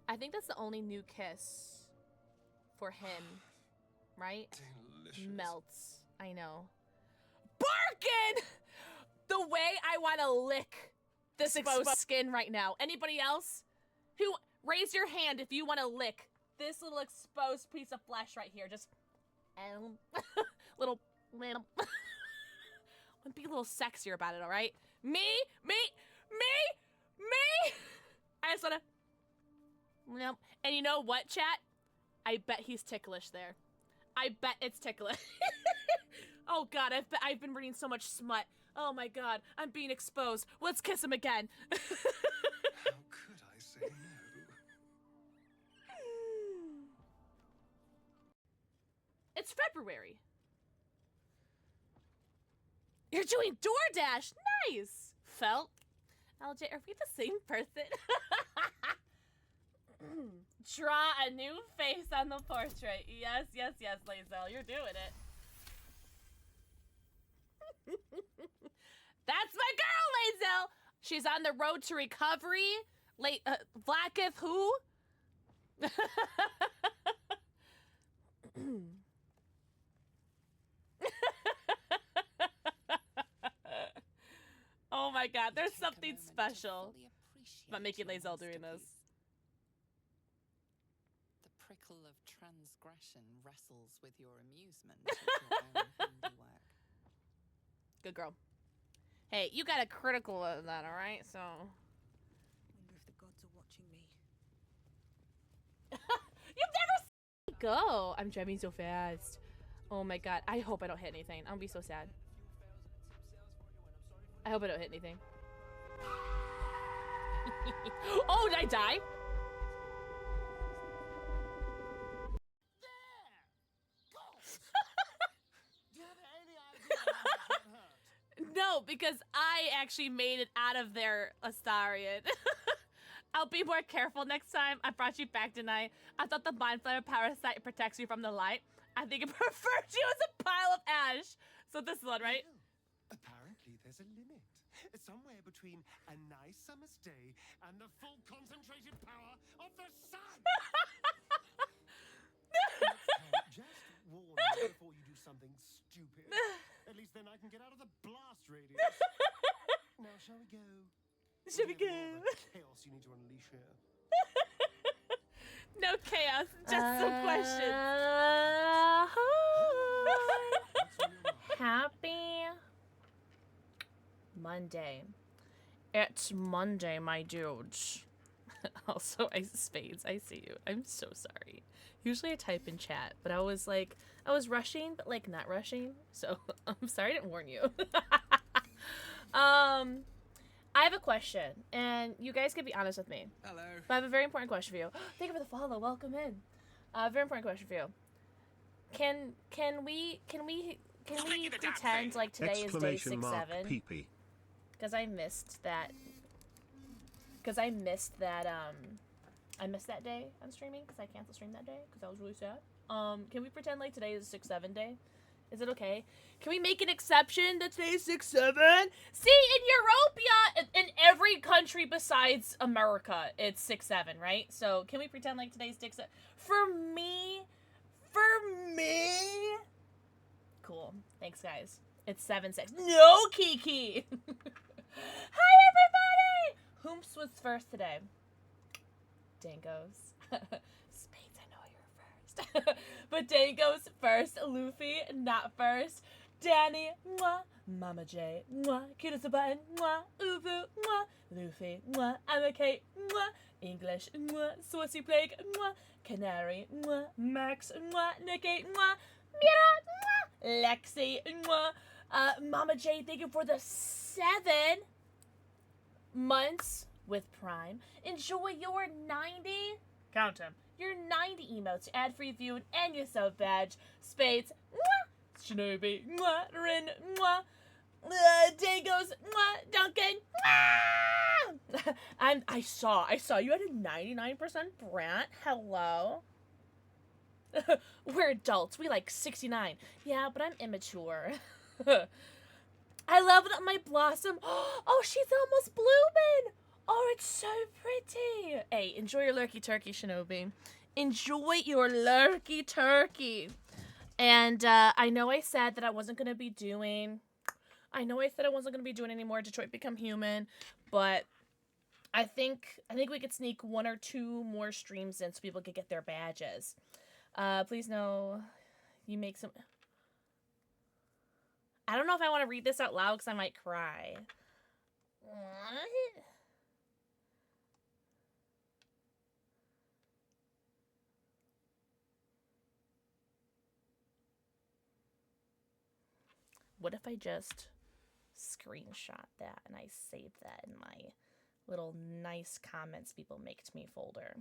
I think that's the only new kiss for him, right? Delicious. Melts. I know. Barkin! The way I want to lick this exposed skin right now. Anybody else? Who? Raise your hand if you want to lick this little exposed piece of flesh right here. Just little. Be a little sexier about it, all right? Me. I just wanna. Nope. And you know what, chat? I bet he's ticklish there. I bet it's ticklish. Oh God, I've been reading so much smut. Oh my God, I'm being exposed. Let's kiss him again. How could I say no? It's February. You're doing DoorDash. Nice. Felt. LJ, are we the same person? Draw a new face on the portrait. Yes, Lazel, you're doing it. That's my girl, Lazel. She's on the road to recovery. Vlakif who? Oh my God, there's something special about Mickey Lazel doing this. The prickle of transgression wrestles with your amusement of your own handiwork. Good girl. Hey, you got a critical of that, all right? So. Wonder if the gods are watching me. You've never seen me go. I'm driving so fast. Oh my God. I hope I don't hit anything. I'm gonna be so sad. I hope I don't hit anything. Oh, did I die? No, because I actually made it out of there, Astarian. I'll be more careful next time. I brought you back tonight. I thought the Mind Flayer parasite protects you from the light. I think it prefers you as a pile of ash. So this one, right? Well, apparently there's a limit. Somewhere between a nice summer's day and the full concentrated power of the sun. Just warn me before you do something stupid. At least then I can get out of the blast radius. Now, shall we go? Should we go? Chaos you need to unleash here. No chaos, just some questions. Happy Monday. It's Monday, my dudes. Also, Spades, I see you. I'm so sorry. Usually I type in chat, but I was rushing, but like not rushing. So I'm sorry I didn't warn you. I have a question, and you guys can be honest with me. Hello. But I have a very important question for you. Thank you for the follow. Welcome in. Very important question for you. Can we pretend like today is day 6-7? Because I missed that. I missed that day on streaming because I canceled stream that day because I was really sad. Can we pretend like today is 6-7 day? Is it okay? Can we make an exception that today's 6-7? See, in Europia, in every country besides America, it's 6-7, right? So can we pretend like today's 6-7? For me. Cool. Thanks, guys. It's 7-6. No, Kiki. Hi, everybody. Whomps was first today? Dangos. Spades, I know you're first. But Dango's first. Luffy, not first. Danny, mwah. Mama J, mwah. Cute as a button, mwah. Uvu, mwah. Luffy, mwah. Emma Kate, mwah. English, mwah. Swissie Plague, mwah. Canary, mwah. Max, mwah. Nikki, mwah. Mira, mwah. Lexi, mwah. Mama J, thank you for the 7 months with Prime. Enjoy your 90. Count them. Your 90 emotes, ad-free viewing, and your sub badge. Spades, mwah. Shinobi, mwah. Rin, mwah. Dangos, mwah. Duncan, mwah. I saw you had a 99% Brant. Hello. We're adults. We like 69. Yeah, but I'm immature. I love that my Blossom. Oh, she's almost blooming. Oh, it's so pretty. Hey, enjoy your lurky turkey, Shinobi. Enjoy your lurky turkey. And I know I said that I wasn't going to be doing... I know I said I wasn't going to be doing any more Detroit Become Human, but I think we could sneak 1 or 2 more streams in so people could get their badges. Please know you make some... I don't know if I want to read this out loud because I might cry. What if I just screenshot that and I save that in my little nice comments people make to me folder?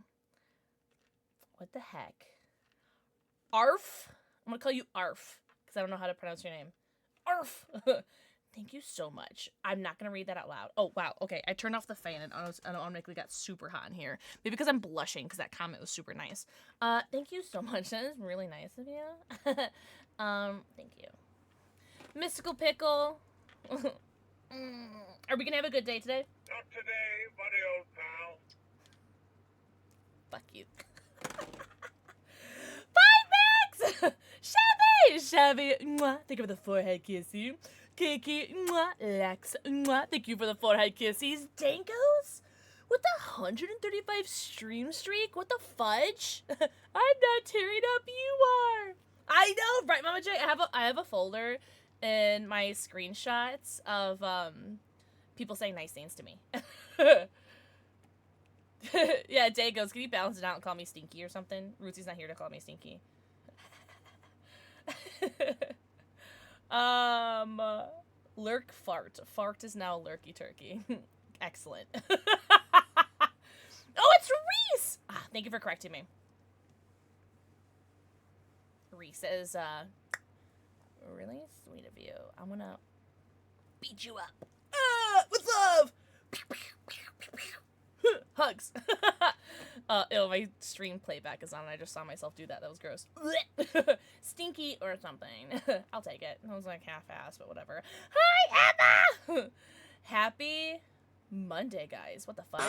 What the heck? Arf? I'm gonna call you Arf because I don't know how to pronounce your name. Arf! Thank you so much. I'm not gonna read that out loud. Oh, wow. Okay, I turned off the fan and it automatically got super hot in here. Maybe because I'm blushing because that comment was super nice. Thank you so much. That is really nice of you. Thank you. Mystical Pickle. Are we gonna have a good day today? Not today, buddy, old pal. Fuck you. Bye, Max! Shabby! Mwah. Thank you for the forehead kissy. Kiki, mwah. Lex, mwah. Thank you for the forehead kissies. Dankos? With the 135 stream streak? What the fudge? I'm not tearing up, you are. I know, right, Mama J? I have a folder in my screenshots of people saying nice things to me. Yeah, Day goes, can you balance it out and call me Stinky or something? Rootsy's not here to call me Stinky. Lurk fart. Fart is now lurky turkey. Excellent. Oh, it's Reese! Ah, thank you for correcting me. Reese is, really sweet of you. I'm gonna beat you up. With love! Hugs. Ew, my stream playback is on and I just saw myself do that. That was gross. Stinky or something. I'll take it. It was like half-assed, but whatever. Hi, Emma! Happy Monday, guys. What the fuck?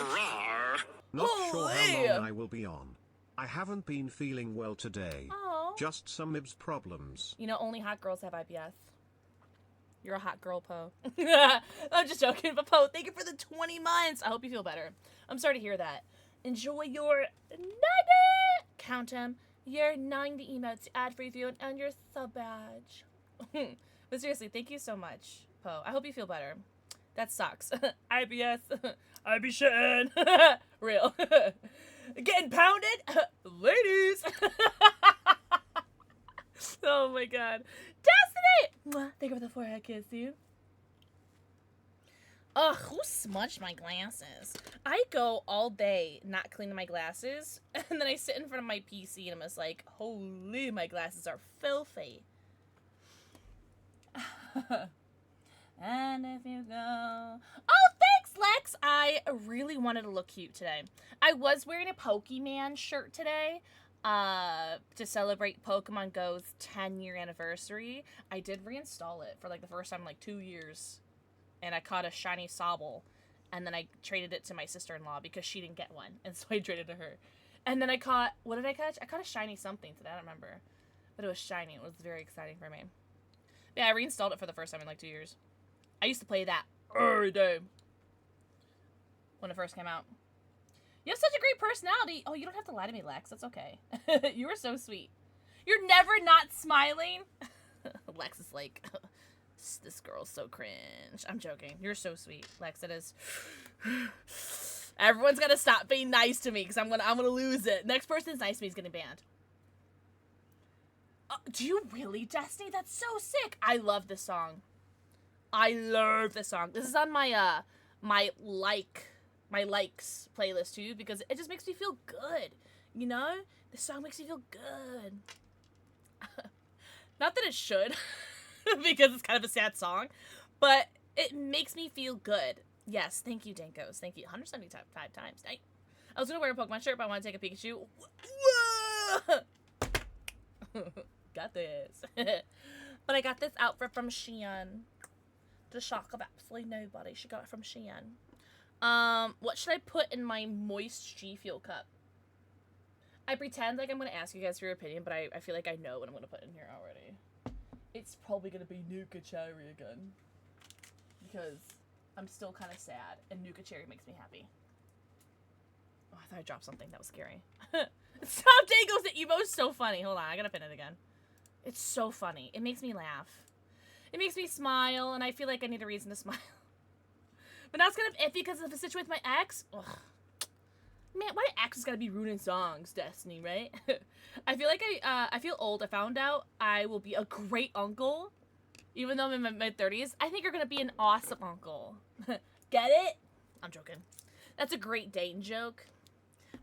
Not sure how long I will be on. I haven't been feeling well today. Oh. Just some IBS problems. You know, only hot girls have IBS. You're a hot girl, Po. I'm just joking, but Po, thank you for the 20 months. I hope you feel better. I'm sorry to hear that. Enjoy your 90! Count 'em. Your 90 emotes to add for you and your sub badge. But seriously, thank you so much, Po. I hope you feel better. That sucks. IBS. I be shitting. Real. Getting pounded? Ladies! Oh my god. Destiny! Thank you for the forehead kiss, you. Ugh, who smudged my glasses? I go all day not cleaning my glasses, and then I sit in front of my PC and I'm just like, holy, my glasses are filthy. And if you go... Oh, thanks, Lex! I really wanted to look cute today. I was wearing a Pokemon shirt today to celebrate Pokemon Go's 10-year anniversary. I did reinstall it for like the first time in like 2 years. And I caught a shiny Sobble. And then I traded it to my sister-in-law because she didn't get one. And so I traded to her. And then I caught... What did I catch? I caught a shiny something today. I don't remember. But it was shiny. It was very exciting for me. Yeah, I reinstalled it for the first time in like 2 years. I used to play that every day when it first came out. You have such a great personality. Oh, you don't have to lie to me, Lex. That's okay. You were so sweet. You're never not smiling. Lex is like, this girl's so cringe. I'm joking. You're so sweet, Lex. It is. Everyone's gonna stop being nice to me because I'm gonna lose it. Next person's nice to me is getting banned. Do you really, Destiny? That's so sick. I love this song. I love this song. This is on my my likes playlist too because it just makes me feel good. You know? This song makes me feel good. Not that it should because it's kind of a sad song, but it makes me feel good. Yes, thank you, Dankos. Thank you. 175 times. I was gonna wear a Pokemon shirt, but I want to take a Pikachu. Whoa! Got this. But I got this outfit from Shein. The shock of absolutely nobody. She got it from Shein. What should I put in my moist G Fuel cup? I pretend like I'm gonna ask you guys for your opinion, but I feel like I know what I'm gonna put in here already. It's probably gonna be Nuka Cherry again. Because I'm still kind of sad, and Nuka Cherry makes me happy. Oh, I thought I dropped something. That was scary. Stop Dagos, the emo is so funny. Hold on, I gotta pin it again. It's so funny. It makes me laugh. It makes me smile, and I feel like I need a reason to smile. But now it's kind of iffy because of the situation with my ex. Ugh. Man, why do exes gotta be ruining songs, Destiny, right? I feel like I feel old. I found out I will be a great uncle. Even though I'm in my mid-30s, I think you're gonna be an awesome uncle. Get it? I'm joking. That's a Great Dane joke.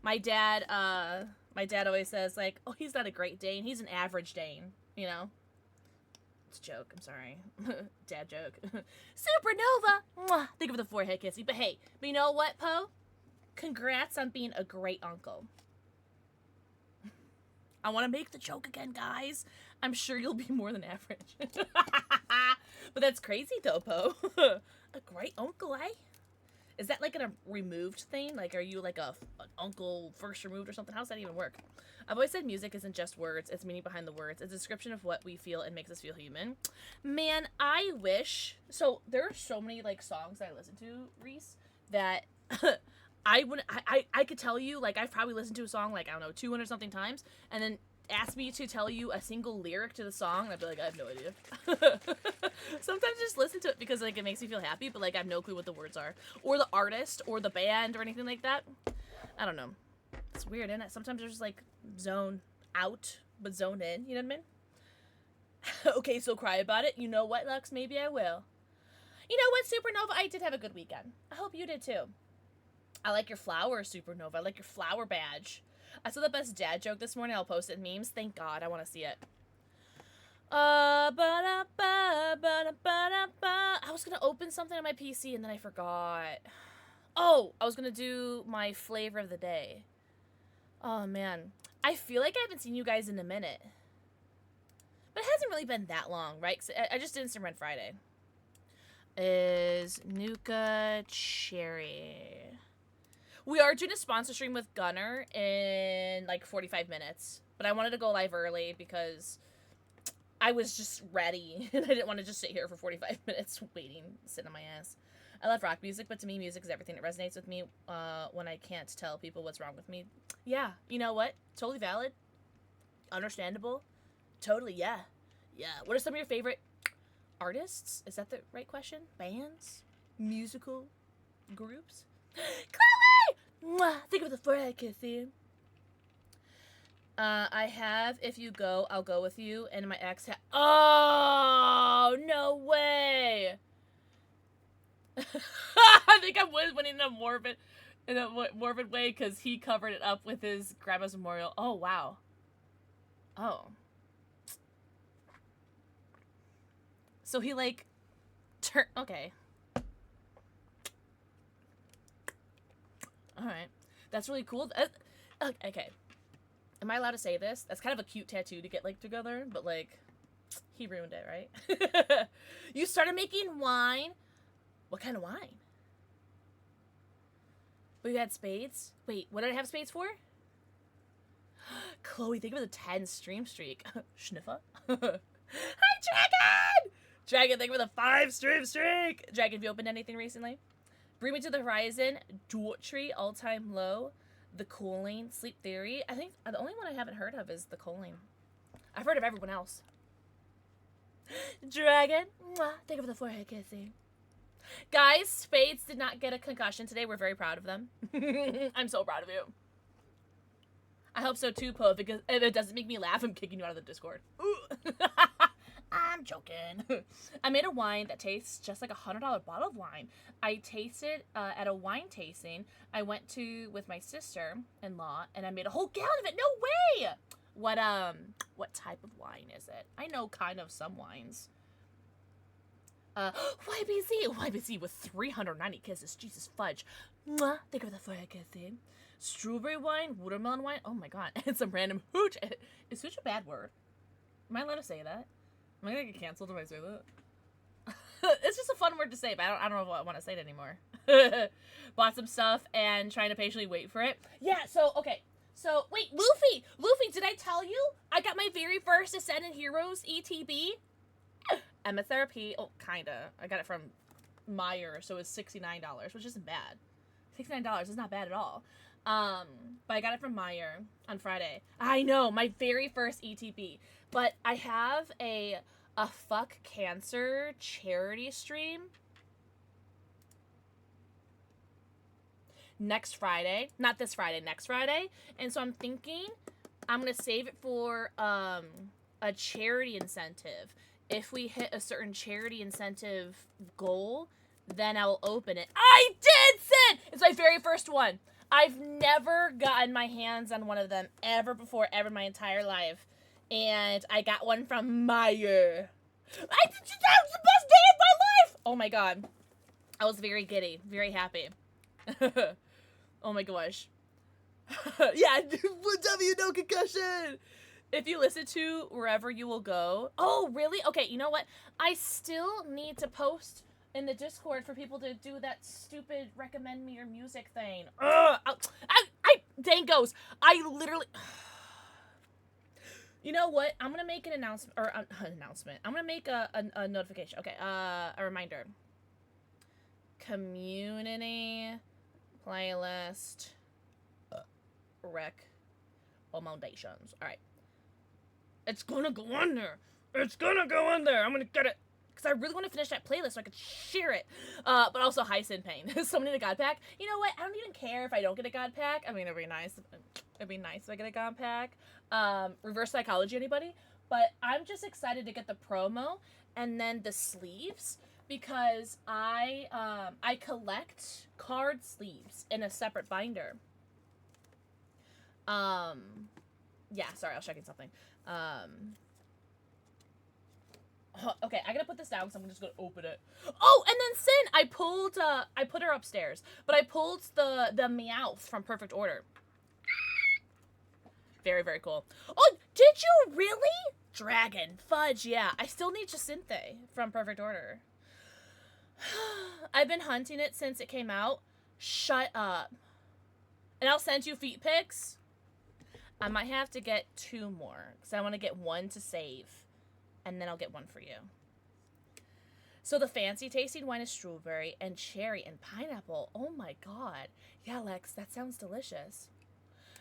My dad always says, like, oh, he's not a Great Dane, he's an average Dane, you know? It's a joke, I'm sorry. Dad joke. Supernova! Mwah! Think of the forehead kissy. But hey, but you know what, Poe? Congrats on being a great uncle. I want to make the joke again, guys. I'm sure you'll be more than average. But that's crazy, though, Poe. A great uncle, eh? Is that like a removed thing? Like, are you like an uncle first removed or something? How does that even work? I've always said music isn't just words. It's meaning behind the words. It's a description of what we feel and makes us feel human. Man, I wish... So, there are so many, like, songs that I listen to, Reese, that... I could tell you, like, I've probably listened to a song, like, I don't know, 200 something times, and then ask me to tell you a single lyric to the song, and I'd be like, I have no idea. Sometimes I just listen to it because, like, it makes me feel happy, but, like, I have no clue what the words are. Or the artist, or the band, or anything like that. I don't know. It's weird, isn't it? Sometimes there's, like, zone out, but zone in, you know what I mean? Okay, so cry about it. You know what, Lux? Maybe I will. You know what, Supernova? I did have a good weekend. I hope you did, too. I like your flower, Supernova. I like your flower badge. I saw the best dad joke this morning. I'll post it in memes. Thank God. I want to see it. I was going to open something on my PC and then I forgot. Oh, I was going to do my flavor of the day. Oh, man. I feel like I haven't seen you guys in a minute. But it hasn't really been that long, right? 'Cause I just did Instant Run Friday. Is Nuka Cherry. We are doing a sponsor stream with Gunner in like 45 minutes. But I wanted to go live early because I was just ready. And I didn't want to just sit here for 45 minutes waiting, sitting on my ass. I love rock music, but to me, music is everything. It resonates with me when I can't tell people what's wrong with me. Yeah, you know what? Totally valid. Understandable. Totally, yeah. Yeah. What are some of your favorite artists? Is that the right question? Bands? Musical groups? Chloe! Mwah! Think of the forehead kissing. I have If You Go, I'll Go With You, and my ex oh, no way! I think I was winning in a morbid way because he covered it up with his grandma's memorial. Oh, wow. Oh. So he, like, okay. Alright. That's really cool. Okay. Am I allowed to say this? That's kind of a cute tattoo to get, like, together, but, like, he ruined it, right? You started making wine? What kind of wine? But you had spades? Wait, what did I have spades for? Chloe, think of the 10 stream streak. Schniffa? Hi, Dragon! Dragon, thank you for the 5 stream streak! Dragon, have you opened anything recently? Bring Me to the Horizon, Daughtry, All Time Low, The Cooling, Sleep Theory. I think the only one I haven't heard of is The Cooling. I've heard of everyone else. Dragon, mwah, thank you for the forehead kissing. Guys, Spades did not get a concussion today. We're very proud of them. I'm so proud of you. I hope so too, Po, because if it doesn't make me laugh, I'm kicking you out of the Discord. Ooh. I'm joking. I made a wine that tastes just like $100 bottle of wine. I tasted at a wine tasting I went to with my sister-in-law, and I made a whole gallon of it. No way! What type of wine is it? I know kind of some wines. YBC with 390 kisses. Jesus fudge. Mwah. Think of the forehead kissing. Strawberry wine, watermelon wine. Oh my god. And some random hooch. Is hooch a bad word? Am I allowed to say that? Am I gonna get canceled if I say that? It's just a fun word to say, but I don't know if I want to say it anymore. Bought some stuff and trying to patiently wait for it. Yeah, so, okay. So, wait, Luffy! Luffy, did I tell you? I got my very first Ascendant Heroes ETB. Emma Therapy. Oh, kinda. I got it from Meyer, so it's $69, which isn't bad. $69 is not bad at all. But I got it from Meyer on Friday. I know, my very first ETB. But I have a Fuck Cancer charity stream next Friday. Not this Friday, next Friday. And so I'm thinking I'm going to save it for a charity incentive. If we hit a certain charity incentive goal, then I will open it. I did, Sin! It's my very first one. I've never gotten my hands on one of them ever before, ever in my entire life. And I got one from Meyer. That was the best day of my life! Oh my god. I was very giddy, very happy. Oh my gosh. Yeah, W, no concussion! If you listen to Wherever You Will Go. Oh, really? Okay, you know what? I still need to post in the Discord for people to do that stupid recommend me your music thing. Dangos. I literally... You know what? I'm gonna make an announcement, or announcement. I'm gonna make a notification. Okay, a reminder. Community playlist recommendations. All right. It's gonna go on there. It's gonna go on there. I'm gonna get it. Because I really want to finish that playlist so I could share it. But also, hi, Sin Pain. Someone in a God Pack. You know what? I don't even care if I don't get a God Pack. I mean, it'd be nice. It'd be nice if I get a God Pack. Reverse Psychology, anybody? But I'm just excited to get the promo and then the sleeves. Because I collect card sleeves in a separate binder. Yeah, sorry, I was checking something. Okay, I gotta put this down because I'm just gonna open it. Oh, and then Sin, I put her upstairs, but I pulled the Meowth from Perfect Order. Very, very cool. Oh, did you really? Dragon, fudge, yeah. I still need Jacinthe from Perfect Order. I've been hunting it since it came out. Shut up. And I'll send you feet pics. I might have to get 2 more because I want to get 1 to save. And then I'll get 1 for you. So the fancy tasting wine is strawberry and cherry and pineapple. Oh my god. Yeah, Lex, that sounds delicious.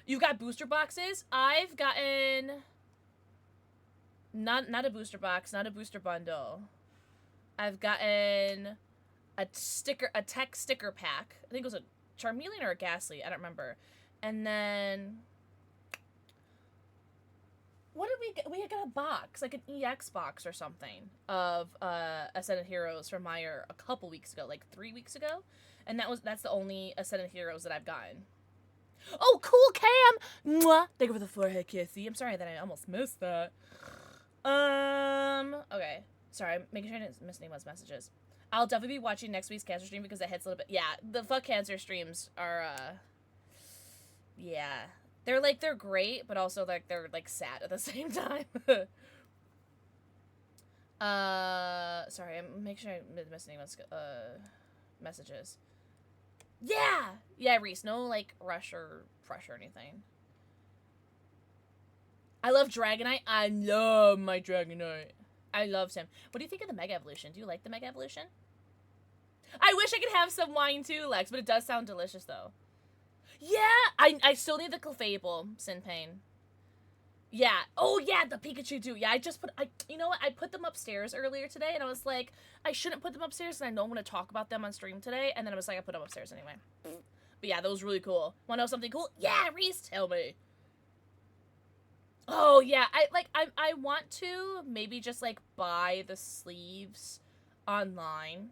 You got booster boxes? I've gotten... Not a booster box, not a booster bundle. I've gotten a tech sticker pack. I think it was a Charmeleon or a Ghastly. I don't remember. And then... What did we get? We got a box, like an EX box or something, of Ascendant Heroes from Meyer a couple weeks ago, like 3 weeks ago. And that's the only Ascendant Heroes that I've gotten. Oh, cool, Cam! Mwah! Thank you for the forehead kissy. I'm sorry that I almost missed that. Okay. Sorry, I'm making sure I didn't miss anyone's messages. I'll definitely be watching next week's cancer stream because it hits a little bit. Yeah, the Fuck Cancer streams are, yeah. They're great, but also, they're sad at the same time. Sorry, I'm making sure I didn't miss anyone's, messages. Yeah! Yeah, Reese, no, rush or pressure or anything. I love Dragonite. I love my Dragonite. I loved him. What do you think of the Mega Evolution? Do you like the Mega Evolution? I wish I could have some wine too, Lex, but it does sound delicious, though. Yeah! I still need the Clefable, Sin Pain. Yeah. Oh, yeah, the Pikachu, too. Yeah, you know what? I put them upstairs earlier today, and I was like, I shouldn't put them upstairs, and I know I'm going to talk about them on stream today, and then I was like, I put them upstairs anyway. But yeah, that was really cool. Want to know something cool? Yeah, Reese, tell me. Oh, yeah, I want to maybe just, buy the sleeves online,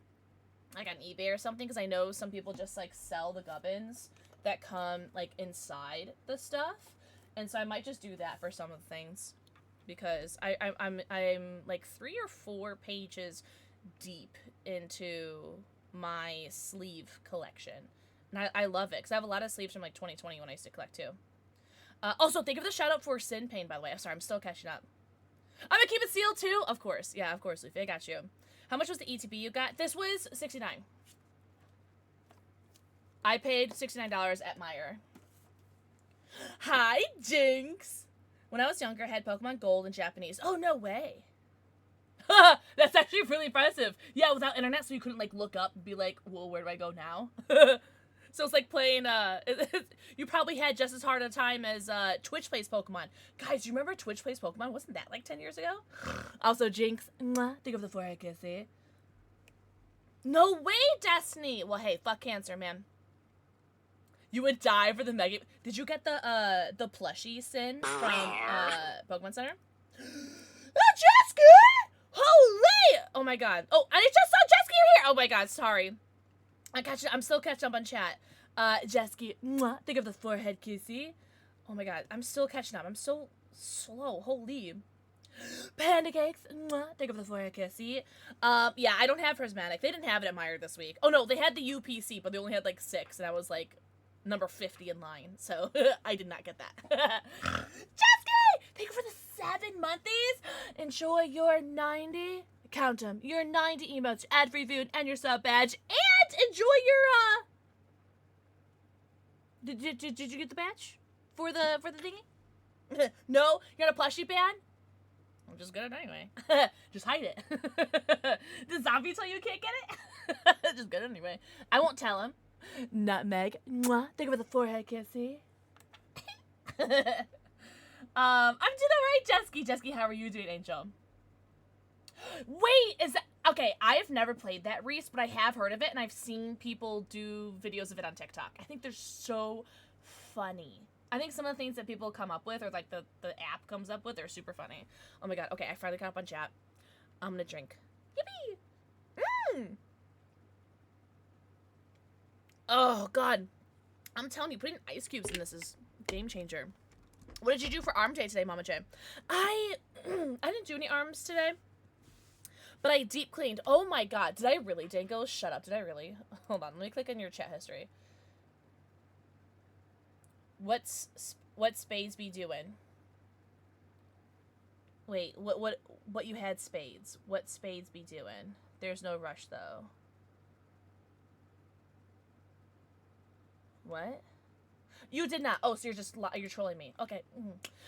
on eBay or something, because I know some people just, sell the gubbins that come, inside the stuff. And so I might just do that for some of the things. Because I'm 3 or 4 pages deep into my sleeve collection. And I love it, because I have a lot of sleeves from, 2020 when I used to collect, too. Also, thank you for the shout-out for Sin Pain, by the way. I'm sorry, I'm still catching up. I'm gonna keep it sealed, too? Of course. Yeah, of course, Luffy. I got you. How much was the ETB you got? This was $69. I paid $69 at Meijer. Hi, Jinx! When I was younger, I had Pokemon Gold in Japanese. Oh, no way. That's actually really impressive. Yeah, without internet, so you couldn't, like, look up and be like, well, where do I go now? So it's like playing, you probably had just as hard a time as, Twitch plays Pokemon. Guys, do you remember Twitch plays Pokemon? Wasn't that, like, 10 years ago? Also, Jinx, mwah, think of the forehead kissy. No way, Destiny! Well, hey, fuck cancer, man. You would die for the Mega... Did you get the plushie Sin from, Pokemon Center? Oh, Jesky! Holy! Oh my god. Oh, I just saw Jesky here! Oh my god, sorry. I'm still catching up on chat. Jesky, mwah, think of the forehead kissy. Oh my god, I'm still catching up. I'm so slow. Holy. Panda cakes, mwah, think of the forehead kissy. Yeah, I don't have prismatic. They didn't have it at Meijer this week. Oh no, they had the UPC, but they only had like 6, and I was like number 50 in line, so I did not get that. Jesky! Thank you for the 7 months. Enjoy your 90. Count them. Your 90 emotes, ad-free food, and your sub badge, and enjoy your Did you get the badge for the thingy? No, you're on a plushie ban. I'm just get it anyway. Just hide it. Did Zombie tell you can't get it? Just get it anyway. I won't tell him. Nutmeg. Mwah. Think of the forehead kissy. I'm doing alright, Jesky. Jesky, how are you doing, Angel? Wait, is that... Okay, I have never played that, Reese, but I have heard of it, and I've seen people do videos of it on TikTok. I think they're so funny. I think some of the things that people come up with, or like the app comes up with, are super funny. Oh my god, okay, I finally caught up on chat. I'm gonna drink. Yippee! Oh god. I'm telling you, putting ice cubes in this is game changer. What did you do for arm day today, Mama J? I didn't do any arms today. But I deep cleaned. Oh my god. Did I really, Dango? Shut up. Did I really? Hold on. Let me click on your chat history. What's Spades be doing? Wait, what you had Spades? What Spades be doing? There's no rush though. What? You did not. Oh, so you're trolling me. Okay.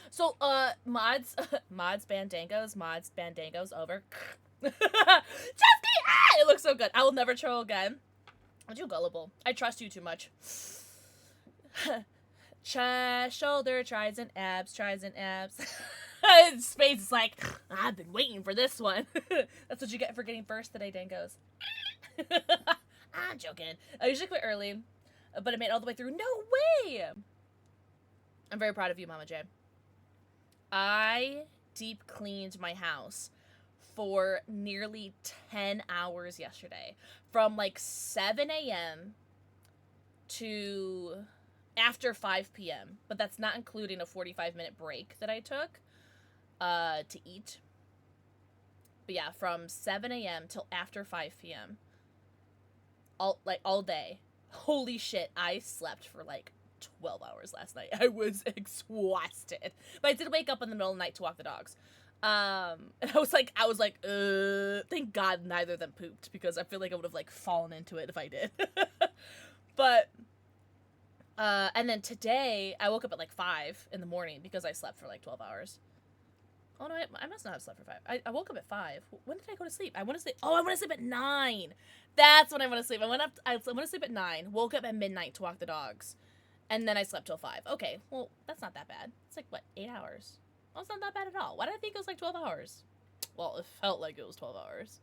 So mods bandangos over. Jesky! Ah! It looks so good. I will never troll again. Aren't you gullible? I trust you too much. Chest, shoulder, tries and abs. Space is like, I've been waiting for this one. That's what you get for getting first today, Dangos. I'm joking. I usually quit early, but I made it all the way through. No way! I'm very proud of you, Mama J. I deep cleaned my house for nearly 10 hours yesterday. From like 7 a.m. to after 5 p.m. But that's not including a 45-minute break that I took to eat. But yeah, from 7 a.m. till after 5 p.m. All day. Holy shit, I slept for like 12 hours last night. I was exhausted. But I did wake up in the middle of the night to walk the dogs. And I was like, thank God neither of them pooped, because I feel like I would have like fallen into it if I did. But, and then today I woke up at like 5 in the morning because I slept for like 12 hours. Oh no, I must not have slept for 5. I woke up at 5. When did I go to sleep? I want to sleep at 9. That's when I want to sleep. I went to sleep at 9, woke up at midnight to walk the dogs, and then I slept till 5. Okay, well, that's not that bad. It's like, what, 8 hours? Well, it's not that bad at all. Why did I think it was like 12 hours? Well, it felt like it was 12 hours.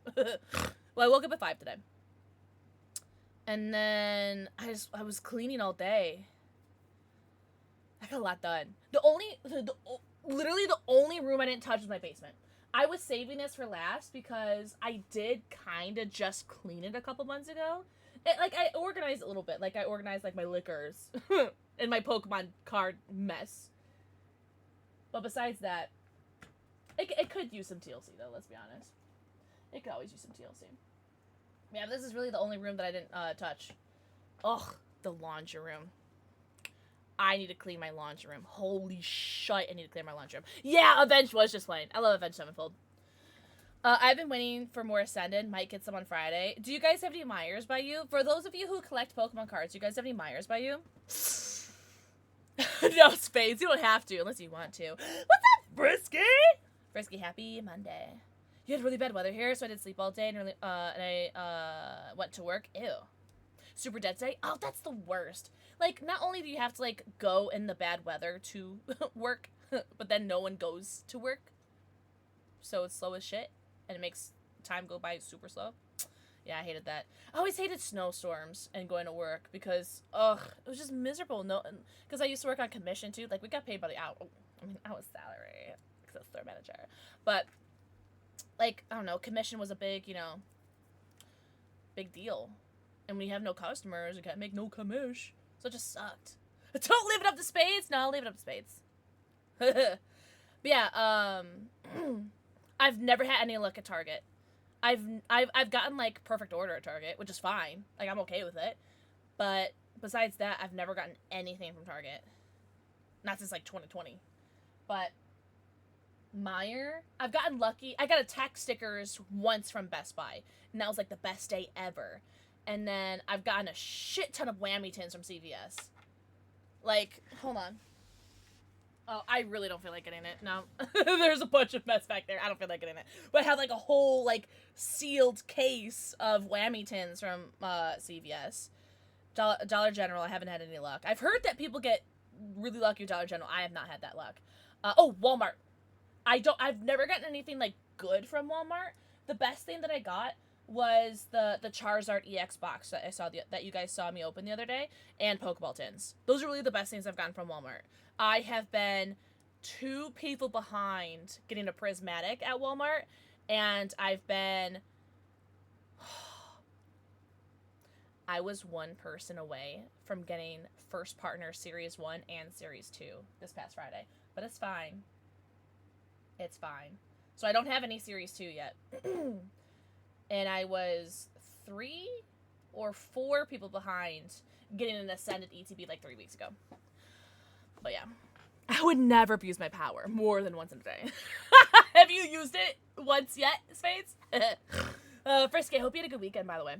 Well, I woke up at 5 today. And then I was cleaning all day. I got a lot done. Literally the only room I didn't touch was my basement. I was saving this for last because I did kind of just clean it a couple months ago. I organized it a little bit. Like, I organized, like, my liquors and my Pokemon card mess. But besides that, it could use some TLC, though, let's be honest. It could always use some TLC. Yeah, this is really the only room that I didn't touch. Ugh, the laundry room. I need to clean my laundry room. Holy shit, I need to clean my laundry room. Yeah, Avenged was just playing. I love Avenged Sevenfold. I've been waiting for more Ascended. Might get some on Friday. Do you guys have any Myers by you? For those of you who collect Pokemon cards, do you guys have any Myers by you? No, Spades. You don't have to unless you want to. What's up, Frisky? Frisky, happy Monday. You had really bad weather here, so I did sleep all day and I went to work. Ew. Super dead today? Oh, that's the worst. Like, not only do you have to, like, go in the bad weather to work, but then no one goes to work. So it's slow as shit. And it makes time go by super slow. Yeah, I hated that. I always hated snowstorms and going to work because, ugh, it was just miserable. No, because I used to work on commission too. Like, we got paid by the hour. I mean, I was salary because I was store manager. But, like, I don't know, commission was a big, you know, big deal. And when you have no customers, you can't make no commish. So it just sucked. Don't leave it up to Spades. No, I'll leave it up to Spades. But yeah, I've never had any luck at Target. I've gotten, like, perfect order at Target, which is fine. Like, I'm okay with it. But besides that, I've never gotten anything from Target. Not since, like, 2020. But Meyer, I've gotten lucky. I got attack stickers once from Best Buy. And that was, like, the best day ever. And then I've gotten a shit ton of whammy tins from CVS. Like, hold on. Oh, I really don't feel like getting it. No. There's a bunch of mess back there. I don't feel like getting it. But I have, like, a whole, like, sealed case of whammy tins from CVS. Dollar General, I haven't had any luck. I've heard that people get really lucky with Dollar General. I have not had that luck. Oh, Walmart. I've never gotten anything, like, good from Walmart. The best thing that I got was the Charizard EX box that I saw that you guys saw me open the other day, and Pokeball tins. Those are really the best things I've gotten from Walmart. I have been 2 people behind getting a prismatic at Walmart, and I've been I was 1 person away from getting First Partner Series 1 and Series 2 this past Friday, but it's fine. It's fine. So I don't have any Series 2 yet. And I was 3 or 4 people behind getting an Ascended ETB like 3 weeks ago. But yeah, I would never abuse my power more than once in a day. Have you used it once yet, Spades? Frisky, I hope you had a good weekend, by the way.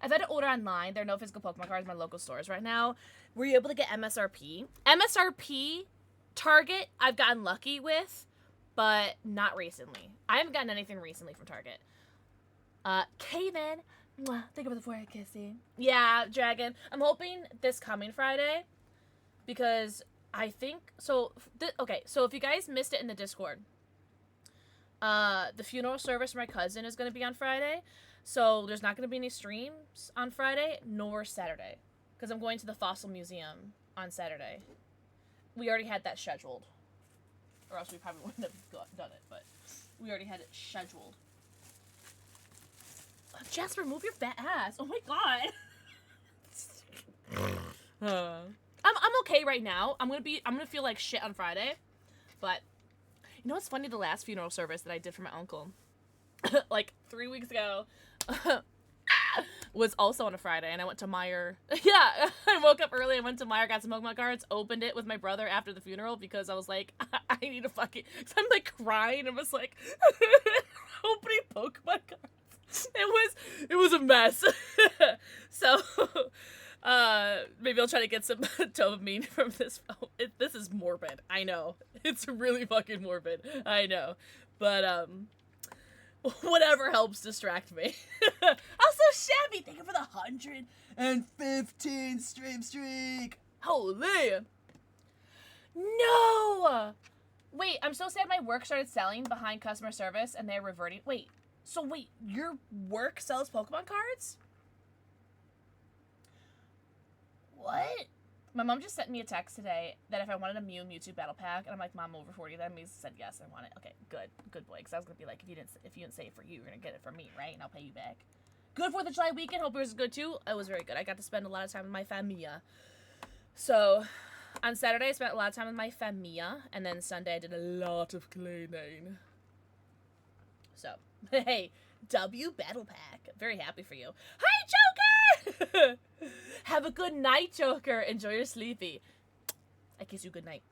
I've had to order online. There are no physical Pokemon cards in my local stores right now. Were you able to get MSRP? MSRP, Target, I've gotten lucky with, but not recently. I haven't gotten anything recently from Target. Cayman, thank you for the forehead kissing. Yeah, Dragon. I'm hoping this coming Friday, because I think, so if you guys missed it in the Discord, the funeral service for my cousin is going to be on Friday, so there's not going to be any streams on Friday, nor Saturday, because I'm going to the Fossil Museum on Saturday. We already had that scheduled, or else we probably wouldn't have done it, but we already had it scheduled. Jasper, move your fat ass. Oh my god. I'm okay right now. I'm gonna feel like shit on Friday. But you know what's funny? The last funeral service that I did for my uncle, like 3 weeks ago, was also on a Friday, and I went to Meyer. Yeah, I woke up early, I went to Meyer, got some Pokemon cards, opened it with my brother after the funeral because I was like, I need to fucking, cause I'm like crying and was like opening Pokemon cards. It was a mess. So, maybe I'll try to get some dopamine from this. Oh, this is morbid. I know. It's really fucking morbid. I know. But, whatever helps distract me. Also, Shabby, thank you for the 115 streak. Holy. No! Wait, I'm so sad my work started selling behind customer service and they're reverting. Wait, your work sells Pokemon cards? What? My mom just sent me a text today that if I wanted a Mewtwo battle pack, and I'm like, Mom, I'm over 40. That means said yes, I want it. Okay, good boy. Because I was gonna be like, if you didn't say it for you, you're gonna get it for me, right? And I'll pay you back. Good 4th of July weekend. Hope yours was good too. It was very good. I got to spend a lot of time with my familia. So, on Saturday I spent a lot of time with my familia, and then Sunday I did a lot of cleaning. So, hey, W battle pack. Very happy for you. Hi, Joker! Have a good night, Joker. Enjoy your sleepy. I kiss you good night.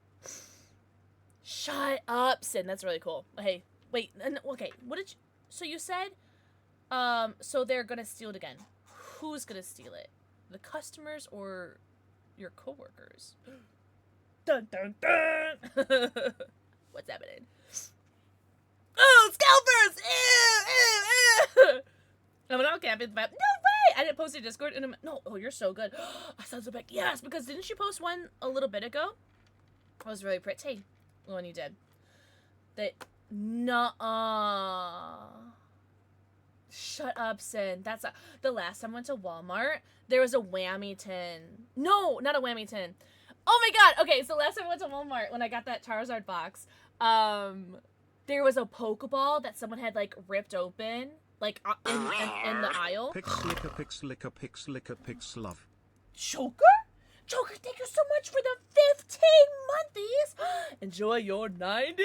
Shut up, Sin. That's really cool. Hey, wait. Okay, what did you... So you said, so they're gonna steal it again. Who's gonna steal it? The customers or your coworkers? Dun dun dun! What's happening? Oh, scalpers! Ew, ew, ew! I'm not camping, but no way! I didn't post it Discord, and no, oh, you're so good. I sound so bad. Yes, because didn't you post one a little bit ago? It was really pretty. The one you did. That, nuh-uh. Shut up, Sin. That's the last time I went to Walmart, there was a whammy tin. No, not a whammy tin. Oh my god! Okay, so last time I went to Walmart, when I got that Charizard box, there was a Pokeball that someone had, like, ripped open, like, in the aisle. Pixlicker, pixlicker, pixlicker, pixlove. Joker? Joker, thank you so much for the 15 months. Enjoy your 90.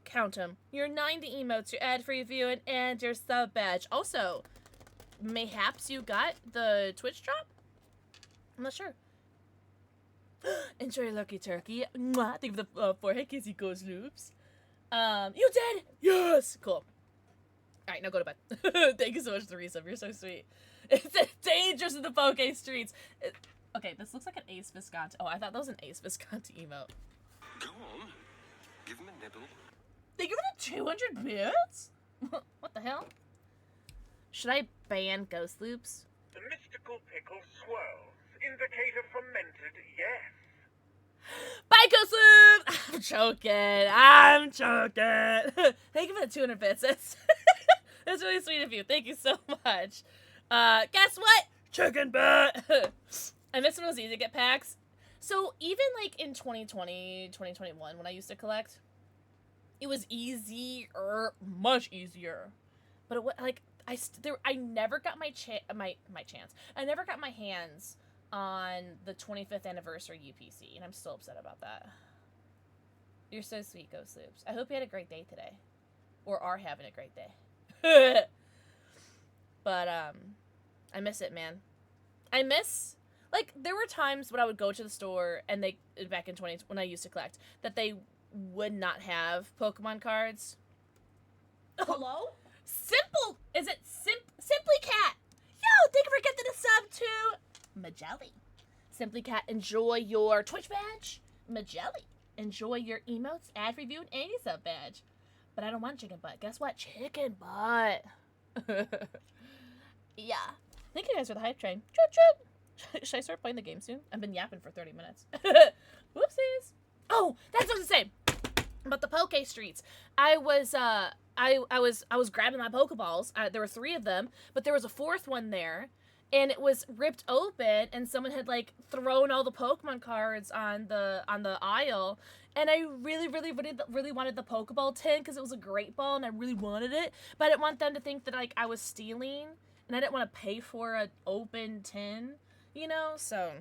Count them. Your 90 emotes, your ad-free viewing, and your sub badge. Also, mayhaps you got the Twitch drop? I'm not sure. Enjoy your lucky turkey. Mwah. Thank you for the forehead kiss, you goes loops. You did? Yes! Cool. Alright, now go to bed. Thank you so much, Theresa. You're so sweet. It's dangerous in the Poke Streets. Okay, this looks like an Ace Visconti. Oh, I thought that was an Ace Visconti emote. Go on. Give him a nibble. They give it a 200 bits? What the hell? Should I ban ghost loops? The mystical pickle swirls. Indicator fermented, yes. Bye, ghost loops! I'm joking. Thank you for the 200 bits. That's really sweet of you. Thank you so much. Guess what? Chicken butt. And this one was easy to get packs. So even like in 2020, 2021, when I used to collect, it was easier, much easier. But it was like I never got my chance. I never got my hands on the 25th anniversary UPC, and I'm still upset about that. You're so sweet, Ghost Loops. I hope you had a great day today, or are having a great day. But I miss it, man. I miss, like, there were times when I would go to the store and they, back in when I used to collect, that they would not have Pokemon cards. Hello? Is it Simply Cat? Yo, thank you for getting a sub to Magelli. Simply Cat, enjoy your Twitch badge. Magelli, enjoy your emotes, ad review, and any sub badge. But I don't want chicken butt. Guess what? Chicken butt. Yeah. Thank you guys for the hype train. Choo choo. Should I start playing the game soon? I've been yapping for 30 minutes. Whoopsies. Oh, that's what I was saying about the Poke Streets. I was grabbing my Pokeballs. There were 3 of them, but there was a 4th one there, and it was ripped open, and someone had like thrown all the Pokemon cards on the aisle. And I really wanted the Pokeball tin because it was a great ball, and I really wanted it. But I didn't want them to think that like I was stealing, and I didn't want to pay for an open tin, you know. So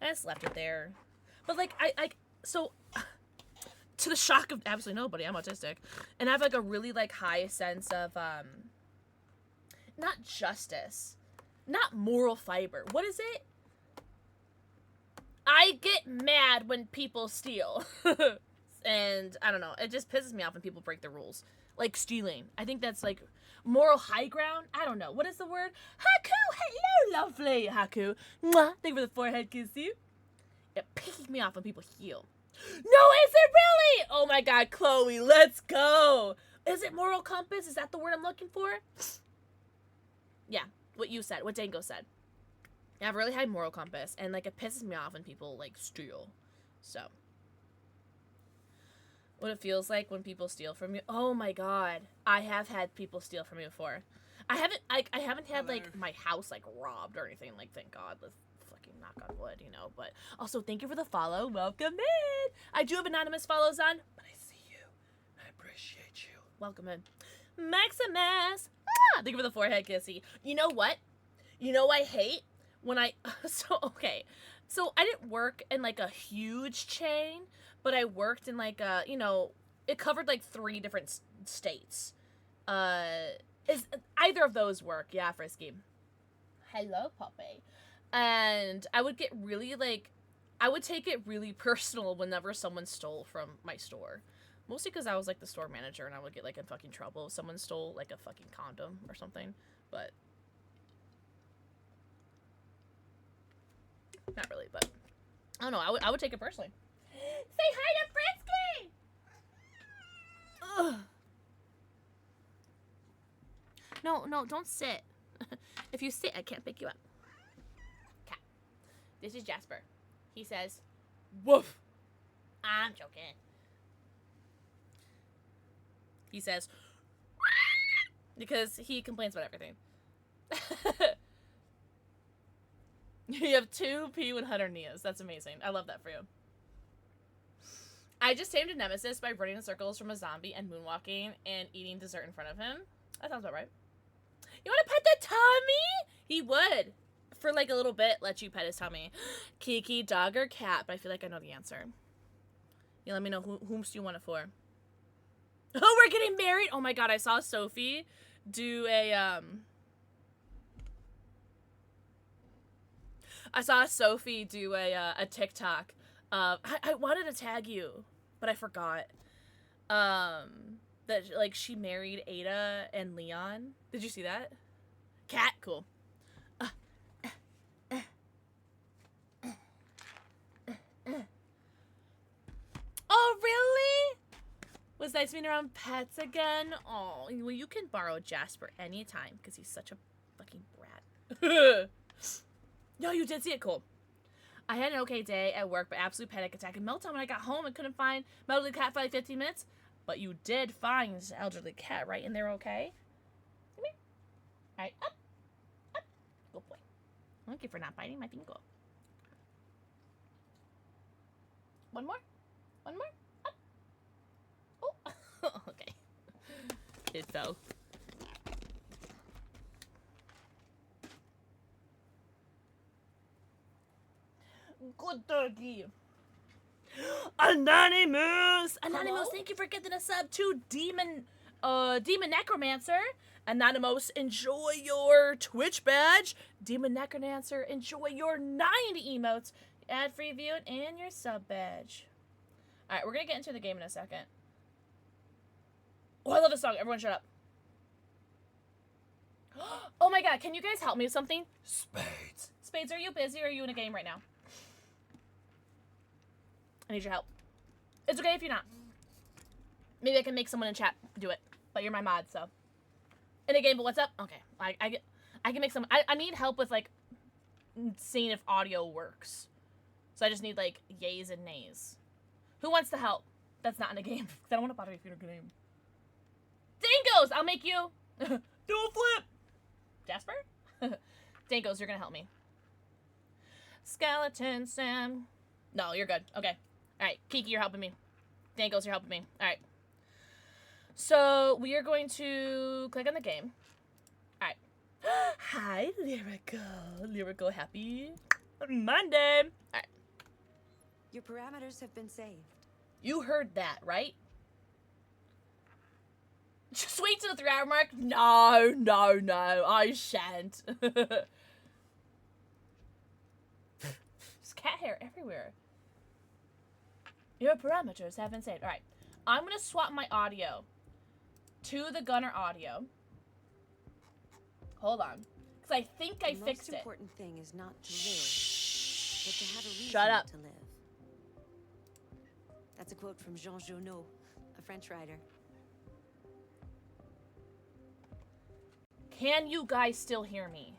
I just left it there. But like so to the shock of absolutely nobody, I'm autistic, and I have like a really like high sense of not justice, not moral fiber. What is it? I get mad when people steal. And I don't know, it just pisses me off when people break the rules. Like stealing. I think that's like moral high ground. I don't know. What is the word? Haku! Hello, lovely Haku. Mwah! Thank you for the forehead kiss you. It pisses me off when people heal. No, is it really? Oh my god, Chloe, let's go. Is it moral compass? Is that the word I'm looking for? Yeah, what you said, what Dango said. I have a really high moral compass, and like it pisses me off when people like steal. So, what it feels like when people steal from you. Oh my god, I have had people steal from me before. I haven't had like my house like robbed or anything. Like, thank God. Let's fucking knock on wood, you know. But also, thank you for the follow. Welcome in. I do have anonymous follows on, but I see you. I appreciate you. Welcome in, Maximus. Ah, thank you for the forehead kissy. You know what? You know I hate. When I, so I didn't work in like a huge chain, but I worked in like a, you know, it covered like 3 different states. Is either of those work? Yeah, Frisky. Hello, Poppy. And I would get really like, I would take it really personal whenever someone stole from my store. Mostly because I was like the store manager and I would get like in fucking trouble if someone stole like a fucking condom or something. But not really, but I don't know. I would take it personally. Say hi to Frisky! Ugh. No, don't sit. If you sit, I can't pick you up. Cat. This is Jasper. He says, woof. I'm joking. He says, because he complains about everything. You have 2 P100 Nias. That's amazing. I love that for you. I just tamed a nemesis by running in circles from a zombie and moonwalking and eating dessert in front of him. That sounds about right. You want to pet the tummy? He would. For like a little bit, let you pet his tummy. Kiki, dog, or cat? But I feel like I know the answer. You let me know whom you want it for. Oh, we're getting married? Oh my god, I saw Sophie do a, a TikTok. I wanted to tag you, but I forgot. That, like, she married Ada and Leon. Did you see that? Cat? Cool. Oh, really? Was nice being around pets again? Oh, well, you can borrow Jasper anytime, because he's such a fucking brat. No, you did see it. Cool. I had an okay day at work, but absolute panic attack and meltdown when I got home and couldn't find my elderly cat for like 15 minutes. But you did find the elderly cat, right? And they're okay? Come here. All right, up. Good boy. Thank you for not biting my finger. One more. Up. Oh. Okay. It fell. Good doggy. Anonymous! Anonymous, thank you for getting a sub to Demon Necromancer. Anonymous, enjoy your Twitch badge. Demon Necromancer, enjoy your 90 emotes, ad-free view, and your sub badge. Alright, we're gonna get into the game in a second. Oh, I love this song. Everyone shut up. Oh my god, can you guys help me with something? Spades. Spades, are you busy or are you in a game right now? I need your help. It's okay if you're not. Maybe I can make someone in chat do it. But you're my mod, so. In a game, but what's up? Okay. I can make some. I need help with, like, seeing if audio works. So I just need, like, yays and nays. Who wants to help? That's not in a game. Because I don't want to bother you if you're in a game. Dangos! I'll make you do a flip! Jasper? Dangos, you're gonna help me. Skeleton Sam. No, you're good. Okay. Alright, Kiki, you're helping me. Dangos, you're helping me. Alright. So, we are going to click on the game. Alright. Hi, Lyrical. Lyrical, happy Monday. Alright. Your parameters have been saved. You heard that, right? Just wait till the 3-hour mark. No, I shan't. There's cat hair everywhere. Your parameters have been saved. Alright. I'm going to swap my audio to the Gunner audio. Hold on. Because I think I fixed it. The most important thing is not to live, but to have a reason Shut up. to live. That's a quote from Jean Genot, a French writer. Can you guys still hear me?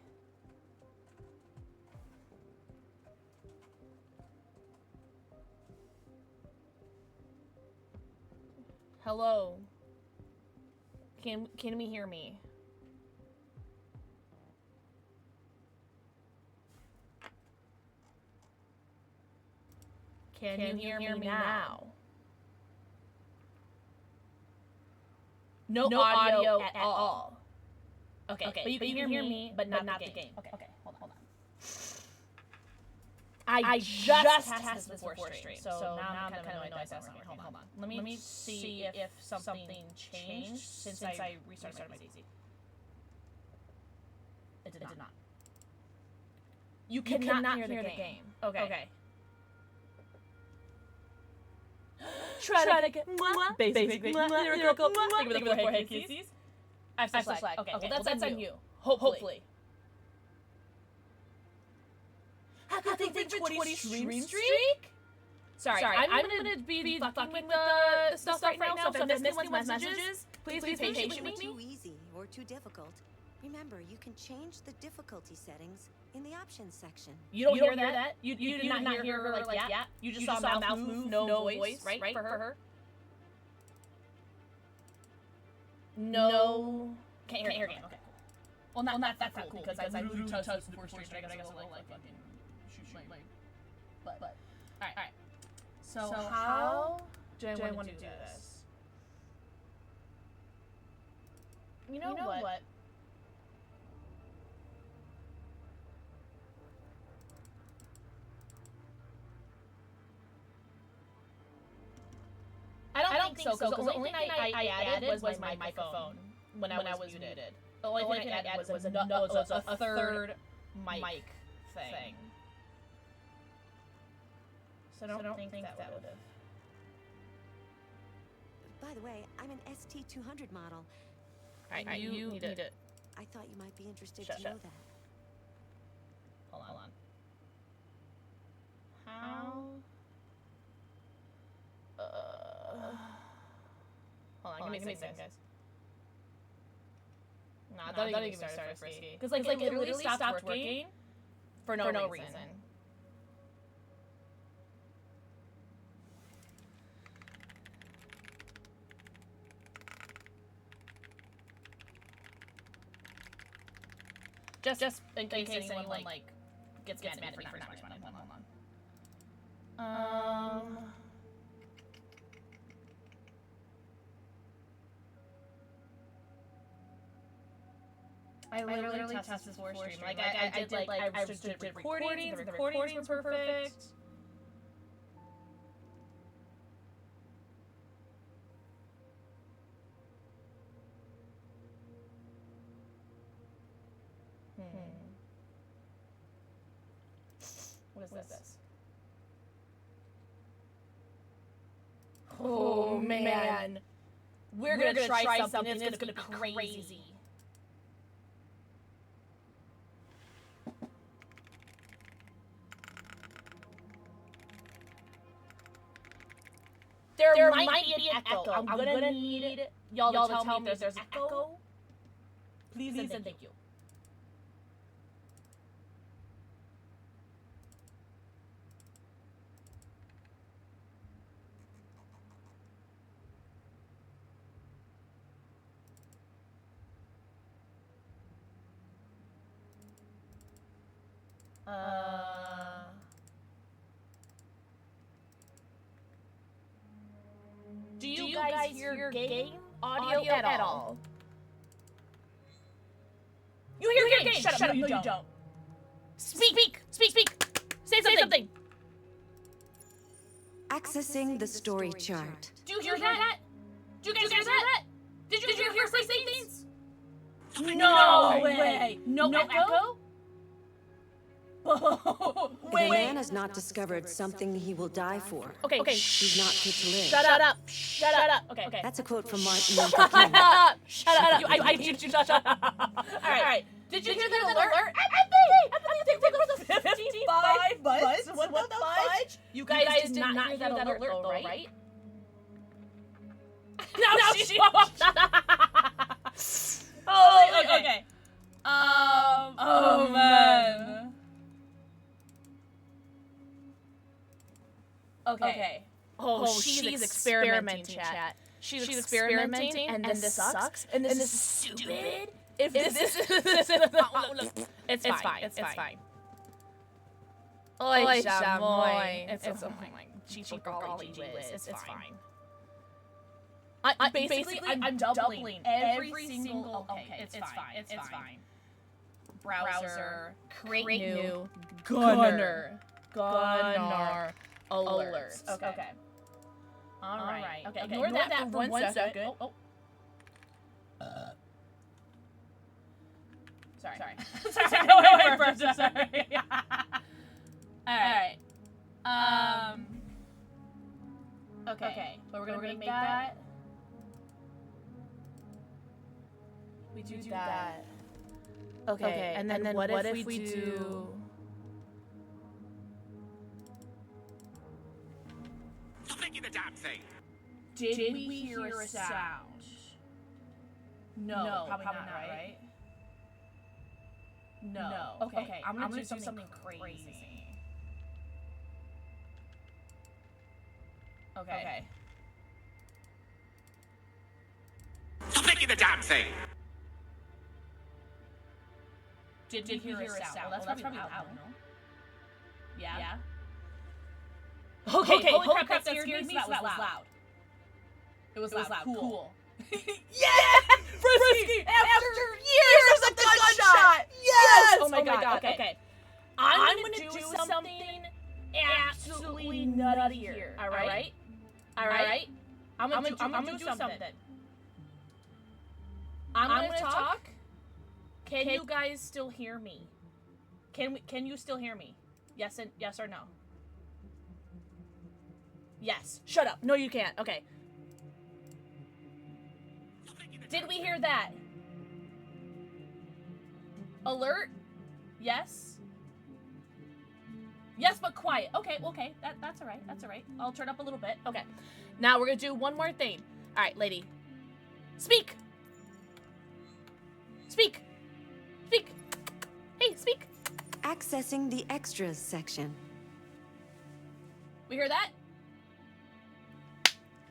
Hello? Can we hear me? Can you hear me now? No audio at all. Okay, but you can hear me, but not the game. Okay, hold on. I just tested this before stream, so now I'm kind of annoyed that's not working. Hold on. Let me see if something changed since I restarted my daisy. It did not. You cannot hear the game. Okay. Try to get basic, lyrical, give me the forehead kisses. I have such lag. Okay, well, that's on you. Hopefully. Happy 20 stream streak? Sorry, I'm gonna be fucking with the stuff right now, so if I miss anyone's messages, please be patient with me. Too easy or too difficult. Remember, you can change the difficulty settings in the options section. You don't hear that? You did not hear her like, yeah? You just saw mouth move, no voice, right, for her? No. Can't hear again. Okay. Well, not that cool, because I literally touched the four straight, I guess I'll like fucking shoot my butt. Alright. So how do I want to do this? You know what? I don't think so, because the only thing I added was my microphone when I was muted. The only thing I added was a third mic thing. So I don't think that would have. By the way, I'm an ST200 model. Alright, you need it. I thought you might be interested Shut. to know that. Hold on. How? Hold on, give me a second, guys. Nah, don't even get me started frisky. Because like it literally stopped working for no reason. Just in case anyone like gets mad at me for not responding. Hold on. I literally tested this for stream. Like I did I restricted recordings. The recordings were perfect. What is this? Oh man. We're gonna try something that's gonna be crazy. There might be an echo. I'm gonna need y'all to tell me if there's echo. Please and thank you. Do you guys hear game audio at all? You hear game! Shut up! No, you don't. Speak! Say something! Accessing the story chart. Do you hear that? Do you guys hear that? Did you hear say things? No way! No echo? The man has not discovered something he will die for. Okay. He's not fit to live. Shut up. Okay. That's a quote from Martin Luther King. Shut up. I need you shut up. All right. Did you hear that alert? Empathy! For the 55 months? What the fudge? You guys did not hear that alert, though, right? No, she won't. Oh, okay. Oh, man. Okay. Oh, she's experimenting, chat. She's experimenting, and this sucks. And this is stupid. If this is... It's fine. It's fine. Oi, chamoy. It's oh my cheap golly whiz. It's fine. Basically, I'm doubling every single... Okay, it's fine. Browser, create new, gunner alerts. Okay. All right. Okay. Ignore that for 1 second. Oh. Sorry. No, wait for a second. Sorry. All right. Okay. But we're gonna make that. We do that. Okay. And then what if we do... Stop making the damn thing! Did we hear a sound? No, probably not, right? No. Okay, I'm gonna do something crazy. Okay. Stop making the damn thing! Did we hear a sound? Well, that's probably loud, no? Yeah? Okay, holy crap, that scared me, so that was loud. It was loud. Cool. Yeah! Frisky! After years of the gunshot! Yes! Oh my god, okay. I'm gonna do something absolutely nutty here, alright? Alright? I'm gonna do something. I'm gonna talk. Can you guys still hear me? Can you still hear me? Yes or no? Yes. Shut up. No, you can't. Okay. Did we hear that? Alert? Yes? Yes, but quiet. Okay. That's all right. I'll turn up a little bit. Okay. Now we're gonna do one more thing. All right, lady. Speak. Hey, speak. Accessing the extras section. We hear that?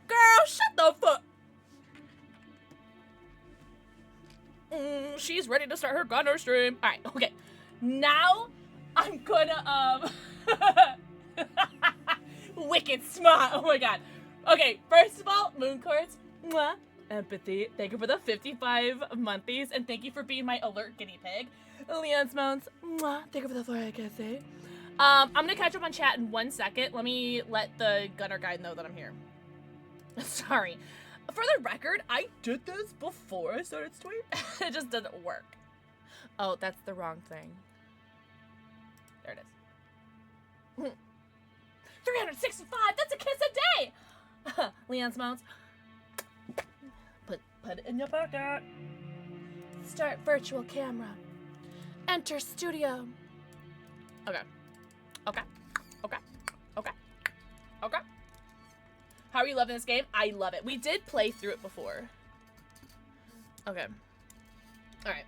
Girl, shut the fuck. She's ready to start her gunner stream. All right, okay. Now I'm gonna wicked smart. Oh my god. Okay, first of all, moon quartz. Mwah. Empathy. Thank you for the 55 monthlies, and thank you for being my alert guinea pig. Leon's mounts. Mwah. Thank you for the forehead kissy. I'm gonna catch up on chat in 1 second. Let me let the gunner guy know that I'm here. Sorry. For the record, I did this before I started stream. It just doesn't work. Oh, that's the wrong thing. There it is. 365, that's a kiss a day! Leon's mounts. Put it in your pocket. Start virtual camera. Enter studio. Okay. How are you loving this game? I love it. We did play through it before. Okay. Alright.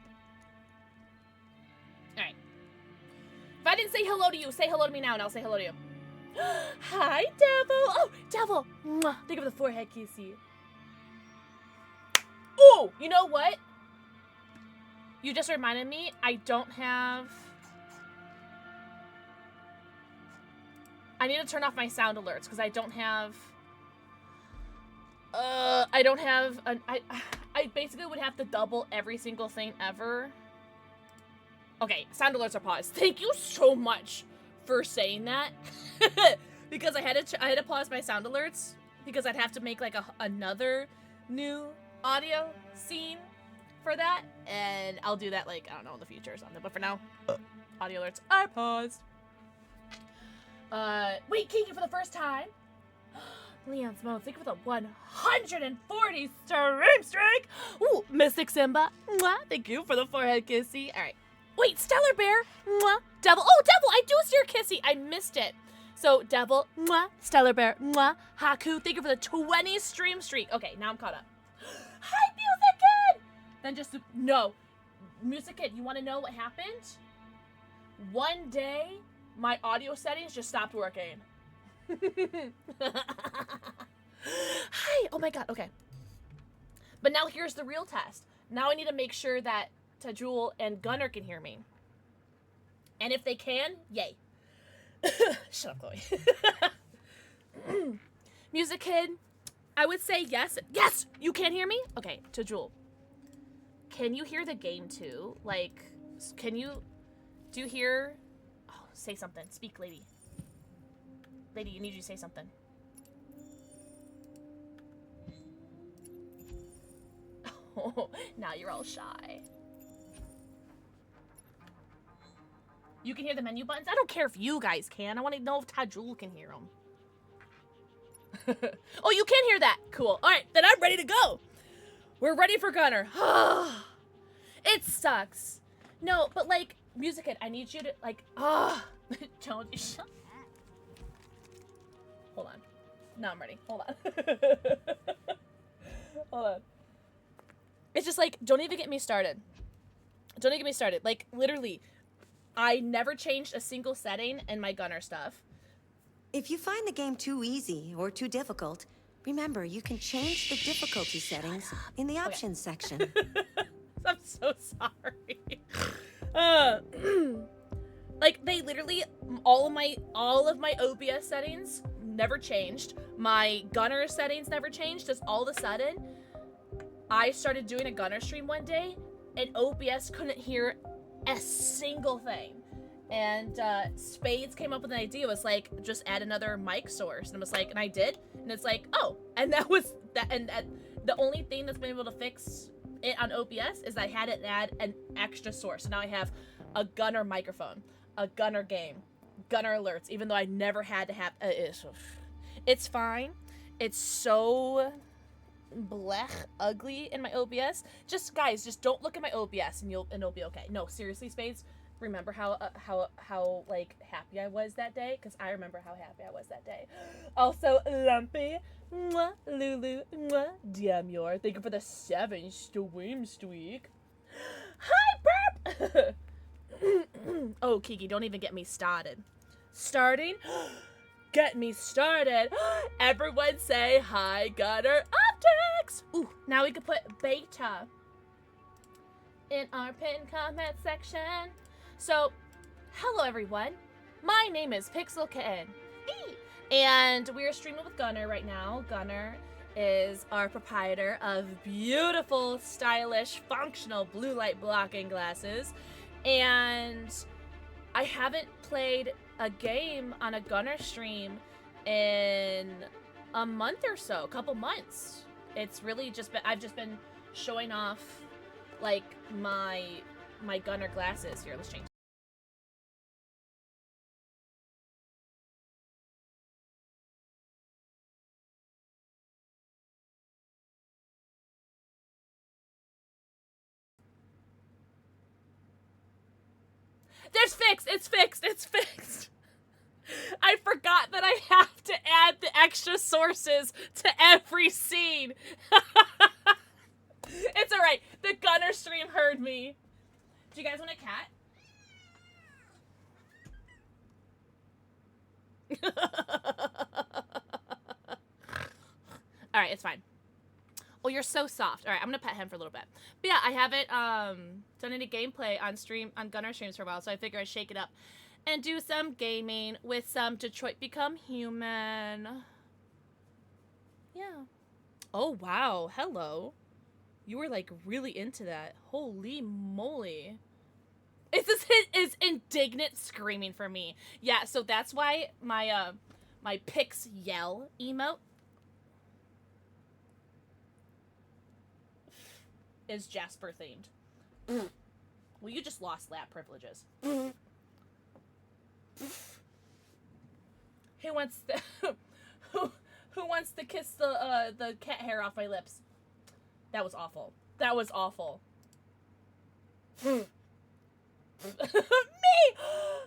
If I didn't say hello to you, say hello to me now and I'll say hello to you. Hi, Devil. Oh, Devil. Mwah. Think of the forehead kissy. Oh, you know what? You just reminded me, I don't have... I need to turn off my sound alerts because I don't have... I basically would have to double every single thing ever. Okay, sound alerts are paused. Thank you so much for saying that. Because I had to pause my sound alerts because I'd have to make like another new audio scene for that, and I'll do that like, I don't know, in the future or something. But for now, audio alerts are paused. Wait, Kiki for the first time. Leon's Mo, thank you for the 140 stream streak. Ooh, Mystic Simba, mwah, thank you for the forehead kissy. All right. Wait, Stellar Bear, mwah, Devil. Oh, Devil, I do see your kissy. I missed it. So, Devil, mwah, Stellar Bear, mwah, Haku, thank you for the 20 stream streak. Okay, now I'm caught up. Hi, Music Kid! Then just, no. Music Kid, you want to know what happened? One day, my audio settings just stopped working. Hi! Oh my god, okay. But now here's the real test. Now I need to make sure that Tajul and Gunner can hear me. And if they can, yay. Shut up, Chloe. Music Kid, I would say yes. Yes! You can hear me? Okay, Tajul. Can you hear the game too? Like, do you hear? Oh, say something. Speak, lady. Lady, you need you to say something. Oh, now you're all shy. You can hear the menu buttons? I don't care if you guys can. I want to know if Tajul can hear them. Oh, you can hear that. Cool. All right, then I'm ready to go. We're ready for Gunner. It sucks. No, but like, Music Kid, I need you to like, don't you shut. Hold on. Now I'm ready. Hold on. Hold on. It's just like, don't even get me started. Don't even get me started. Like, literally, I never changed a single setting in my Gunner stuff. If you find the game too easy or too difficult, remember you can change the difficulty settings in the options section. I'm so sorry. Like, they literally, all of my OBS settings never changed. My Gunner settings never changed. Just all of a sudden, I started doing a Gunner stream one day, and OBS couldn't hear a single thing. And Spades came up with an idea. It was like, just add another mic source. And I was like, and I did. And it's like, oh. And that was that. And the only thing that's been able to fix it on OBS is I had it add an extra source. So now I have a Gunner microphone, a Gunner game, Gunner alerts, even though I never had to have. It's fine. It's so blech ugly in my OBS. Just guys, just don't look at my OBS and it'll be okay. No, seriously, Spades. Remember how like happy I was that day? Because I remember how happy I was that day. Also, Lumpy, mwah, Lulu, mwah, Diamyor, thank you for the 7 streak. Hi, Burp! Oh, Kiki, don't even get me started. Starting? Get me started. Everyone say hi, Gunner Optics! Ooh, now we can put beta in our pinned comment section. So, hello everyone. My name is PixelxKitten P.O, and we are streaming with Gunner right now. Gunner is our proprietor of beautiful, stylish, functional blue light blocking glasses. And I haven't played a game on a Gunner stream in a month or so, a couple months. It's really just been, I've just been showing off like my Gunner glasses. Here, let's change. There's fixed. It's fixed. It's fixed. I forgot that I have to add the extra sources to every scene. It's alright. The Gunner stream heard me. Do you guys want a cat? Alright, it's fine. Oh, you're so soft. Alright, I'm gonna pet him for a little bit. But yeah, I haven't done any gameplay on Gunner streams for a while, so I figure I'd shake it up and do some gaming with some Detroit Become Human. Yeah. Oh, wow. Hello. You were, like, really into that. Holy moly. It's indignant screaming for me. Yeah, so that's why my, my Pix Yell emote is Jasper themed. Well, you just lost lap privileges. Who wants the who wants to kiss the cat hair off my lips? That was awful. That was awful. Me!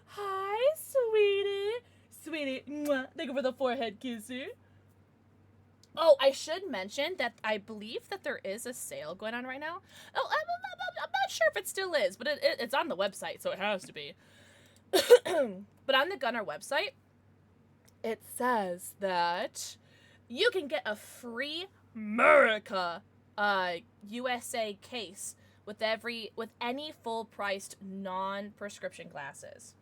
Hi, sweetie. Sweetie. Mwah. Thank you for the forehead kisser. Oh, I should mention that I believe that there is a sale going on right now. Oh, I'm not sure if it still is, but it's on the website, so it has to be. But on the Gunner website, it says that you can get a free America USA case with any full-priced non-prescription glasses.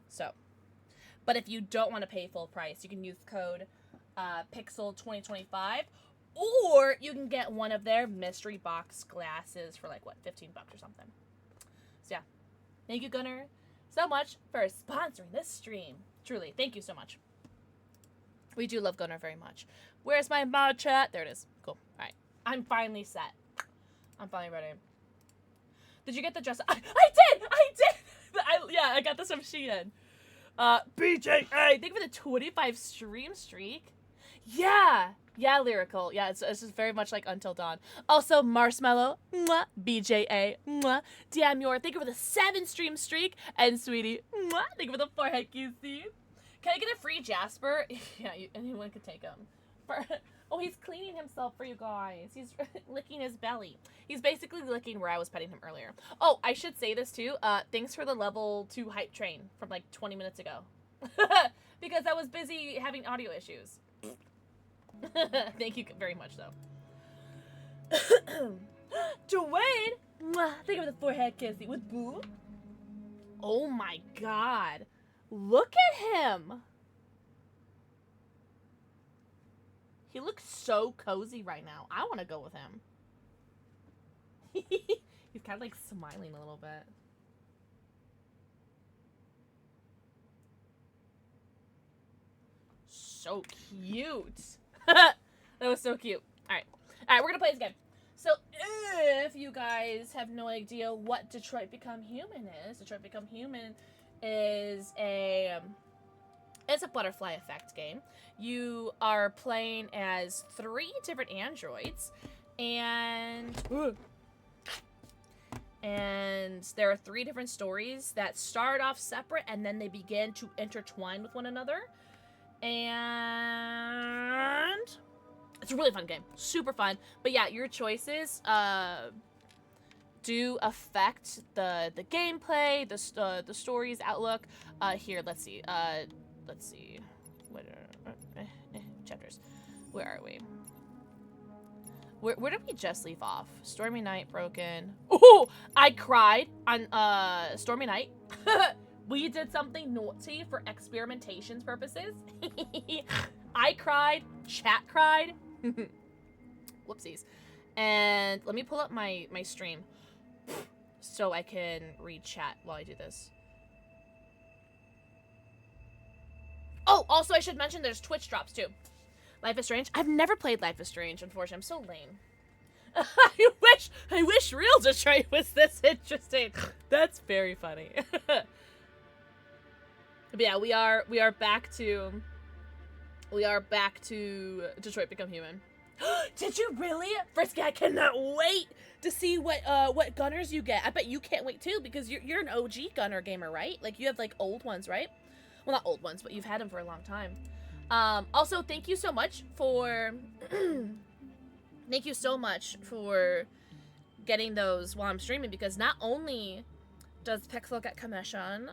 So, but if you don't want to pay full price, you can use code Pixel2025, or you can get one of their mystery box glasses for like, what, $15 or something. So yeah, thank you, Gunner, so much for sponsoring this stream. Truly, thank you so much. We do love Gunner very much. Where's my mod chat? There it is. Cool. All right, I'm finally set. I'm finally ready. Did you get the dress? I did! Yeah, I got this from Shein. BJA, thank you for the 25 stream streak. Yeah. Yeah, lyrical. Yeah, it's just very much like Until Dawn. Also, Marshmallow, mwah, BJA, mwah, Damyor, thank you for the 7-stream streak, and Sweetie, mwah, thank you for the 4 QC. Can I get a free Jasper? Yeah, anyone could take him. Oh, he's cleaning himself for you guys. He's licking his belly. He's basically licking where I was petting him earlier. Oh, I should say this too. Thanks for the level 2 hype train from like 20 minutes ago. Because I was busy having audio issues. Thank you very much, though. Dwayne! Mwah, thank you for the 4 kissy with Boo. Oh my god. Look at him. He looks so cozy right now. I want to go with him. He's kind of like smiling a little bit. So cute. That was so cute. Alright, we're gonna play this game. So, if you guys have no idea what Detroit Become Human is, Detroit Become Human is it's a butterfly effect game. You are playing as 3 different androids, and there are 3 different stories that start off separate and then they begin to intertwine with one another. And it's a really fun game, super fun. But yeah, your choices do affect the gameplay, the story's outlook. Here, let's see. What chapters? Where are we? Where did we just leave off? Stormy Night, Broken. Oh, I cried on Stormy Night. We did something naughty for experimentations purposes. I cried, chat cried. Whoopsies. And let me pull up my stream so I can read chat while I do this. Oh, also I should mention there's Twitch drops too. Life is Strange. I've never played Life is Strange, unfortunately. I'm so lame. I wish real Detroit was this interesting. That's very funny. But yeah, we are back to Detroit Become Human. Did you really? Frisky, I cannot wait to see what gunners you get. I bet you can't wait too, because you're an OG gunner gamer, right? Like you have like old ones, right? Well, not old ones, but you've had them for a long time. Also, thank you so much for getting those while I'm streaming, because not only does Pixel get commission,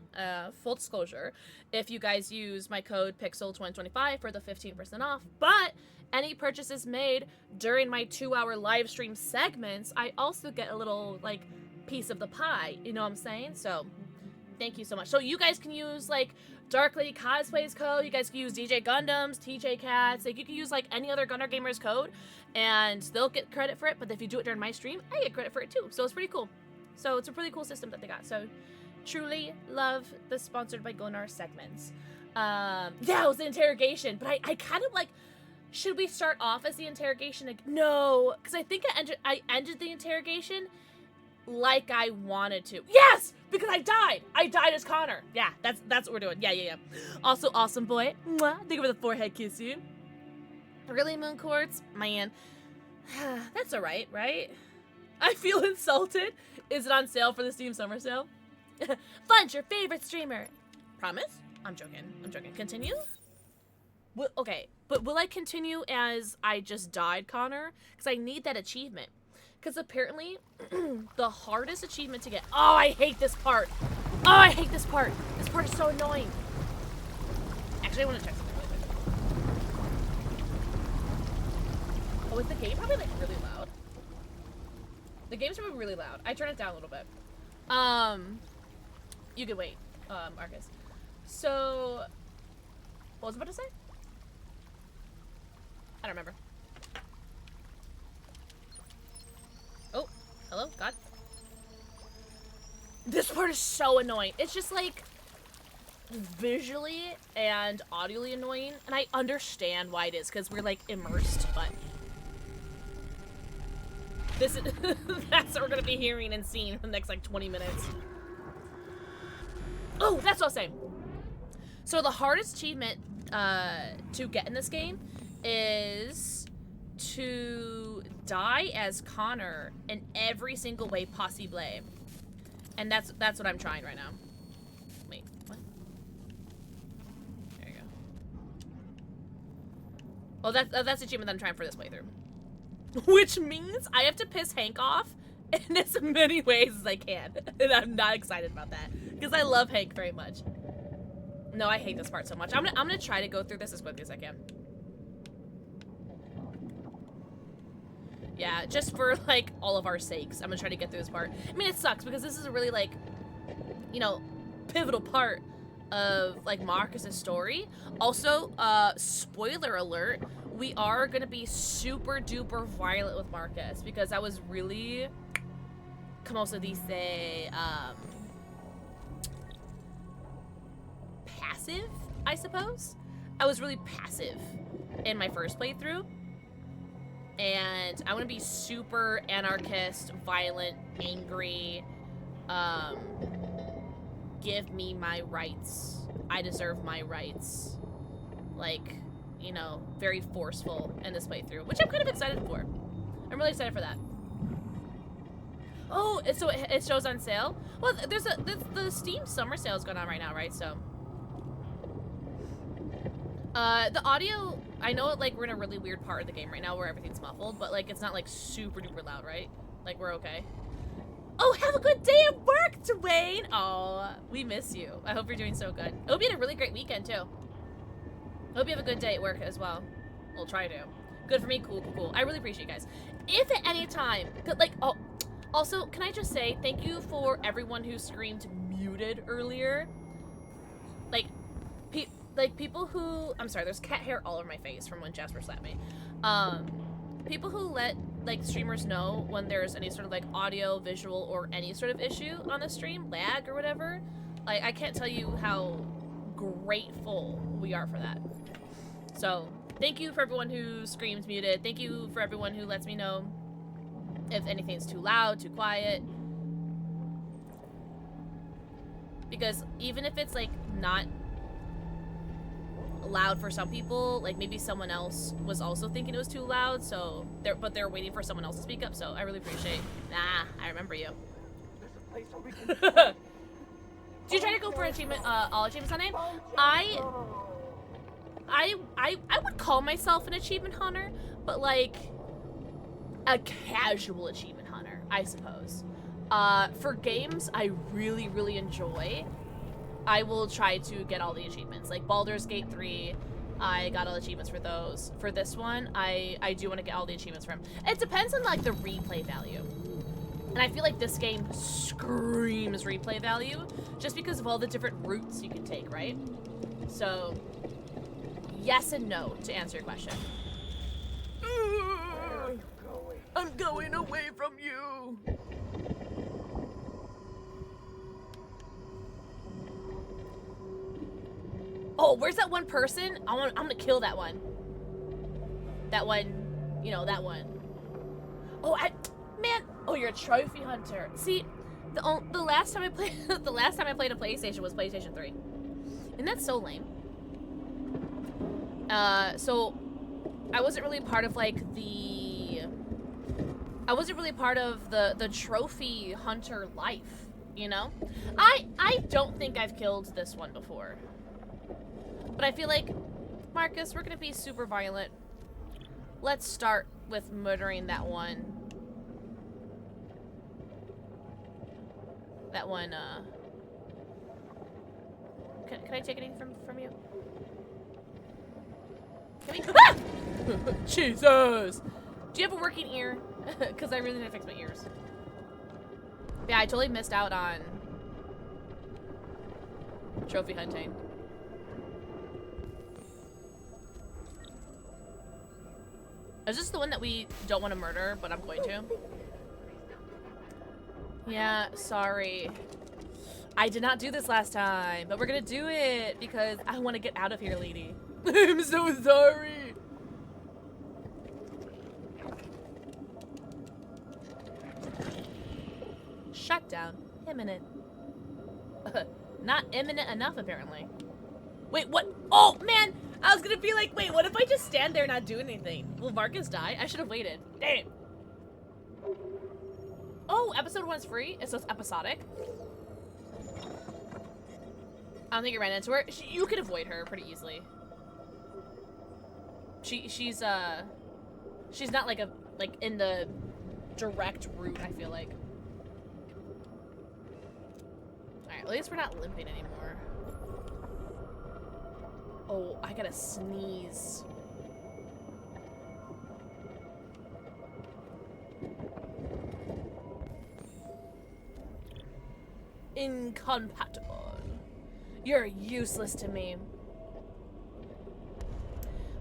full disclosure, if you guys use my code PIXEL2025 for the 15% off, but any purchases made during my 2-hour live stream segments, I also get a little, like, piece of the pie, you know what I'm saying? So, thank you so much. So you guys can use, like, Dark Lady Cosplay's code, you guys can use DJ Gundams, TJ Cats, like, you can use, like, any other Gunner Gamer's code, and they'll get credit for it, but if you do it during my stream, I get credit for it too, so it's pretty cool. So it's a pretty cool system that they got. So truly love the sponsored by Gonar segments. Yeah, it was the interrogation, but I kind of like, should we start off as the interrogation? No, because I think I ended the interrogation like I wanted to. Yes, because I died. I died as Connor. Yeah, that's what we're doing. Yeah. Also, awesome boy. Mwah. Thank you for the 4 kiss you. Really, Moon Quartz? Man, that's alright, right? I feel insulted. Is it on sale for the Steam Summer Sale? Fun's your favorite streamer. Promise? I'm joking. Continue? Okay, but will I continue as I just died, Connor? Because I need that achievement. Because apparently, the hardest achievement to get... Oh, I hate this part. Oh, I hate this part. This part is so annoying. Actually, I want to check something really quick. Oh, is the game probably, like, really loud? The game's probably really loud. I turn it down a little bit. You can wait, Marcus. So, what was I about to say? I don't remember. Oh, hello, God. This part is so annoying. It's just like visually and audioly annoying, and I understand why it is, because we're like immersed, but this is that's what we're gonna be hearing and seeing for the next like 20 minutes. Oh, that's what I was saying. So the hardest achievement to get in this game is to die as Connor in every single way possible. And that's what I'm trying right now. Wait, what? There you go. Oh, that's the achievement that I'm trying for this playthrough. Which means I have to piss Hank off in as many ways as I can. And I'm not excited about that. Because I love Hank very much. No, I hate this part so much. I'm gonna try to go through this as quickly as I can. Yeah, just for, like, all of our sakes, I'm gonna try to get through this part. I mean, it sucks because this is a really, like, you know, pivotal part of, like, Marcus's story. Also, spoiler alert, we are gonna be super duper violent with Marcus because I was really, como se dice, passive, I suppose? I was really passive in my first playthrough. And I'm gonna be super anarchist, violent, angry. Give me my rights. I deserve my rights. Like, you know, very forceful in this playthrough, which I'm kind of excited for. I'm really excited for that. Oh, so it shows on sale? Well, the Steam summer sale is going on right now, right? So, the audio, I know, like, we're in a really weird part of the game right now where everything's muffled, but, like, it's not, like, super duper loud, right? Like, we're okay. Oh, have a good day at work, Dwayne! Oh, we miss you. I hope you're doing so good. I hope you had a really great weekend, too. I hope you have a good day at work as well. We'll try to. Good for me. Cool, cool, cool. I really appreciate you guys. If at any time, like, oh, also, can I just say thank you for everyone who screamed muted earlier. Like, people who, I'm sorry, there's cat hair all over my face from when Jasper slapped me. People who let, like, streamers know when there's any sort of, like, audio, visual, or any sort of issue on the stream, lag or whatever. Like, I can't tell you how grateful we are for that. So, thank you for everyone who screams muted. Thank you for everyone who lets me know if anything's too loud, too quiet. Because even if it's, like, not loud for some people, like, maybe someone else was also thinking it was too loud, so but they're waiting for someone else to speak up, so I really appreciate. I remember you. Do you try to go for achievement, all achievements on name? I would call myself an achievement hunter, but, like, a casual achievement hunter, I suppose. For games I really, really enjoy, I will try to get all the achievements. Like Baldur's Gate 3, I got all the achievements for those. For this one, I do want to get all the achievements from. It depends on, like, the replay value. And I feel like this game screams replay value just because of all the different routes you can take, right? So, yes and no to answer your question. I'm going away from you. Oh, where's that one person? I'm gonna kill that one. That one, you know, that one. Oh, man. Oh, you're a trophy hunter. See, the last time I played, the last time I played a PlayStation was PlayStation 3. Isn't that so lame? So I wasn't really part of, like, I wasn't really part of the trophy hunter life, you know? I don't think I've killed this one before. But I feel like, Marcus, we're gonna be super violent. Let's start with murdering that one. That one, Can I take anything from you? Can we? Ah! Jesus! Do you have a working ear? Because I really need to fix my ears. Yeah, I totally missed out on trophy hunting. Is this the one that we don't want to murder, but I'm going to? Yeah, sorry. I did not do this last time, but we're gonna do it because I want to get out of here, lady. I'm so sorry. Shutdown imminent. Not imminent enough, apparently. Wait, what? Oh, man! I was gonna be like, wait, what if I just stand there and not do anything? Will Marcus die? I should have waited. Damn. Oh, episode 1's free? So it's episodic? I don't think you ran into her. You could avoid her pretty easily. She's not like in the direct route, I feel like. Alright, at least we're not limping anymore. Oh, I gotta sneeze. Incompatible. You're useless to me.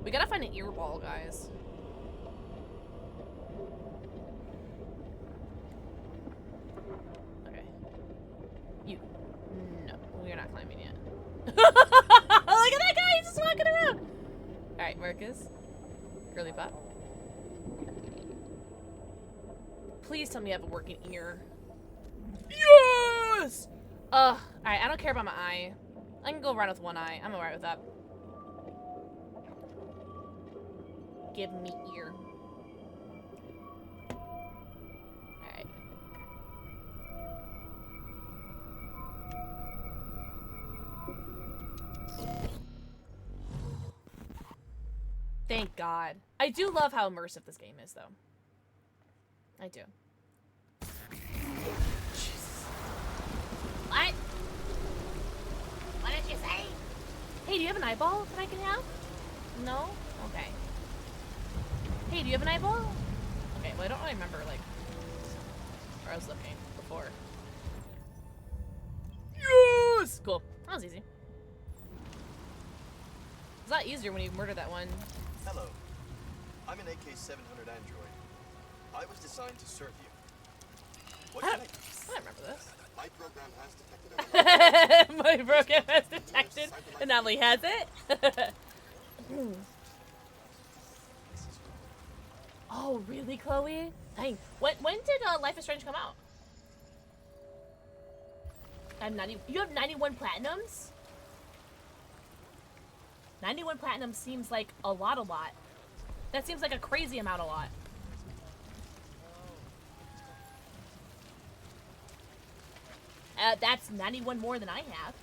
We gotta find an ear ball, guys. Okay. You. No, we're not climbing yet. Look at that guy! He's just walking around! Alright, Marcus. Girly pop. Please tell me you have a working ear. Yes! Alright, I don't care about my eye. I can go around with one eye. I'm alright with that. Give me ear. Alright. Thank God. I do love how immersive this game is, though. I do. Jesus. What? What did you say? Hey, do you have an eyeball that I can have? No? Okay. Hey, do you have an eyeball? Okay, well, I don't really remember, like, where I was looking before. Yes! Cool. That was easy. It's a lot easier when you murder that one. Hello. I'm an AK-700 android. I was designed to serve you. What I can don't remember this. My program has detected a My program has detected, and not only has it. Oh, really, Chloe? Dang. When did Life is Strange come out? You have 91 platinums? 91 platinums seems like a lot. That seems like a crazy amount a lot. That's 91 more than I have.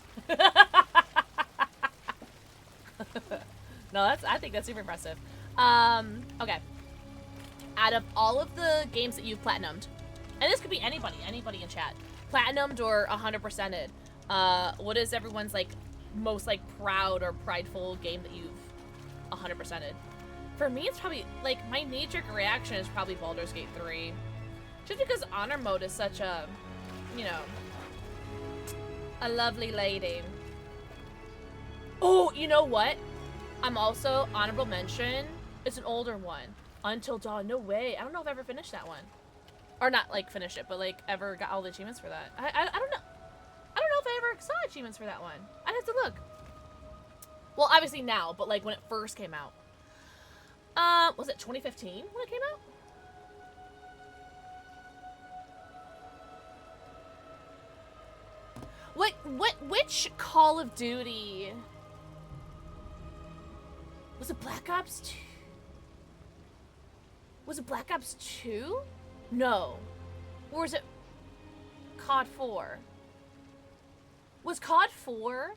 No, I think that's super impressive. Okay. Out of all of the games that you've platinumed, and this could be anybody in chat, platinumed or 100%ed, what is everyone's like most like proud or prideful game that you've 100%ed? For me, it's probably like my knee-jerk reaction is probably Baldur's Gate 3, just because honor mode is such a, you know, a lovely lady. Oh, you know what? I'm also honorable mention. It's an older one. Until Dawn. No way. I don't know if I ever finished that one. Or not, like, finished it, but, like, ever got all the achievements for that. I don't know. I don't know if I ever saw achievements for that one. I'd have to look. Well, obviously now, but, like, when it first came out. Was it 2015 when it came out? Which Call of Duty? Was it Black Ops 2? Was it Black Ops 2? No. Or was it COD 4? Was COD 4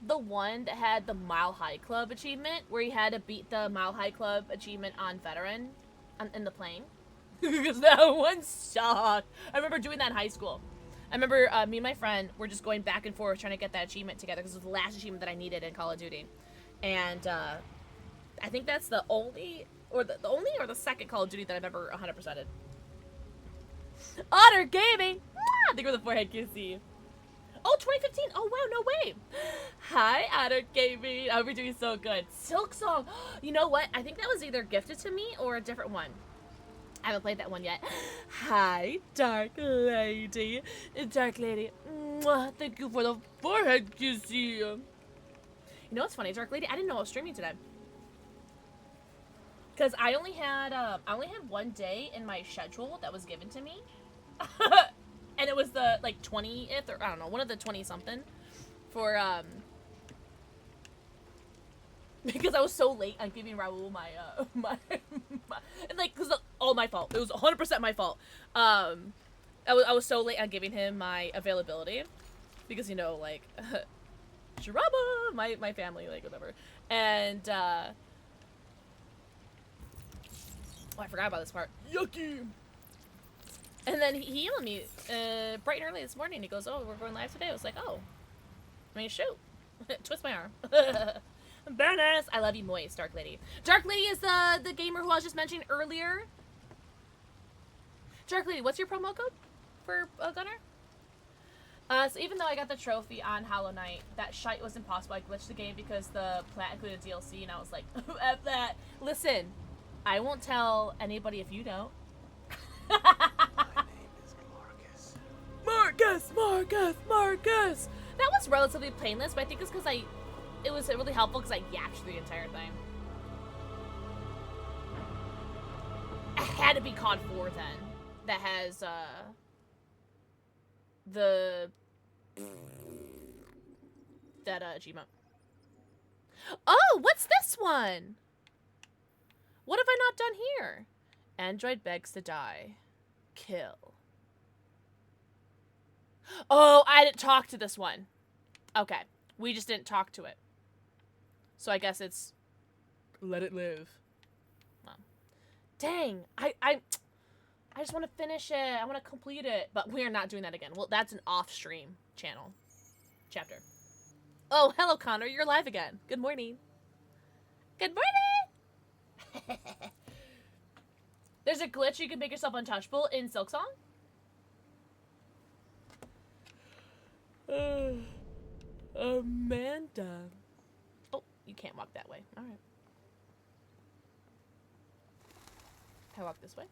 the one that had the Mile High Club achievement, where you had to beat the Mile High Club achievement on Veteran in the plane? Because that one sucked. I remember doing that in high school. I remember me and my friend were just going back and forth trying to get that achievement together because it was the last achievement that I needed in Call of Duty. And I think that's the only or the second Call of Duty that I've ever 100%ed. Honor Gaming! I think we're the forehead kissy. Oh, 2015! Oh, wow, no way! Hi, Honor Gaming! Oh, we're doing so good. Silk Song! You know what? I think that was either gifted to me or a different one. I haven't played that one yet. Hi, Dark Lady. Dark Lady. Mwah, thank you for the forehead kissy. You know what's funny, Dark Lady? I didn't know I was streaming today. Because I only had one day in my schedule that was given to me. And it was the, like, 20th, or I don't know, one of the 20-something for because I was so late on giving Raul my and like, cause all my fault. It was 100% my fault. I was so late on giving him my availability, because you know, like, drama, my family, like, whatever, and oh, I forgot about this part. Yucky. And then he emailed me bright and early this morning. He goes, "Oh, we're going live today." I was like, "Oh, I mean, shoot." Twist my arm. Bonus! I love you, Moist, Dark Lady. Dark Lady is the gamer who I was just mentioning earlier. Dark Lady, what's your promo code for Gunner? So even though I got the trophy on Hollow Knight, that shite was impossible. I glitched the game because the plat included DLC, and I was like, F that. Listen, I won't tell anybody if you don't. My name is Marcus. Marcus! That was relatively painless, but I think it's because it was really helpful because I yapped the entire thing. It had to be COD 4 then. That has, Gmod. Oh, what's this one? What have I not done here? Android begs to die. Kill. Oh, I didn't talk to this one. Okay. We just didn't talk to it. So I guess it's let it live. Well, dang. I just want to finish it. I want to complete it. But we are not doing that again. Well, that's an off-stream channel. Chapter. Oh, hello, Connor. You're live again. Good morning. Good morning! There's a glitch you can make yourself untouchable in Silksong. Amanda. Oh, you can't walk that way. Alright. Can I walk this way?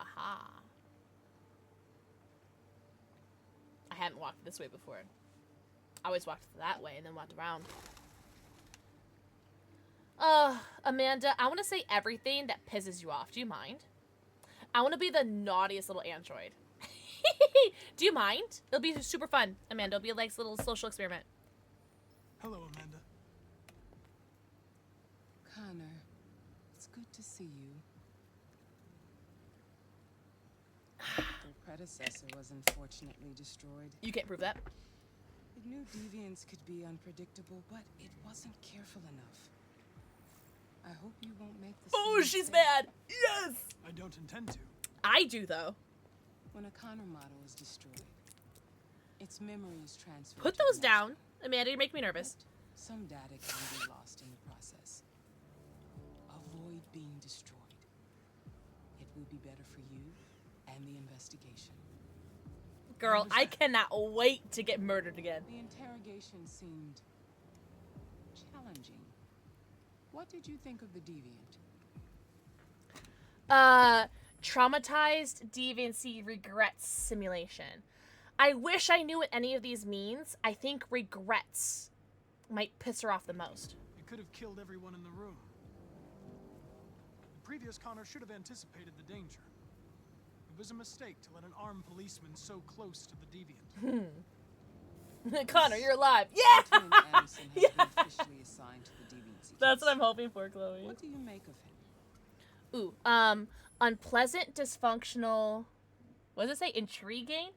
Aha. I hadn't walked this way before. I always walked that way and then walked around. Amanda, I want to say everything that pisses you off. Do you mind? I want to be the naughtiest little android. Do you mind? It'll be super fun, Amanda. It'll be like a little social experiment. Hello, Amanda. Connor, it's good to see you. Their predecessor was unfortunately destroyed. You can't prove that. It knew deviants could be unpredictable, but it wasn't careful enough. I hope you won't make the Oh, same she's mistake. mad. Yes. I don't intend to. I do, though. When a Connor model is destroyed, its memory is transferred. Put to the those master. down. Amanda, you make me nervous. But some data can be lost in the process. Avoid being destroyed. It will be better for you and the investigation. Girl, I cannot wait to get murdered again. The interrogation seemed challenging. What did you think of the deviant? Traumatized deviancy regrets simulation. I wish I knew what any of these means. I think regrets might piss her off the most. You could have killed everyone in the room. The previous Connor should have anticipated the danger. It was a mistake to let an armed policeman so close to the deviant. Connor, you're alive. Yeah! Lieutenant Anderson has been officially assigned to the deviancy That's case. what I'm hoping for, Chloe. What do you make of him? Ooh, unpleasant, dysfunctional, what does it say, intriguing?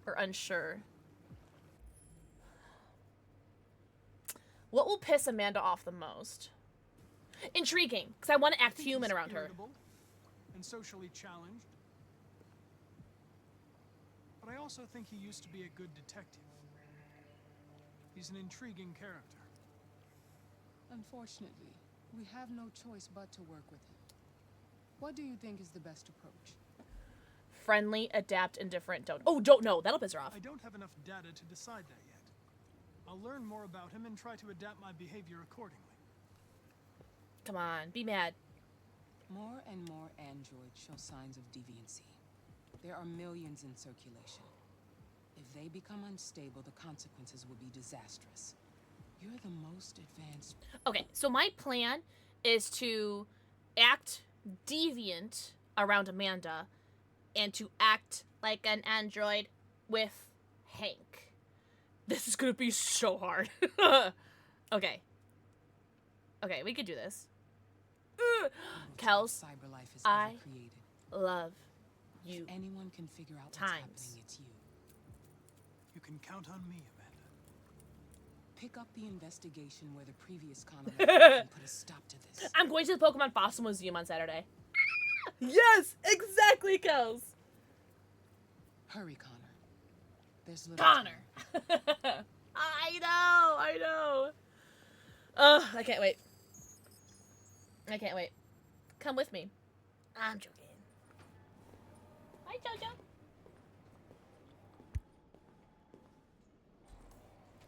Or unsure? What will piss Amanda off the most? Intriguing, because I want to act think human he's around her. irritable and socially challenged. But I also think he used to be a good detective. He's an intriguing character. Unfortunately, we have no choice but to work with him. What do you think is the best approach? Friendly, adapt, indifferent, don't. Oh, don't know. That'll piss her off. I don't have enough data to decide that yet. I'll learn more about him and try to adapt my behavior accordingly. Come on, be mad. More and more androids show signs of deviancy. There are millions in circulation. If they become unstable, the consequences will be disastrous. You're the most advanced. Okay, so my plan is to act deviant around Amanda and to act like an android with Hank. This is gonna be so hard. Okay. Okay, we could do this. Kels, Kels, CyberLife is I ever created. love you. If anyone can figure out what's Times. happening, it's you. You can count on me, Amanda. Pick up the investigation where the previous Connor left and put a stop to this. I'm going to the Pokemon Fossil Museum on Saturday. Yes, exactly, Kels. Hurry, Connor. There's little Connor. time. I know. I can't wait. I can't wait. Come with me. I'm joking. Hi, Jojo.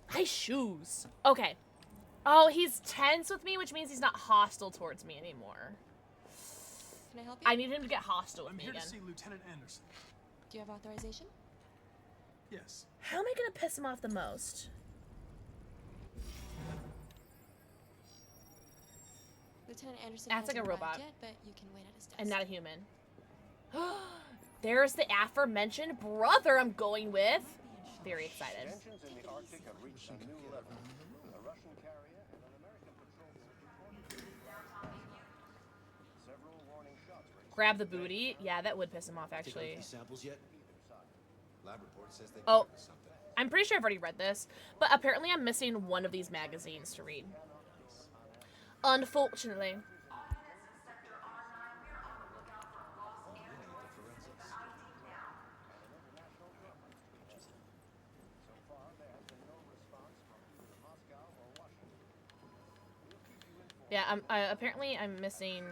Hi, shoes. Okay. Oh, he's tense with me, which means he's not hostile towards me anymore. Can I help you? I need him to get hostile with I'm me here again. to see Lieutenant Anderson. Do you have authorization? Yes. How am I gonna piss him off the most? Lieutenant Anderson That's like hasn't a robot. arrived yet, but you can wait at his desk. I'm not a human. There's the aforementioned brother I'm going with. Very excited. Tensions in the Arctic have reached a new level. A Russian carrier and an American patrol boat reported several warning shots were Grab the booty. Yeah, that would piss him off, actually. These samples yet? Lab report says they Oh. something. I'm pretty sure I've already read this, but apparently I'm missing one of these magazines to read. Unfortunately. Yeah, apparently I'm missing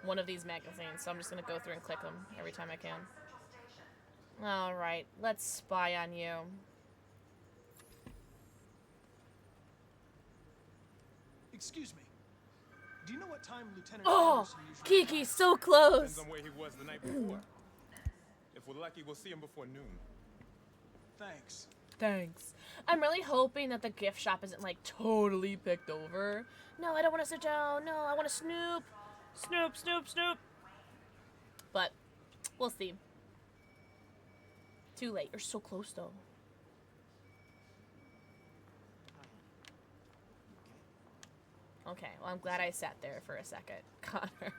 one of these magazines, so I'm just gonna go through and click them every time I can. Alright, let's spy on you. Excuse me. Do you know what time Lieutenant Oh, Anderson usually Kiki, so close. Depends on where he was the night before. If we're lucky, we'll see him before noon. Thanks. Thanks. I'm really hoping that the gift shop isn't like totally picked over. No, I don't want to sit down. No, I want to snoop. Snoop, snoop, snoop. But we'll see. Too late. You're so close though. Okay, well I'm glad I sat there for a second. Connor.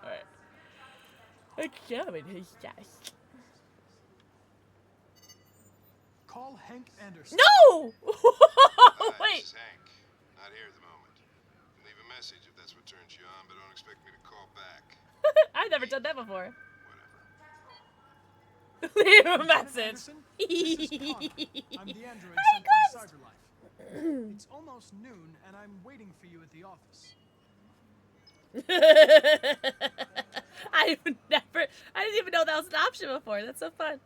Alright. Okay, I mean, yes. Call Hank Anderson. No! Wait. This is Hank. Not here at the moment. Leave a message if that's what turns you on, but don't expect me to call back. I've never done that before. Whatever. Leave a Lieutenant message. Anderson, this is Connor. I'm the android sent by CyberLife. It's almost noon, and I'm waiting for you at the office. I didn't even know that was an option before. That's so fun.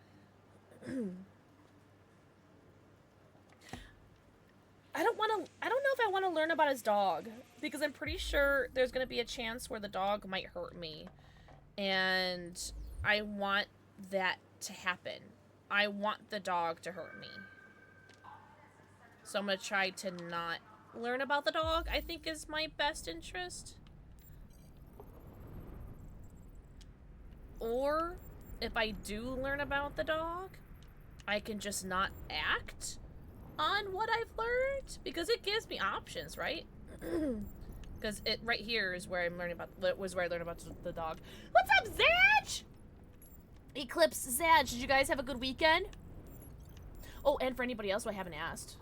I don't know if I want to learn about his dog, because I'm pretty sure there's going to be a chance where the dog might hurt me. And I want that to happen. I want the dog to hurt me. So I'm going to try to not learn about the dog, I think is my best interest. Or if I do learn about the dog, I can just not act on what I've learned, because it gives me options, right? Because it right here is where I'm learning about where I learned about the dog. What's up, Zaj? Eclipse Zaj, did you guys have a good weekend? Oh, and for anybody else who I haven't asked,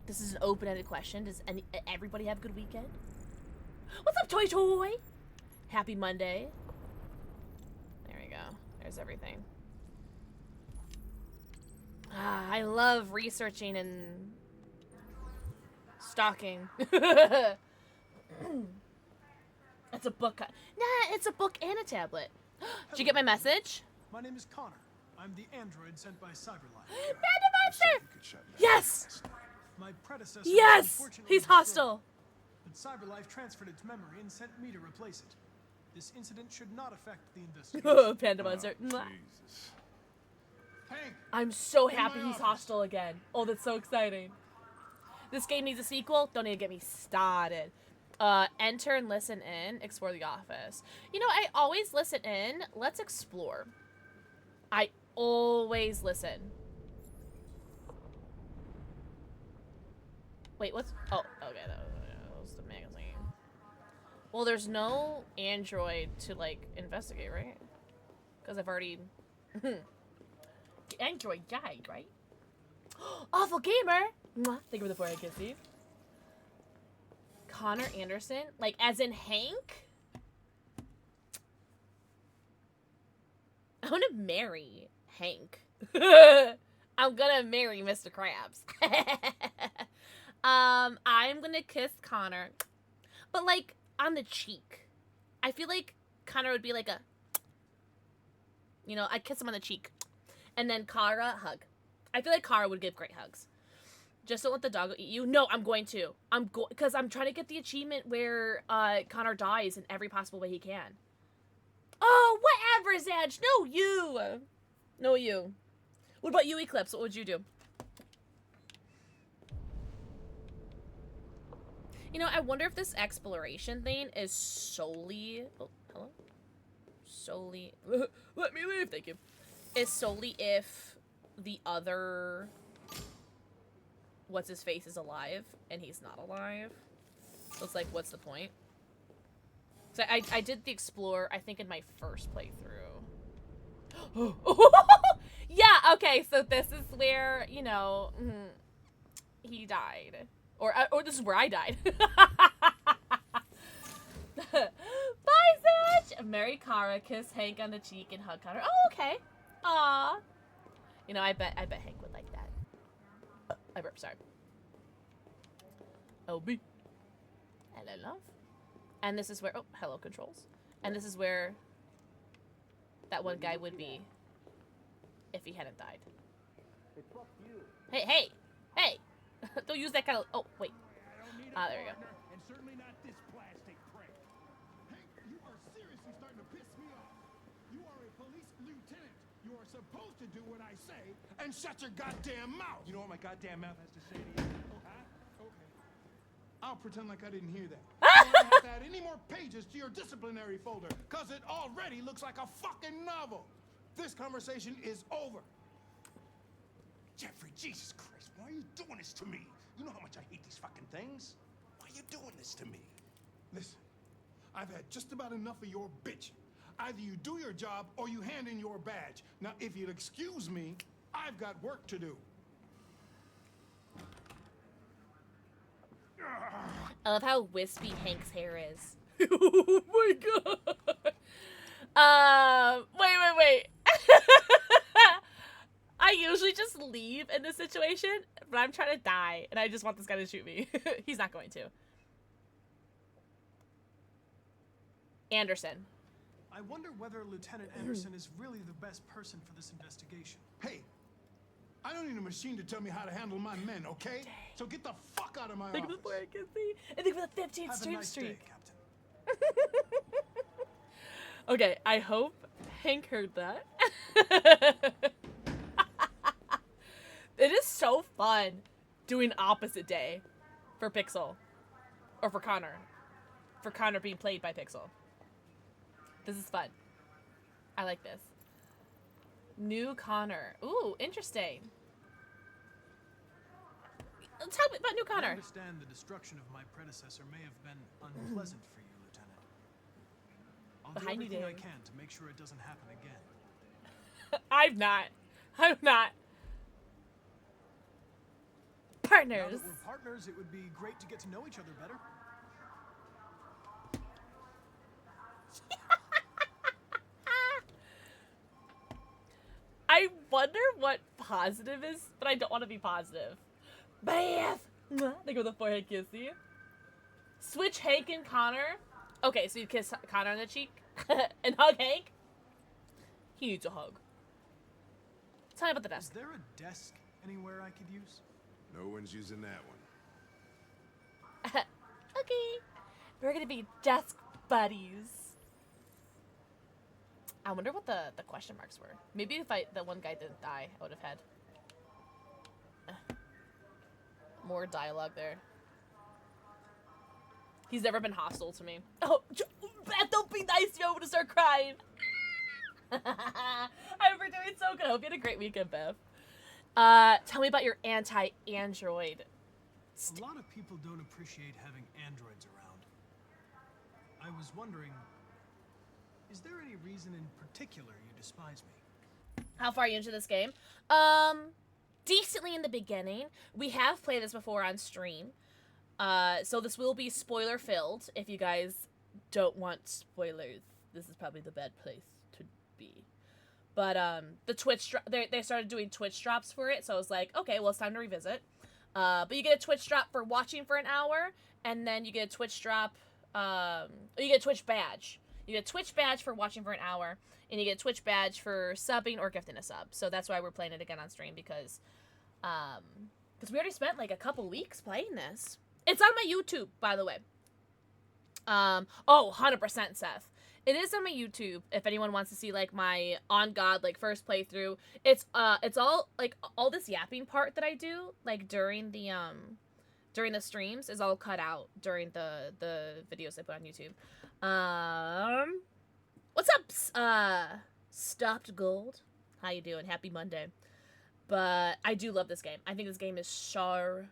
this is an open-ended question. Does everybody have a good weekend? What's up, Toy Toy? Happy Monday. There we go. There's everything. Ah, I love researching and stalking. It's a book. Nah, it's a book and a tablet. Did you get my message? My name is Connor. I'm the android sent by CyberLife. Panda Monster! Yes! My predecessor Yes! was unfortunately He's destroyed, hostile. But CyberLife transferred its memory and sent me to replace it. This incident should not affect the investigation. Panda Monster. Mwah. Jesus. Hank! I'm so In happy my he's office. hostile again. Oh, that's so exciting. This game needs a sequel. Don't even get me started. Enter and listen in. Explore the office. You know, I always listen in. Let's explore. I always listen. Wait, what's... Oh, okay. That was the Well, there's no android to, like, investigate, right? Because I've already... The android died, right? Awful gamer! Mwah. Thank you for the forehead kiss, Steve. Connor Anderson? Like, as in Hank? I want to marry Hank. I'm gonna marry Mr. Krabs. I'm gonna kiss Connor. But, like, on the cheek. I feel like Connor would be like a... You know, I'd kiss him on the cheek. And then Kara, hug. I feel like Kara would give great hugs. Just don't let the dog eat you. No, I'm going to. Because I'm trying to get the achievement where Connor dies in every possible way he can. Oh, whatever, Zedge. No, you. No, you. What about you, Eclipse? What would you do? You know, I wonder if this exploration thing is solely... Oh, hello? Solely... Let me leave, thank you. Is solely if the other... What's-his-face is alive, and he's not alive. So it's like, what's the point? So I did the Explore, I think, in my first playthrough. Yeah, okay, so this is where, you know, he died. Or this is where I died. Bye, Zedge! Marry Kara, kiss Hank on the cheek, and hug Connor. Oh, okay. Aw. You know, I bet Hank would like that. I burped, sorry. LB. Hello, love. And this is where... Oh, hello, controls. And this is where that one guy would be if he hadn't died. Hey, hey! Hey! Don't use that kind of... Oh, wait. Ah, there we go. And certainly not this plastic prick. Hey, you are seriously starting to piss me off. You are a police lieutenant. You are supposed to do what I say and shut your goddamn mouth. You know what my goddamn mouth has to say to you? Huh? Okay. I'll pretend like I didn't hear that. You don't have to add any more pages to your disciplinary folder, because it already looks like a fucking novel. This conversation is over. Jeffrey, Jesus Christ, why are you doing this to me? You know how much I hate these fucking things. Why are you doing this to me? Listen, I've had just about enough of your bitching. Either you do your job or you hand in your badge. Now, if you'll excuse me, I've got work to do. I love how wispy Hank's hair is. Oh my god. Wait. I usually just leave in this situation, but I'm trying to die, and I just want this guy to shoot me. He's not going to. Anderson. I wonder whether Lieutenant Anderson is really the best person for this investigation. Hey, I don't need a machine to tell me how to handle my men, okay? So get the fuck out of my Thank office. you for the I can see. And thank you for the 15th Have stream a nice streak. day, Captain. Okay, I hope Hank heard that. It is so fun doing opposite day for Pixel. Or for Connor. For Connor being played by Pixel. This is fun. I like this. New Connor. Ooh, interesting. Tell me about New I Connor. understand the destruction of my predecessor may have been unpleasant for you, Lieutenant. I'll do Behind you, everything I Dave. can to make sure it doesn't happen again. I'm not. Now Partners. that we're partners, it would be great to get to know each other better. I wonder what positive is, but I don't want to be positive. Bath! They go with the forehead kissy. Switch Hank and Connor. Okay, so you kiss Connor on the cheek and hug Hank. He needs a hug. Tell me about the Is desk. there a desk anywhere I could use? No one's using that one. Okay. We're gonna be desk buddies. I wonder what the question marks were. Maybe if the one guy didn't die, I would have had more dialogue there. He's never been hostile to me. Oh, Beth, don't be nice. You're going to start crying. I hope you're doing so good. I hope you had a great weekend, Beth. Tell me about your anti-android. A lot of people don't appreciate having androids around. I was wondering, is there any reason in particular you despise me? How far are you into this game? Decently in the beginning. We have played this before on stream. So this will be spoiler filled. If you guys don't want spoilers, this is probably the bad place to be. But the Twitch they started doing Twitch drops for it, so I was like, okay, well, it's time to revisit. But you get a Twitch drop for watching for an hour, and then you get a Twitch drop. You get a Twitch badge. You get a Twitch badge for watching for an hour, and you get a Twitch badge for subbing or gifting a sub. So that's why we're playing it again on stream, because we already spent like a couple weeks playing this. It's on my YouTube, by the way. 100% Seth. It is on my YouTube if anyone wants to see like my on God like first playthrough. It's all like all this yapping part that I do like during the streams is all cut out during the videos I put on YouTube. What's up, Stopped Gold? How you doing? Happy Monday. But I do love this game. I think this game is so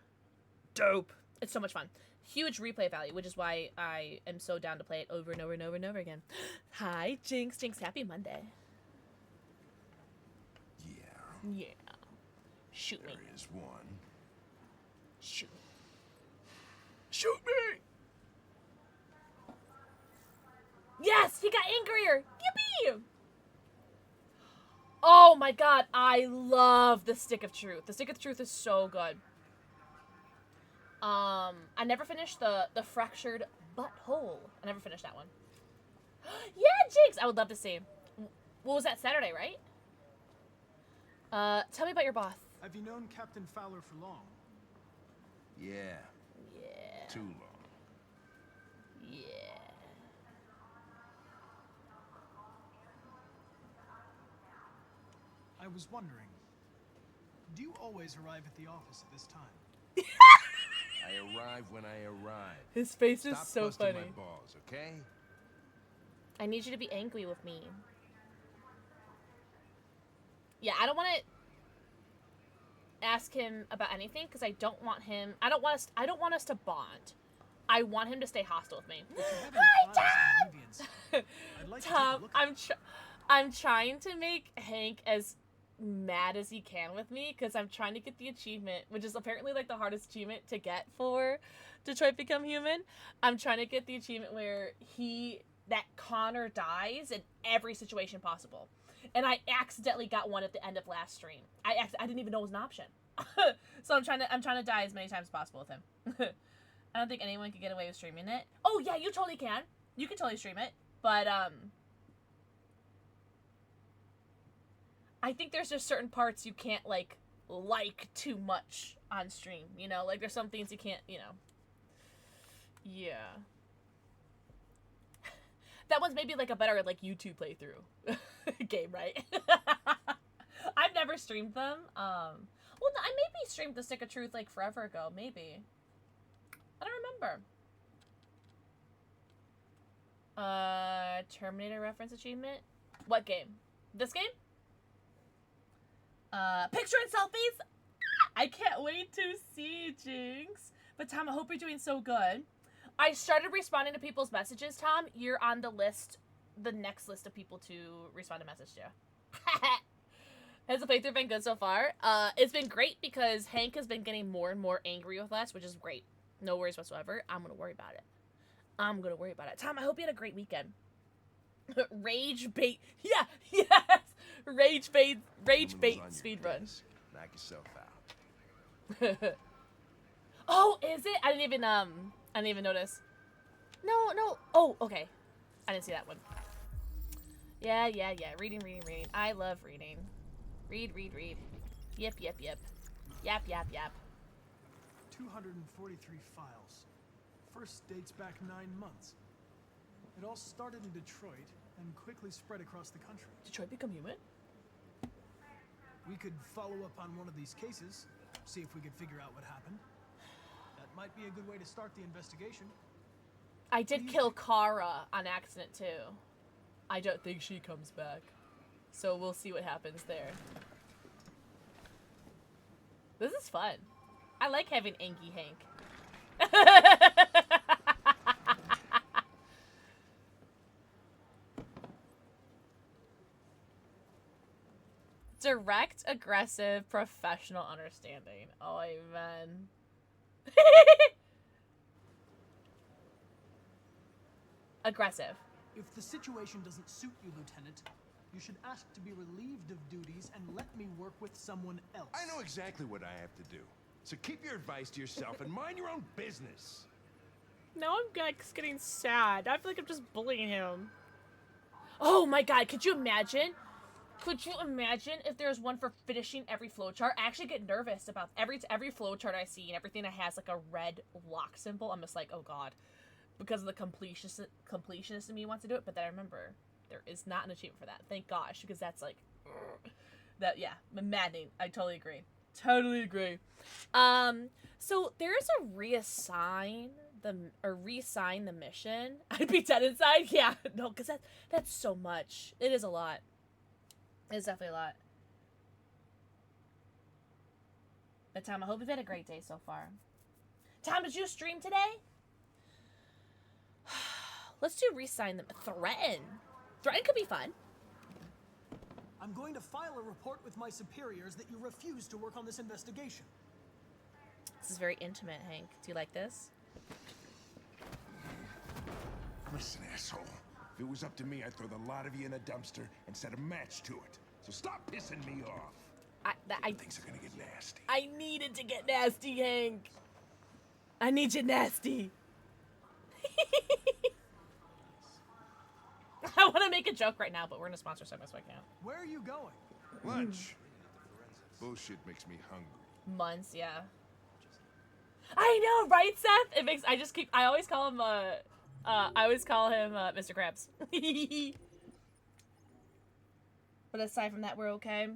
dope. It's so much fun. Huge replay value, which is why I am so down to play it over and over and over and over again. Hi, Jinx. Jinx, happy Monday. Yeah. Shoot me. There is one. Shoot me. Shoot me! Yes! He got angrier! Yippee! Oh my god, I love the Stick of Truth. The Stick of Truth is so good. I never finished the Fractured Butthole. I never finished that one. Yeah, Jinx! I would love to see. What was that, Saturday, right? Tell me about your boss. Have you known Captain Fowler for long? Yeah. Yeah. Too long. Yeah. I was wondering, do you always arrive at the office at this time? I arrive when I arrive. His face is Stop so busting funny. my balls, okay? I need you to be angry with me. Yeah, I don't want to ask him about anything because I don't want him. I don't want us to bond. I want him to stay hostile with me. Hi, Tom. Tom, I'm trying to make Hank as mad as he can with me because I'm trying to get the achievement, which is apparently like the hardest achievement to get for Detroit Become Human. I'm trying to get the achievement where that Connor dies in every situation possible. And I accidentally got one at the end of last stream. I didn't even know it was an option. So I'm trying to die as many times as possible with him. I don't think anyone could get away with streaming it. Oh yeah, you totally can. You can totally stream it. But I think there's just certain parts you can't like too much on stream, you know? Like there's some things you can't, you know. Yeah. That one's maybe like a better like YouTube playthrough game, right? I've never streamed them. Well, no, I maybe streamed the Stick of Truth like forever ago, maybe. I don't remember. Terminator reference achievement? What game? This game? Picture and selfies? I can't wait to see, Jinx. But Tom, I hope you're doing so good. I started responding to people's messages, Tom. You're on the list, the next list of people to respond to message to. Has the playthrough been good so far? It's been great because Hank has been getting more and more angry with us, which is great. No worries whatsoever. I'm gonna worry about it. Tom, I hope you had a great weekend. Rage bait. Yeah, yes. Rage bait speedrun. Knock yourself out. Oh, is it? I didn't even notice. No. Oh, okay. I didn't see that one. Yeah. Reading. I love reading. Read. Yep. Yap. 243 files. First dates back 9 months. It all started in Detroit and quickly spread across the country. Detroit Become Human? We could follow up on one of these cases, see if we could figure out what happened. That might be a good way to start the investigation. I did kill Kara on accident too. I don't think she comes back. So we'll see what happens there. This is fun. I like having Anky Hank. Direct, aggressive, professional understanding. Oh, amen. Aggressive. If the situation doesn't suit you, Lieutenant, you should ask to be relieved of duties and let me work with someone else. I know exactly what I have to do. So keep your advice to yourself and mind your own business. Now I'm getting sad. I feel like I'm just bullying him. Oh my god, could you imagine? Could you imagine if there was one for finishing every flowchart? I actually get nervous about every flowchart I see and everything that has like a red lock symbol. I'm just like, oh god. Because of the completionist in me wants to do it, but then I remember there is not an achievement for that. Thank gosh, because that's like that. Yeah, maddening. I totally agree. Totally agree. So there's a reassign the mission. I'd be dead inside. Yeah, no, because that's so much. It is a lot. It's definitely a lot. But Tom, I hope you've had a great day so far. Tom, did you stream today? Let's do resign them. Threaten. Threaten could be fun. I'm going to file a report with my superiors that you refuse to work on this investigation. This is very intimate, Hank. Do you like this? Listen, asshole. If it was up to me, I'd throw the lot of you in a dumpster and set a match to it. So stop pissing me off. Things are gonna get nasty. I needed to get nasty, Hank. I need you nasty. I want to make a joke right now, but we're in a sponsor segment, so I can't. Where are you going? Lunch. Bullshit makes me hungry. Months, yeah. I know, right, Seth? It makes. I always call him. Mr. Krabs. But aside from that, we're okay.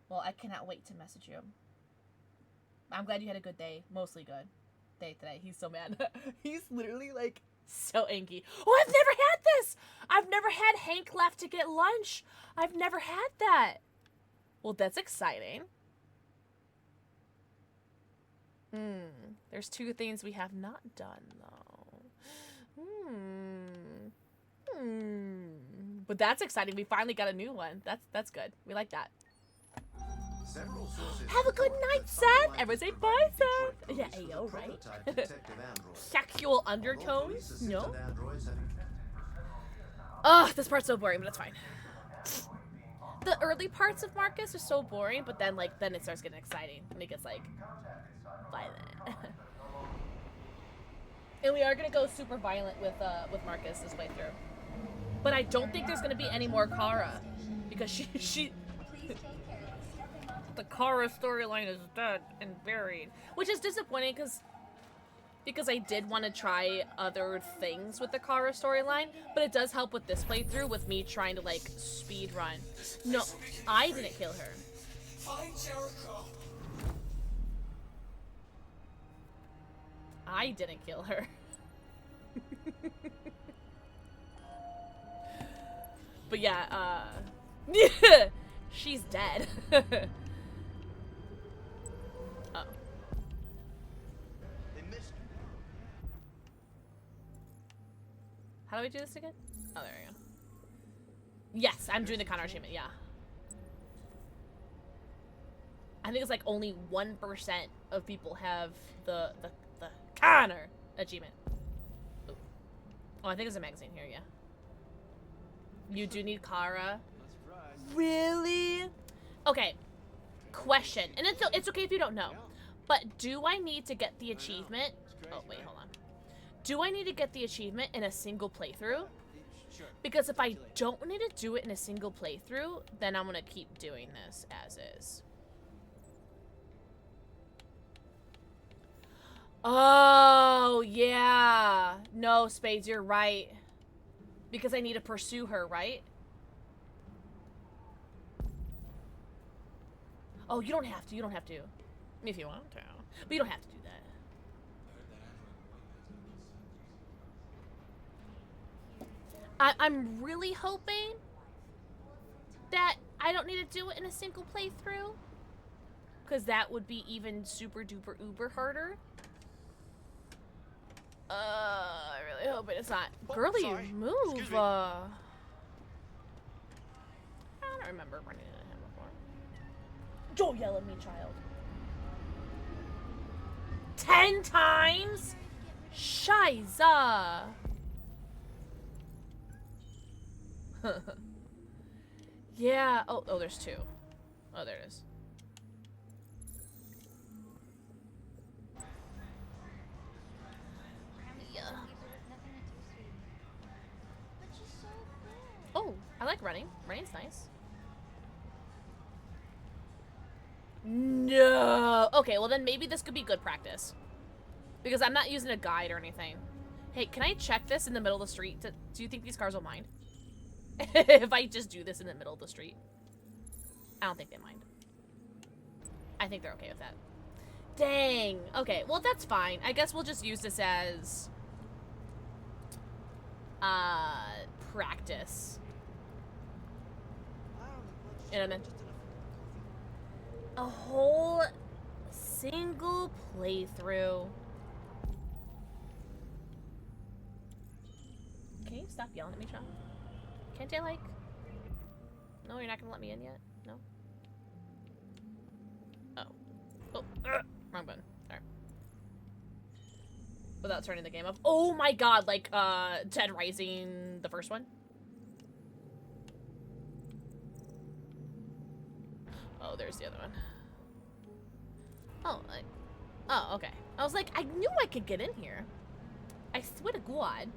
Well, I cannot wait to message you. I'm glad you had a good day. Mostly good day today. He's so mad. He's literally like so angry. Oh, I've never had this. I've never had Hank left to get lunch. I've never had that. Well, that's exciting. There's 2 things we have not done, though. But that's exciting. We finally got a new one. That's good. We like that. Have a good night, Seth. Everyone say bye, Seth. Yeah, ayo, right? Sexual undertones? No. Ugh, this part's so boring, but it's fine. The early parts of Marcus are so boring, but then it starts getting exciting, and it gets violent. And we are gonna go super violent with Marcus this playthrough. But I don't think there's gonna be any more Kara, because she the Kara storyline is dead and buried, which is disappointing because I did want to try other things with the Kara storyline, but it does help with this playthrough with me trying to speed run. No, I didn't kill her. Find Jericho. I didn't kill her. But yeah, she's dead. Oh. They missed you. How do we do this again? Oh, there we go. Yes, I'm doing the Connor achievement, yeah. I think it's only 1% of people have the Connor achievement. Ooh. Oh, I think there's a magazine here, yeah. You do need Kara. Really? Okay. Question. And it's okay if you don't know. But do I need to get the achievement? Oh, wait, hold on. Do I need to get the achievement in a single playthrough? Because if I don't need to do it in a single playthrough, then I'm going to keep doing this as is. Oh, yeah. No, Spades, you're right. Because I need to pursue her, right? Oh, you don't have to. You don't have to. If you want to. But you don't have to do that. I'm really hoping that I don't need to do it in a single playthrough. Because that would be even super duper uber harder. I really hope it's not. Girly, move. I don't remember running into him Don't yell at me, child. 10 times? Scheiße. Yeah. Oh, there's 2. Oh, there it is. Yeah. Oh, I like running. Running's nice. No. Okay, well then maybe this could be good practice. Because I'm not using a guide or anything. Hey, can I check this in the middle of the street? Do you think these cars will mind? If I just do this in the middle of the street. I don't think they mind. I think they're okay with that. Dang. Okay, well that's fine. I guess we'll just use this as practice. You know what I mean? A whole single playthrough. Can you stop yelling at me, child? Can't I, like... No, you're not gonna let me in yet? No? Oh. Wrong button. Sorry. Without turning the game off. Oh my god, like, Dead Rising, the first one? Oh, there's the other one. Oh, okay. I was like, I knew I could get in here. I swear to God.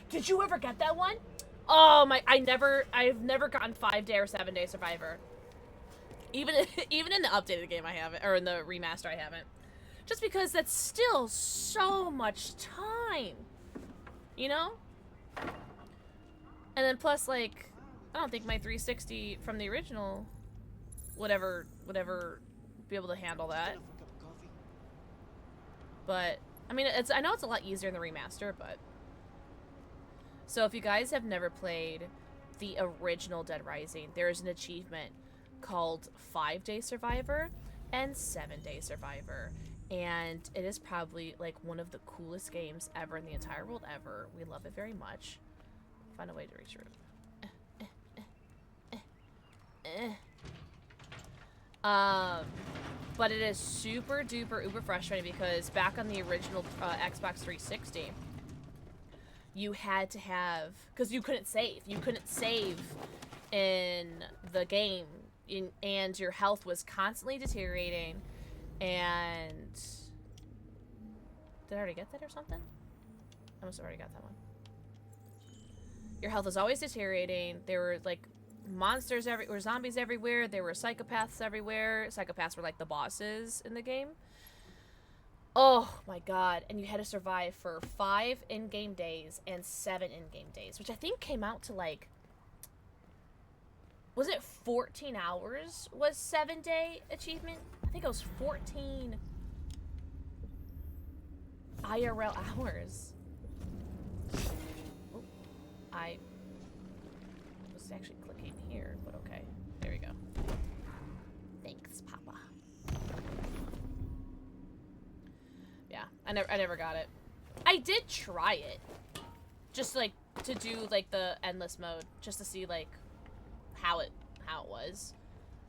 Did you ever get that one? Oh my, I've never gotten 5-day or 7-day Survivor. Even in the updated game I haven't, or in the remaster I haven't. Just because that's still so much time. You know? And then plus, like, I don't think my 360 from the original would ever be able to handle that. But, I mean, I know it's a lot easier in the remaster, but... So if you guys have never played the original Dead Rising, there is an achievement called 5-Day Survivor and 7-Day Survivor. And it is probably, like, one of the coolest games ever in the entire world ever. We love it very much. Find a way to reach your... But it is super duper uber frustrating because back on the original Xbox 360, you had to have, because you couldn't save. You couldn't save in the game, and your health was constantly deteriorating. And did I already get that or something? I must have already got that one. Your health was always deteriorating. There were like monsters everywhere, zombies everywhere. There were psychopaths everywhere. Psychopaths were like the bosses in the game. Oh my god. And you had to survive for 5 in-game days and 7 in-game days, which I think came out to like, was it 14 hours was 7-day achievement? I think it was 14 IRL hours. Oh, I was actually clicking here, but okay. There we go. Thanks, Papa. Yeah, I never got it. I did try it. Just like to do like the endless mode, just to see like how it was.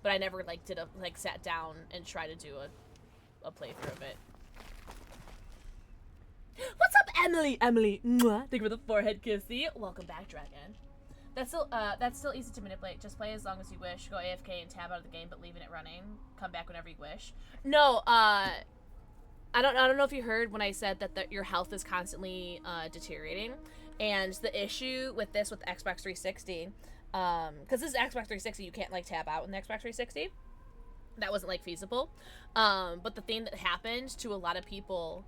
But I never like did sat down and tried to do a playthrough of it. What's up, Emily? Emily, mwah. Thank you for the forehead kissy. Welcome back, Dragon. That's still easy to manipulate. Just play as long as you wish. Go AFK and tab out of the game, but leaving it running. Come back whenever you wish. No, I don't know if you heard when I said that your health is constantly deteriorating, and the issue with this with Xbox 360, because this is Xbox 360, you can't like tab out in the Xbox 360. That wasn't like feasible. But the thing that happened to a lot of people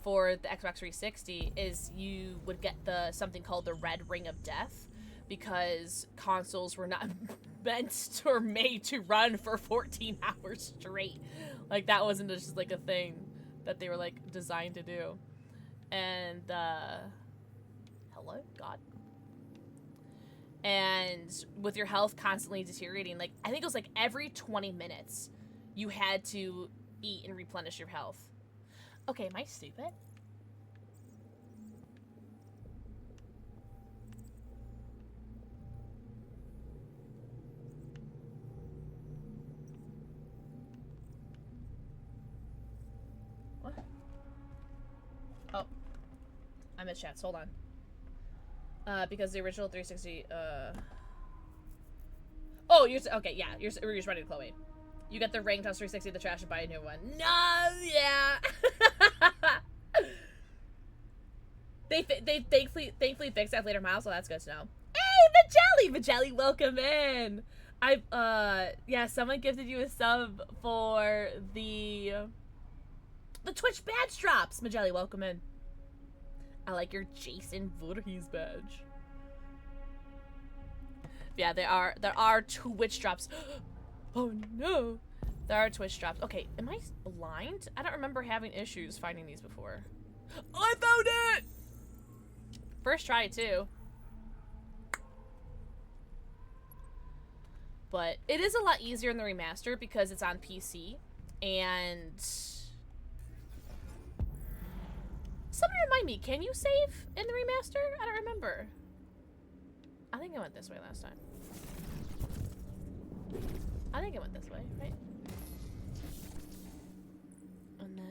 for the Xbox 360 is you would get something called the red ring of death, because consoles were not meant or made to run for 14 hours straight. Like, that wasn't just like a thing that they were like designed to do. And hello, God. And with your health constantly deteriorating, like I think it was like every 20 minutes you had to eat and replenish your health. Okay, am I stupid? missed chats. Hold on. Because the original 360, Oh, okay, yeah, you're responding to Chloe. You get the ring, toss 360 the trash, and buy a new one. No, yeah. they thankfully fixed that later miles, so that's good to know. Hey, Vajelli, welcome in. Yeah, someone gifted you a sub for the Twitch badge drops. Majelli, welcome in. I like your Jason Voorhees badge. Yeah, there are Twitch drops. Oh no. There are Twitch drops. Okay, am I blind? I don't remember having issues finding these before. Oh, I found it! First try, too. But it is a lot easier in the remaster because it's on PC. And... Someone remind me, can you save in the remaster? I don't remember. I think I went this way last time. I think I went this way, right? And then...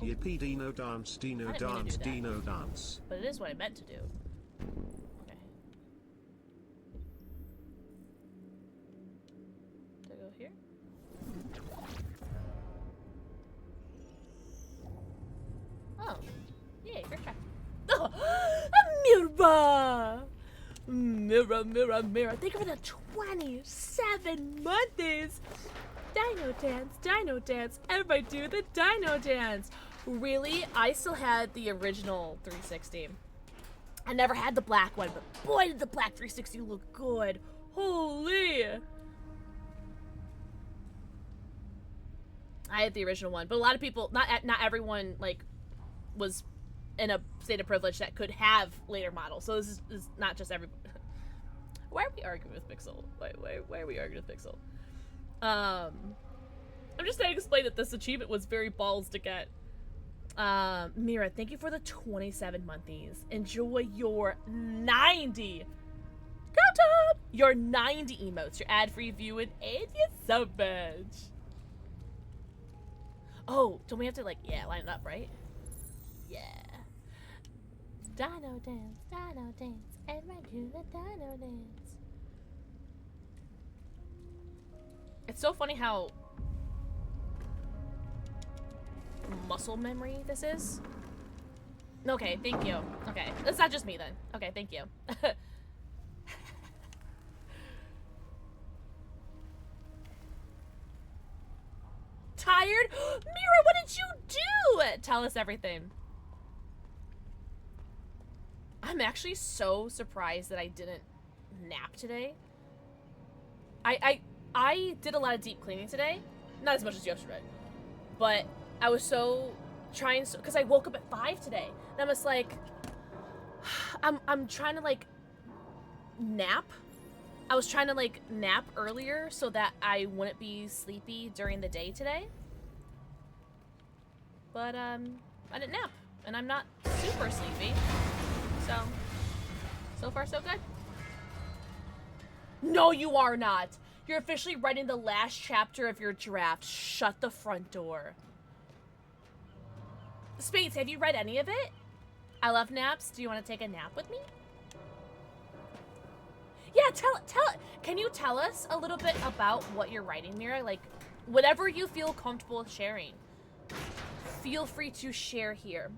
Yippee Dino dance, Dino dance, Dino dance. But it is what I meant to do. Okay. Do I go here? Oh. Yay, first try. Oh! Mirror! Mirror. Thank you for the 27 months. Dino dance. Everybody do the dino dance. Really? I still had the original 360. I never had the black one, but boy did the black 360 look good. Holy! I had the original one, but a lot of people, not everyone, like, was in a state of privilege that could have later models. So this is not just every. Why are we arguing with Pixel? Why are we arguing with Pixel? I'm just trying to explain that this achievement was very balls to get. Mira, thank you for the 27 monthlies. Enjoy your 90. Your 90 emotes, your ad-free viewing, and your sub badge. Oh, don't we have to, like, yeah, line it up, right? Yeah. Dino dance, everybody do the dino dance. It's so funny how muscle memory this is. Okay, thank you. Okay, it's not just me then. Okay, thank you. Tired? Mira, what did you do? Tell us everything. I'm actually so surprised that I didn't nap today. I did a lot of deep cleaning today. Not as much as yesterday. But I was so trying so because I woke up at 5 today. And I was like I'm trying to like nap. I was trying to like nap earlier so that I wouldn't be sleepy during the day today. But I didn't nap and I'm not super sleepy. So far so good. No, you are not. You're officially writing the last chapter of your draft. Shut the front door. Spades, have you read any of it? I love naps. Do you want to take a nap with me? Yeah, tell it. Can you tell us a little bit about what you're writing, Mira? Like, whatever you feel comfortable sharing. Feel free to share here.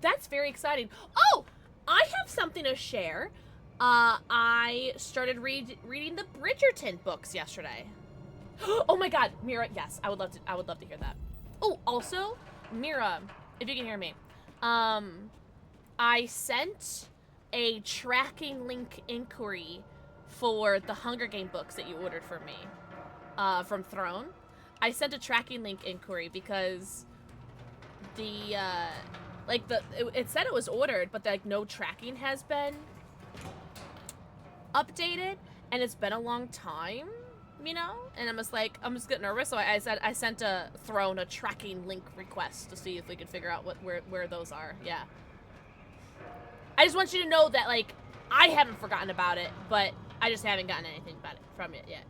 That's very exciting. Oh, I have something to share. I started reading the Bridgerton books yesterday. Oh my God, Mira, yes, I would love to hear that. Oh, also, Mira, if you can hear me, I sent a tracking link inquiry for the Hunger Game books that you ordered for me, from Throne. I sent a tracking link inquiry because it said it was ordered, but like no tracking has been updated, and it's been a long time, you know? And I'm just getting nervous, so I said I sent a Throne a tracking link request to see if we could figure out where those are. Yeah. I just want you to know that, like, I haven't forgotten about it, but I just haven't gotten anything about it from it yet.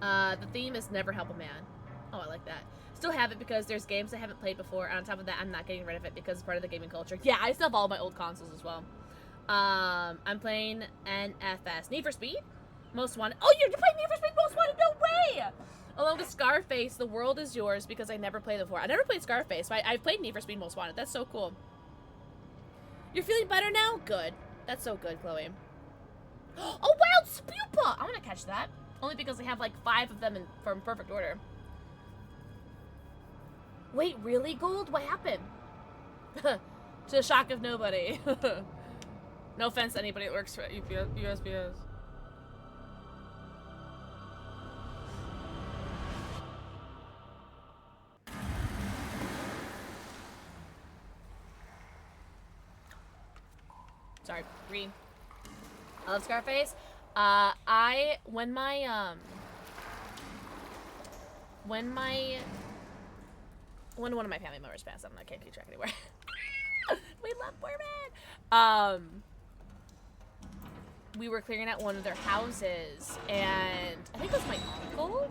The theme is never help a man. Oh, I like that. still have it because there's games I haven't played before, and on top of that, I'm not getting rid of it because it's part of the gaming culture. Yeah, I still have all my old consoles as well. I'm playing NFS. Need for Speed? Most Wanted. Oh, you're playing Need for Speed Most Wanted? No way! Along with Scarface, The World Is Yours, because I never played it before. I never played Scarface, but I've played Need for Speed Most Wanted. That's so cool. You're feeling better now? Good. That's so good, Chloe. Oh, Wild Spupa! I'm gonna catch that. Only because I have like 5 of them from perfect order. Wait, really, Gold? What happened? To the shock of nobody. No offense to anybody that works for USPS. Sorry, green. I love Scarface. When one of my family members passed, I can't keep track anymore. We love Borman. We were clearing out one of their houses, and I think it was my uncle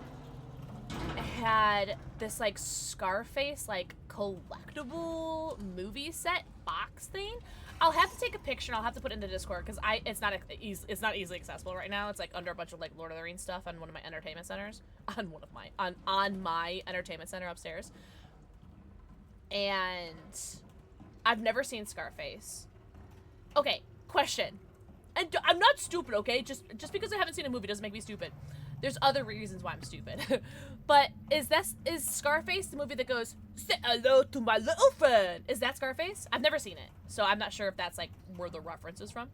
had this like Scarface like collectible movie set box thing. I'll have to take a picture and I'll have to put it into Discord because it's not easily accessible right now. It's like under a bunch of like Lord of the Rings stuff on one of my entertainment centers. On my entertainment center upstairs. And I've never seen Scarface. Okay, question. And I'm not stupid, okay? Just because I haven't seen a movie doesn't make me stupid. There's other reasons why I'm stupid. But is Scarface the movie that goes, "Say hello to my little friend"? Is that Scarface? I've never seen it, so I'm not sure if that's like where the reference is from.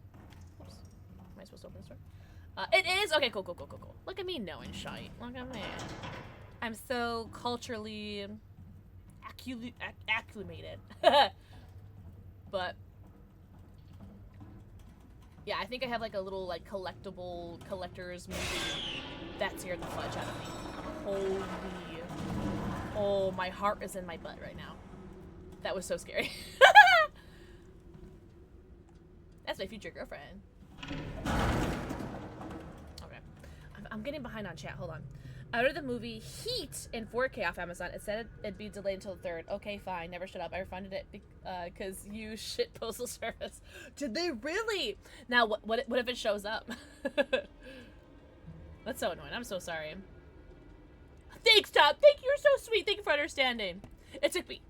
Oops. Am I supposed to open this door? It is? Okay, cool. Look at me knowing shite. Look at me. I'm so culturally acclimated. But yeah, I think I have like a little like collector's movie that's scared the fudge out of me. Holy. Oh, my heart is in my butt right now. That was so scary. That's my future girlfriend. Okay. I'm getting behind on chat. Hold on. I ordered the movie Heat in 4K off Amazon. It said it'd be delayed until the 3rd. Okay, fine. Never shut up. I refunded it because you shit postal service. Did they really? Now, what if it shows up? That's so annoying. I'm so sorry. Thanks, Tom. Thank you. You're so sweet. Thank you for understanding. It took me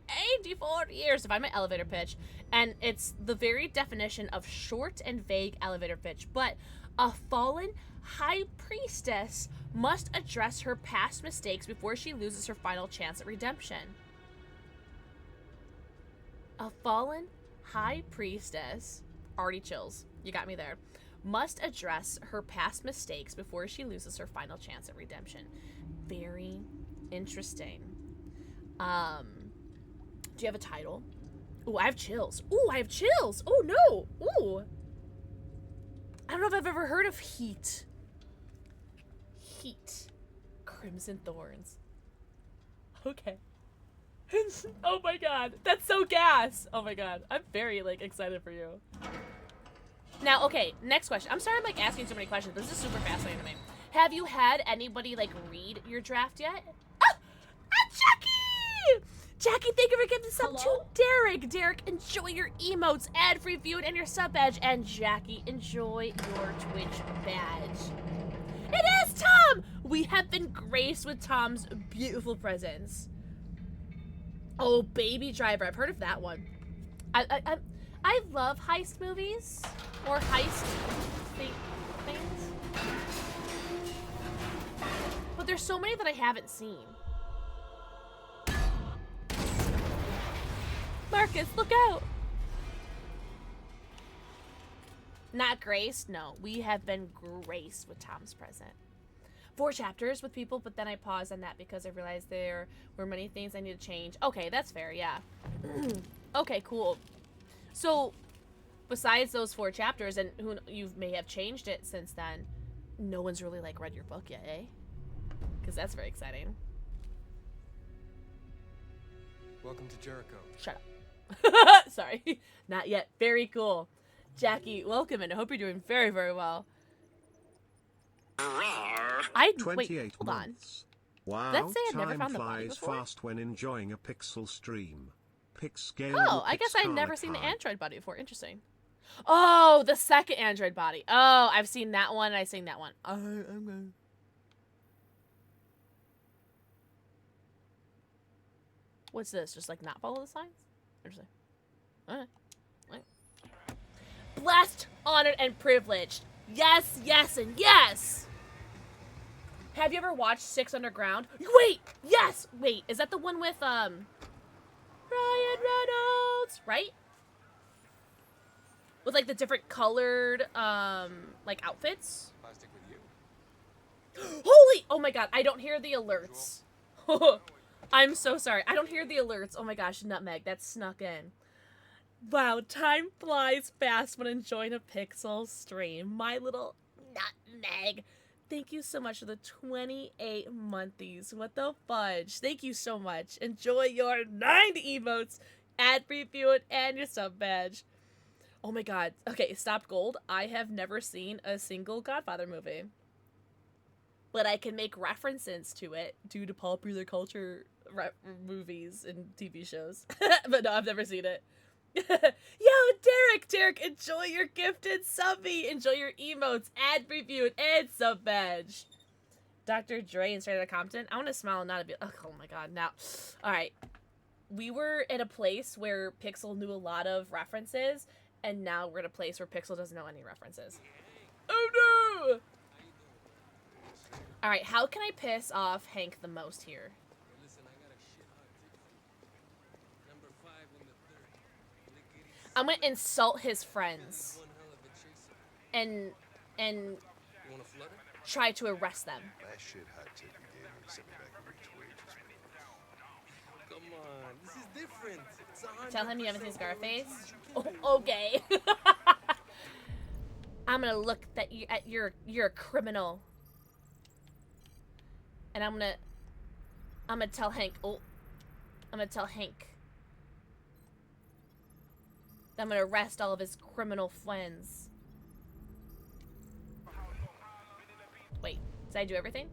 84 years to find my elevator pitch, and it's the very definition of short and vague elevator pitch. But a fallen high priestess must address her past mistakes before she loses her final chance at redemption. A fallen high priestess, already chills. You got me there. Must address her past mistakes before she loses her final chance at redemption. Very interesting. Do you have a title? Ooh, I have chills. Ooh, I have chills. Oh, no. Ooh. I don't know if I've ever heard of Heat. Heat. Crimson Thorns. Okay. Oh my god. That's so gas. Oh my god. I'm very, like, excited for you. Now, okay, next question. I'm sorry I'm, like, asking so many questions, but this is super fascinating to me. Have you had anybody, like, read your draft yet? Ah! Jackie! Jackie, thank you for giving this up to Derek. Derek, enjoy your emotes, ad-free viewing, and your sub badge. And Jackie, enjoy your Twitch badge. It is Tom! We have been graced with Tom's beautiful presence. Oh, Baby Driver. I've heard of that one. I love heist movies. Or heist things. But there's so many that I haven't seen. Marcus, look out! Not graced? No. We have been graced with Tom's present. 4 chapters with people, but then I paused on that because I realized there were many things I need to change. Okay, that's fair, yeah. Okay, cool. So, besides those 4 chapters, and you may have changed it since then, no one's really, like, read your book yet, eh? Because that's very exciting. Welcome to Jericho. Shut up. Sorry. Not yet. Very cool. Jackie, welcome, and I hope you're doing very, very well. Wait, hold on. Wow, Let's say I've never time found the body flies before. fast when enjoying a Pixel stream. Pixscale. Oh, I guess I'd never seen the Android body before. Interesting. Oh, the second Android body. Oh, I've seen that one and I've seen that one. What's this? Just like not follow the signs? Interesting. Alright. Blessed, honored, and privileged. Yes, yes, and yes! Have you ever watched Six Underground? Wait! Yes! Wait, is that the one with, Ryan Reynolds? Right? With, like, the different colored, like, outfits? Plastic with you. Holy! Oh my god, I don't hear the alerts. I'm so sorry. I don't hear the alerts. Oh my gosh, Nutmeg, that snuck in. Wow, time flies fast when enjoying a Pixel stream. My little Nutmeg. Thank you so much for the 28 monthlies. What the fudge? Thank you so much. Enjoy your 90 emotes, ad-free viewing, and your sub badge. Oh my god. Okay, Stop Gold. I have never seen a single Godfather movie. But I can make references to it due to popular culture movies and TV shows. But no, I've never seen it. Yo, Derek, enjoy your gifted subby. Enjoy your emotes, ad review, and sub badge. Dr. Dre and Straight Outta Compton. I want to smile and not be. Oh my god, now. Alright. We were at a place where Pixel knew a lot of references, and now we're at a place where Pixel doesn't know any references. Oh no! Alright, how can I piss off Hank the most here? I'm gonna insult his friends. And try to arrest them. That shit hot tip you gave me sent me back a week's wages. Come on, this is different. Tell him you haven't seen Scarface. Oh, okay. I'm gonna look at you're a criminal. And I'm gonna tell Hank. Oh, I'm gonna tell Hank. I'm gonna arrest all of his criminal friends. Wait, did I do everything?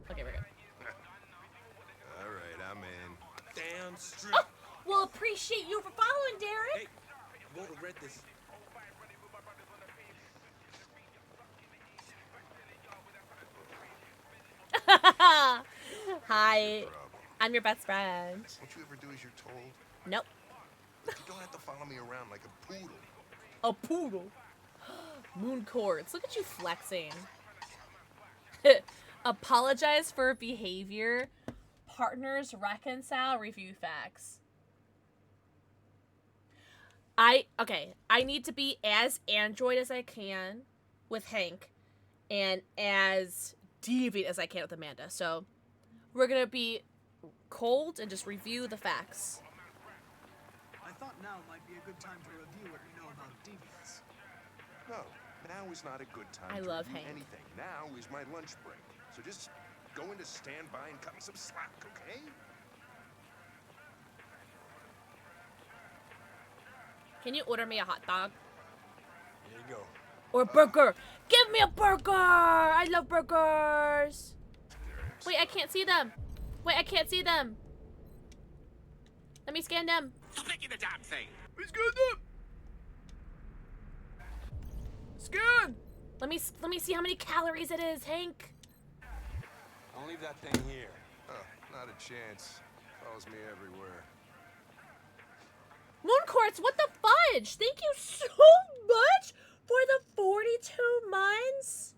Okay, we're good. Alright, I'm in. Damn straight. Oh, well, appreciate you for following, Derek. Hey, you won't regret this. Hi, I'm your best friend. What you ever do as you're told? Nope. You don't have to follow me around like a poodle. A poodle. Moon Quartz. Look at you flexing. Apologize for behavior. Partners reconcile. Review facts. I need to be as android as I can with Hank and as deviant as I can with Amanda. So we're gonna be cold and just review the facts. I thought now might be a good time to review what you know about deviants. No, now is not a good time I to love review Hank. anything. Now is my lunch break. So just go into standby and cut me some slack, okay? Can you order me a hot dog? Here you go. Or a burger. Give me a burger! I love burgers! Wait, I can't see them. Wait, I can't see them. Let me scan them. Stop making the damn thing. Scan them! Scan! Let me see how many calories it is, Hank. I'll leave that thing here. Not a chance. Follows me everywhere. Moon Quartz, what the fudge? Thank you so much for the 42 months.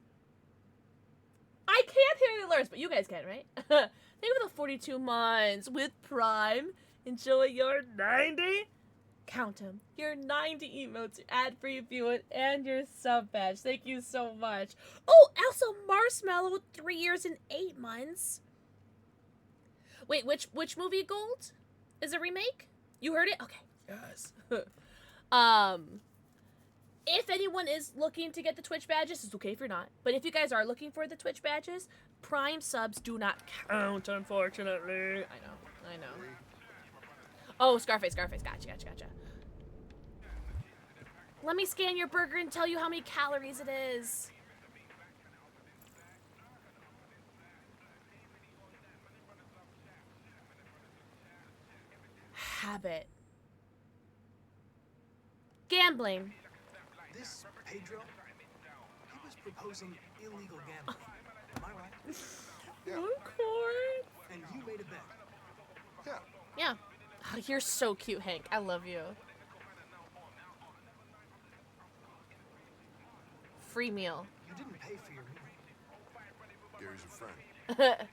I can't hear the alerts, but you guys can, right? Thank you for the 42 months with Prime. Enjoy your 90. Count them. Your 90 emotes, your ad-free viewing, and your sub badge. Thank you so much. Oh, also Marshmallow, 3 years and 8 months. Wait, which movie Gold? Is a remake? You heard it? Okay. Yes. If anyone is looking to get the Twitch badges, it's okay if you're not. But if you guys are looking for the Twitch badges, Prime subs do not count, unfortunately. I know. Oh, Scarface. Gotcha. Let me scan your burger and tell you how many calories it is. habit. Gambling. This Pedro, he was proposing illegal gambling. Am I right? Yeah. Of course. And you made a bet. Yeah. Yeah. Oh, you're so cute, Hank. I love you. Free meal. You didn't pay for your meal. Gary's a friend. I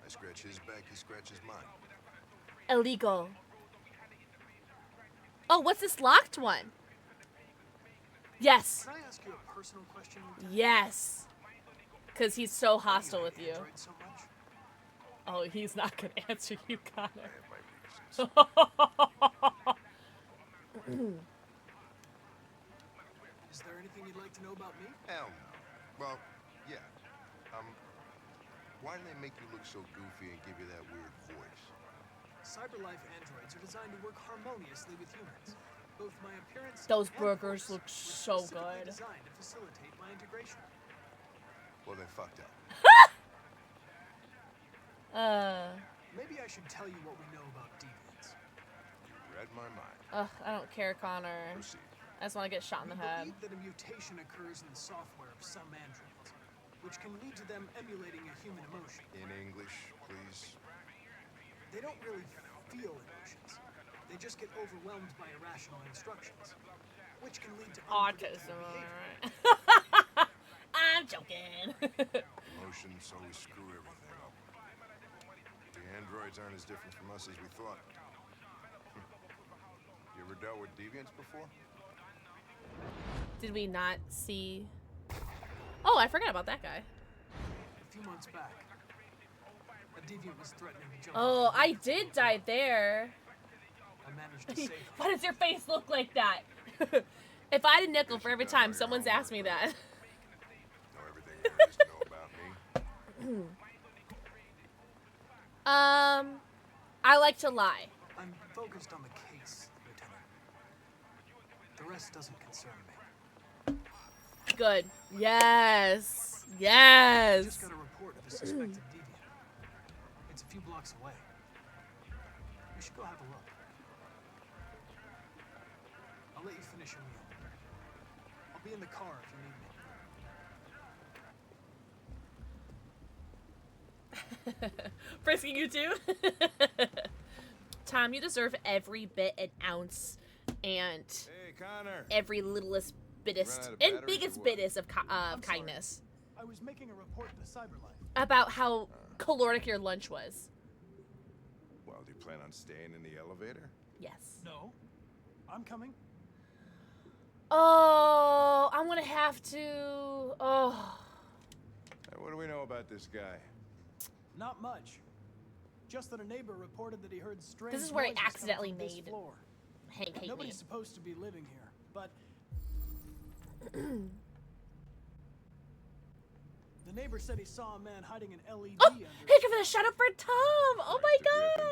scratch his back, he scratches mine. Illegal. Oh, what's this locked one? Yes. Can I ask you a personal question? Yes. Because he's so hostile with you. Enjoyed so much? Oh, he's not going to answer you, Connor. I have my reasons. Is there anything you'd like to know about me? Hell no. Well, yeah. Why do they make you look so goofy and give you that weird voice? CyberLife androids are designed to work harmoniously with humans. Both my appearance Those and burgers voice look were so specifically good. designed to facilitate my integration. Well, they fucked up. Maybe I should tell you what we know about deviants. You read my mind. Ugh, I don't care, Connor. Proceed. I just want to get shot in the We head. believe that a mutation occurs in the software of some androids, which can lead to them emulating a human emotion. In English, please. They don't really feel emotions. They just get overwhelmed by irrational instructions, which can lead to Autism, unpredictable behavior. alright. I'm joking. Emotions always screw everything up. The androids aren't as different from us as we thought. You ever dealt with deviants before? Did we not see... Oh, I forgot about that guy. A few months back, a deviant was threatening to jump. Oh, off the I roof. did die there. I managed to save him. Why does your face look like that? If I had a nickel for every time someone's asked me that. Know everything there is to know about me? I like to lie. I'm focused on the case, Lieutenant. The rest doesn't concern me. Good. Yes. I Yes. just got a report of a suspected deviant. It's a few blocks away. We should go have a look. I'll let you finish your meal. I'll be in the car if you need me. Frisking you too? Tom, you deserve every bit and ounce and Hey, Connor. every littlest bittest Run out of and batteries biggest or what? bittest of I'm sorry. kindness I was making a report to CyberLife. about how caloric your lunch was. Well, do you plan on staying in the elevator? Yes. No, I'm coming. Oh, I'm gonna have to. Oh. Hey, what do we know about this guy? Not much. Just that a neighbor reported that he heard strange This is where I noises coming accidentally from this made floor. Hank hate me. Nobody's supposed to be living here, but the neighbor said he saw a man hiding an LED Oh, under hey, give it a shout out for Tom. Oh my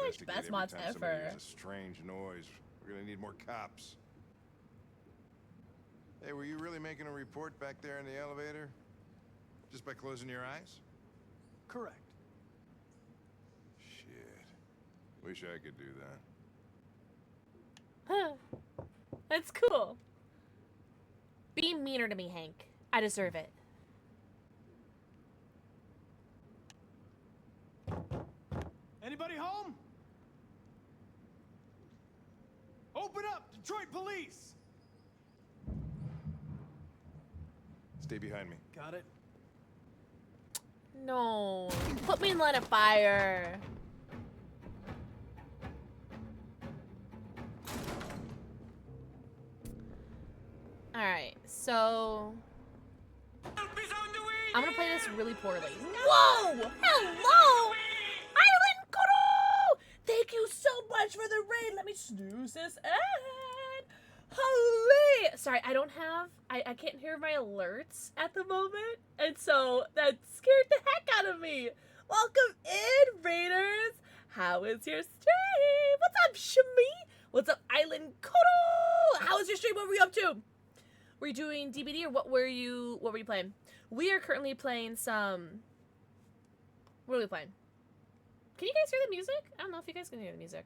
Nice to grip gosh, investigate best every mods time somebody ever. hears a strange noise. We're gonna need more cops. Hey, were you really making a report back there in the elevator? Just by closing your eyes? Correct. Shit. Wish I could do that. Huh. That's cool. Be meaner to me, Hank. I deserve it. Anybody home? Open up, Detroit police! Stay behind me. Got it. No. Put me in line of fire. Alright, so... I'm gonna play this really poorly. Whoa! Hello! Island Kuro! Thank you so much for the raid. Let me snooze this ad. Holy! Sorry, I don't have... I can't hear my alerts at the moment. And so that scared the heck out of me. Welcome in, Raiders. How is your stream? What's up, Shami? What's up, Island Kuro? How was your stream? What were you up to? Were you doing DBD or what were you playing? We are currently playing some... What are we playing? Can you guys hear the music? I don't know if you guys can hear the music.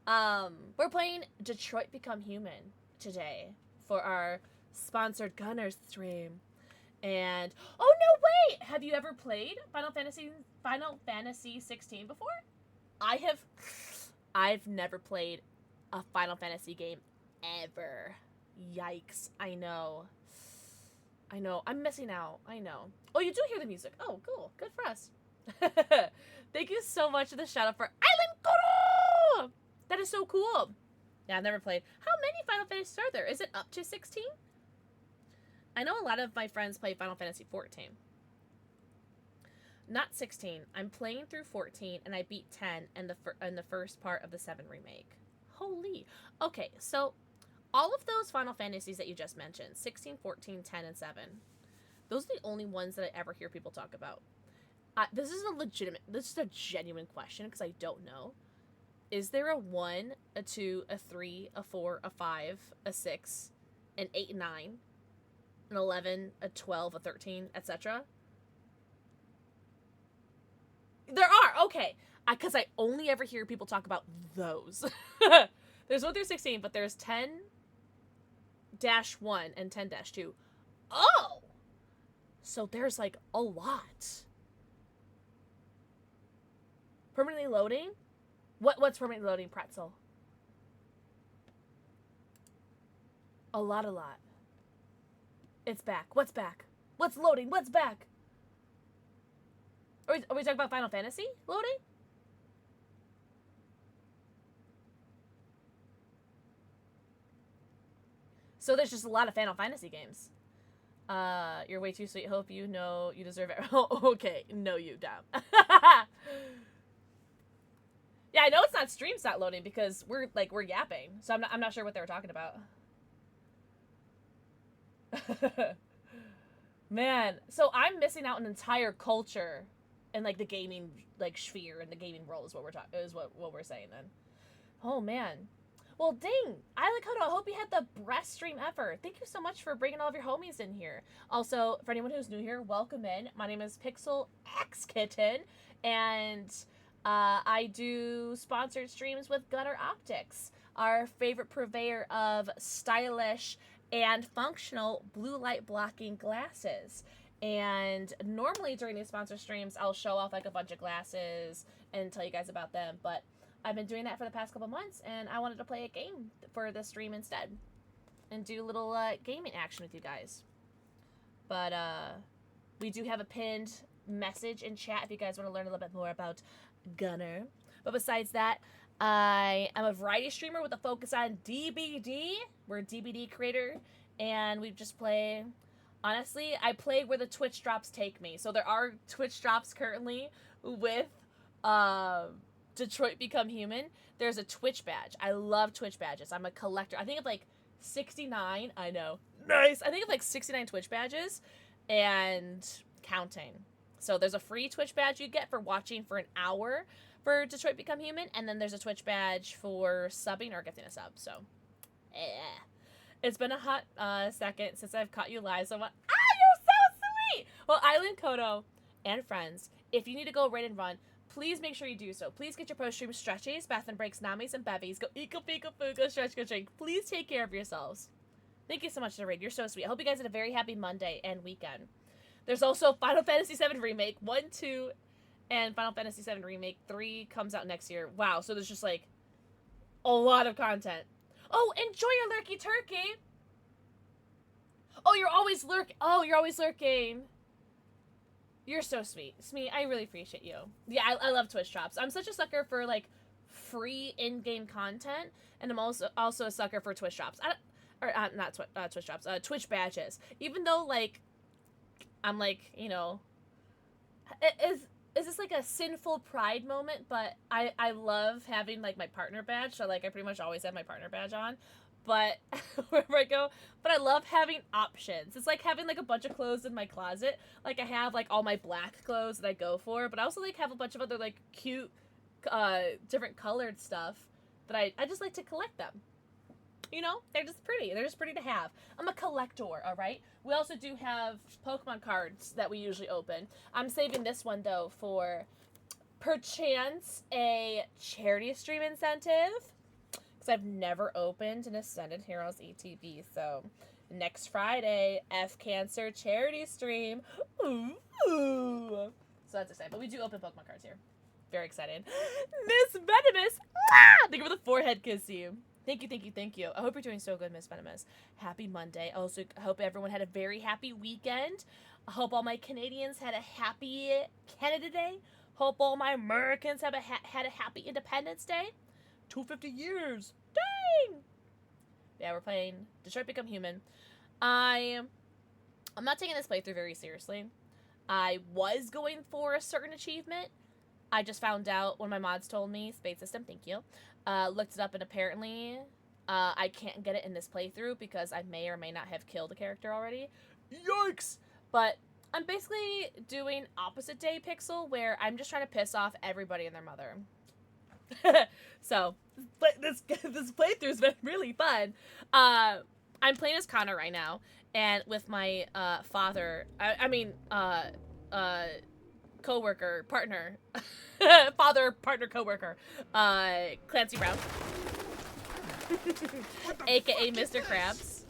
We're playing Detroit Become Human today for our sponsored Gunner stream. And oh no, wait! Have you ever played Final Fantasy 16 before? I've never played a Final Fantasy game ever. Yikes. I know. I'm missing out. I know. Oh, you do hear the music. Oh, cool. Good for us. Thank you so much for the shout out for Island Koro! That is so cool. Yeah, I've never played. How many Final Fantasies are there? Is it up to 16? I know a lot of my friends play Final Fantasy 14. Not 16. I'm playing through 14, and I beat 10 in the first part of the 7 remake. Holy. Okay, so all of those Final Fantasies that you just mentioned, 16, 14, 10, and 7, those are the only ones that I ever hear people talk about. This is a genuine question, because I don't know. Is there a 1, a 2, a 3, a 4, a 5, a 6, an 8, and 9, an 11, a 12, a 13, etc.? There are, okay. Because I only ever hear people talk about those. There's 1 through 16, but there's 10-1 and 10-2. Oh! So there's, like, a lot. Permanently loading? What's permanently loading, Pretzel? A lot. It's back. What's back? What's loading? What's back? Are we talking about Final Fantasy loading? So there's just a lot of Final Fantasy games. You're way too sweet. Hope you know you deserve it. Oh, okay. No, you dumb. Yeah, I know it's not streams not loading because we're yapping. So I'm not sure what they were talking about. Man, so I'm missing out an entire culture and like the gaming sphere and the gaming world is what we're saying then. Oh man. Well, dang. I hope you had the best stream ever. Thank you so much for bringing all of your homies in here. Also, for anyone who's new here, welcome in. My name is PixelxKitten, and I do sponsored streams with Gunner Optics, our favorite purveyor of stylish and functional blue light blocking glasses. And normally during these sponsor streams, I'll show off like a bunch of glasses and tell you guys about them, but I've been doing that for the past couple months, and I wanted to play a game for the stream instead and do a little gaming action with you guys. But we do have a pinned message in chat if you guys want to learn a little bit more about Gunner. But besides that, I am a variety streamer with a focus on DBD. We're a DBD creator, and we just play. Honestly, I play where the Twitch drops take me. So there are Twitch drops currently with Detroit Become Human. There's a Twitch badge. I love Twitch badges. I'm a collector. I think of like 69. I know. Nice. I think of like 69 Twitch badges and counting. So there's a free Twitch badge you get for watching for an hour for Detroit Become Human, and then there's a Twitch badge for subbing or gifting a sub. So, it's been a hot second since I've caught you live. So I'm like, you're so sweet. Well, Island Kodo and friends, if you need to go raid and run, please make sure you do so. Please get your post-stream stretchies, bath and breaks, namis, and bevies. Go eco, pico, food, go stretch, go drink. Please take care of yourselves. Thank you so much to raid. You're so sweet. I hope you guys had a very happy Monday and weekend. There's also Final Fantasy VII Remake 1, 2, and Final Fantasy VII Remake 3 comes out next year. Wow, so there's just like a lot of content. Oh, enjoy your lurky turkey. Oh, you're always lurking. You're so sweet. Smee, I really appreciate you. Yeah, I love Twitch drops. I'm such a sucker for like free in-game content, and I'm also a sucker for Twitch drops. Twitch drops. Twitch badges. Even though like I'm like, you know, is this like a sinful pride moment? But I love having like my partner badge. So like I pretty much always have my partner badge on. But wherever I go, but I love having options. It's like having like a bunch of clothes in my closet. Like I have like all my black clothes that I go for, but I also like have a bunch of other like cute, different colored stuff that I just like to collect them. You know, they're just pretty. They're just pretty to have. I'm a collector, all right? We also do have Pokemon cards that we usually open. I'm saving this one, though, for perchance a charity stream incentive. because I've never opened an Ascended Heroes ETB. So next Friday, F Cancer charity stream. Ooh. So that's exciting. But we do open Pokemon cards here. Very excited. Miss Venomous. Ah! Thank you for the forehead kissy. Thank you, thank you, thank you. I hope you're doing so good, Miss Venomous. Happy Monday. I also hope everyone had a very happy weekend. I hope all my Canadians had a happy Canada Day. Hope all my Americans have had a happy Independence Day. 250 years. Dang! Yeah, we're playing Detroit Become Human. I'm not taking this playthrough very seriously. I was going for a certain achievement. I just found out when my mods told me, Spade System, thank you, looked it up, and apparently I can't get it in this playthrough because I may or may not have killed a character already. Yikes! But I'm basically doing opposite day Pixel, where I'm just trying to piss off everybody and their mother. So, this playthrough's been really fun. I'm playing as Connor right now, and with my co-worker, partner, father, partner, co-worker, Clancy Brown, aka Mr. Krabs.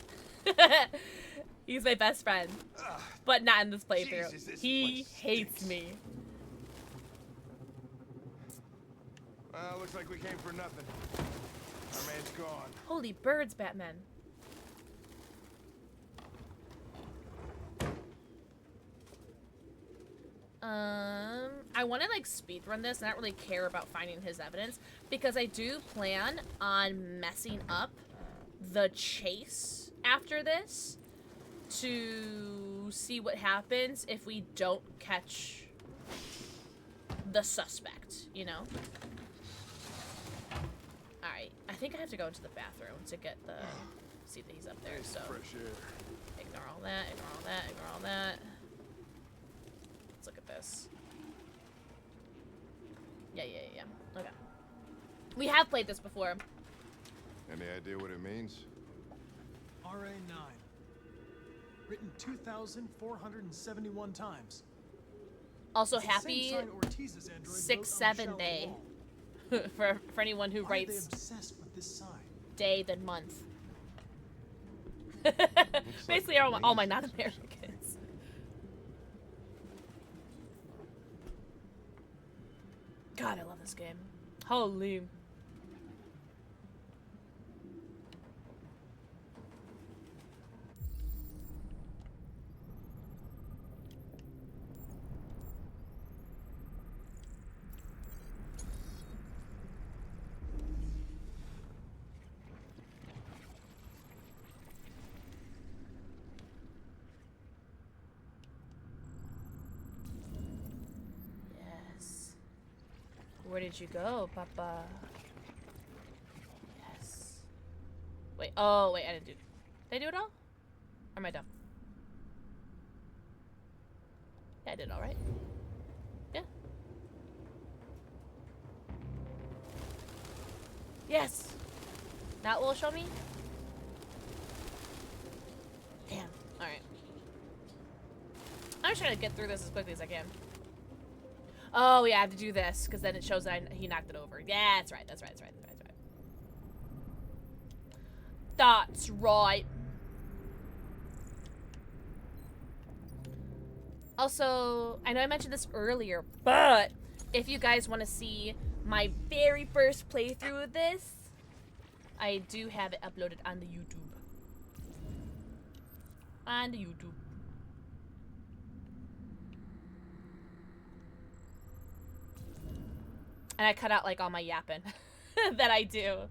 He's my best friend, but not in this playthrough. Jesus, He hates me. Well, looks like we came for nothing. Our man's gone. Holy birds, Batman. I want to like speedrun this and not really care about finding his evidence because I do plan on messing up the chase after this to see what happens if we don't catch the suspect, you know? Alright, I think I have to go into the bathroom to get the... see that he's up there, so... Fresh air. Ignore all that, ignore all that, ignore all that. Let's look at this. Yeah. Okay. We have played this before. Any idea what it means? RA9. Written 2,471 times. Also, It's the same happy sign Ortiz's android 6-7 wrote on day. the shell for anyone who wall. Why are they writes obsessed with this sign? day than month. Basically, all my non-Americans. God, I love this game. Holy. Yes. Where did you go, Papa? Yes. Wait, oh, wait, I didn't do... Did I do it all? Or am I dumb? Yeah, I did it all right. Yeah. Yes! That will show me? Damn. Alright. I'm just trying to get through this as quickly as I can. Oh, yeah, I have to do this, because then it shows that he knocked it over. Yeah, that's right, that's right. That's right. Also, I know I mentioned this earlier, but if you guys want to see my very first playthrough of this, I do have it uploaded on the YouTube. And I cut out like all my yapping that I do.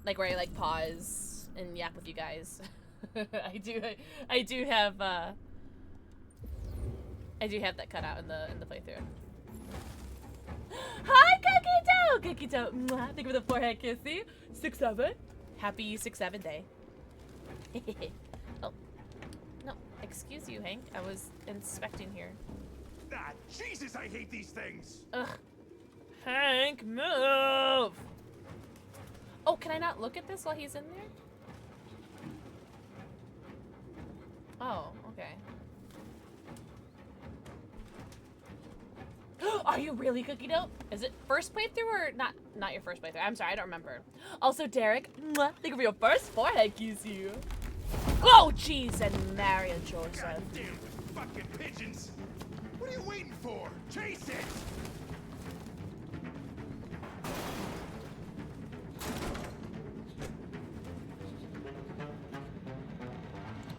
Like where I like pause and yap with you guys. I do have that cut out in the playthrough. Hi, Cookie-Dough! Mwah. Thank you for the forehead kissy. 6-7. Happy 6-7 day. Oh. No, excuse you, Hank. I was inspecting here. Ah, Jesus, I hate these things! Ugh. Hank, move! Oh, can I not look at this while he's in there? Oh, okay. Are you really Cookie Dough? Is it first playthrough or not your first playthrough? I'm sorry, I don't remember. Also, Derek, mwah, think of your first forehead kiss you. Oh, jeez, and Mario Joseph. God damn it, fucking pigeons! What are you waiting for? Chase it!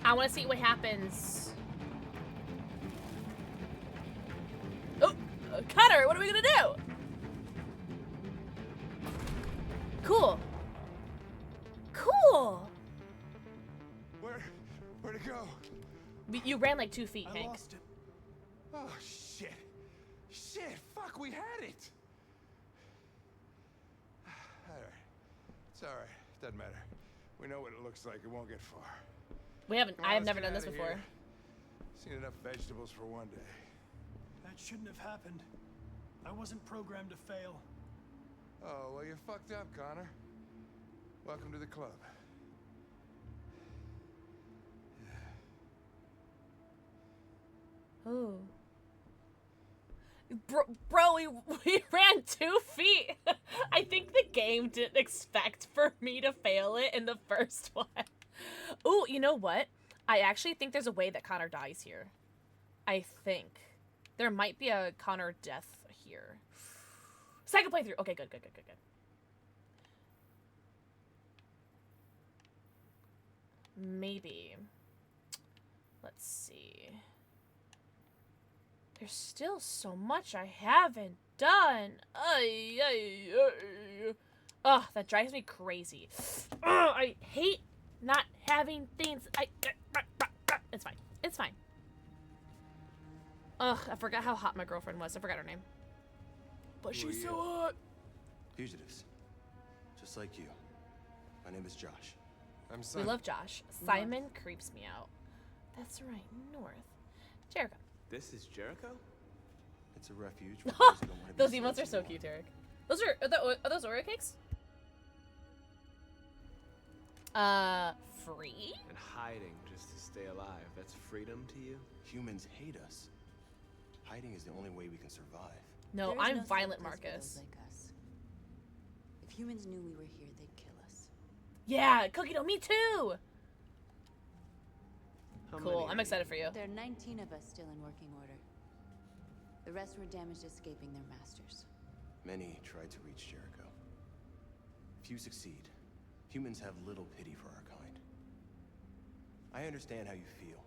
I want to see what happens. Oh, Cutter, what are we gonna do? Cool. Cool. Where'd it go? You ran like 2 feet, I Hank. lost it. Oh, shit. Shit, fuck, we had it! Alright. It's alright. Doesn't matter. We know what it looks like. It won't get far. We haven't. Come on, I have let's never get done this outta before. here. Seen enough vegetables for one day. That shouldn't have happened. I wasn't programmed to fail. Oh, well, you fucked up, Connor. Welcome to the club. Oh. Bro, we ran 2 feet. I think the game didn't expect for me to fail it in the first one. Ooh, you know what? I actually think there's a way that Connor dies here. I think. There might be a Connor death here. Second playthrough. Okay, good. Maybe. Let's see. There's still so much I haven't done. Ugh, that drives me crazy. Ugh, I hate not having things. It's fine. It's fine. Ugh, I forgot how hot my girlfriend was. I forgot her name. But Who are she's you? so hot. Fugitives. Just like you. My name is Josh. I'm We Simon. love Josh. Simon creeps me out. That's right, North. Jericho. This is Jericho? It's a refuge for those who don't want to be Those slaves emotes are so anymore. cute, Derek. Are those Oreo cakes? Free? And hiding just to stay alive. That's freedom to you? Humans hate us. Hiding is the only way we can survive. No, There is I'm no safe Violent place for Marcus. those like us. If humans knew we were here, they'd kill us. Yeah, Cookie Dough, me too! How Cool, many I'm are excited for you. There are 19 of us still in working order. The rest were damaged escaping their masters. Many tried to reach Jericho. Few succeed. Humans have little pity for our kind. I understand how you feel,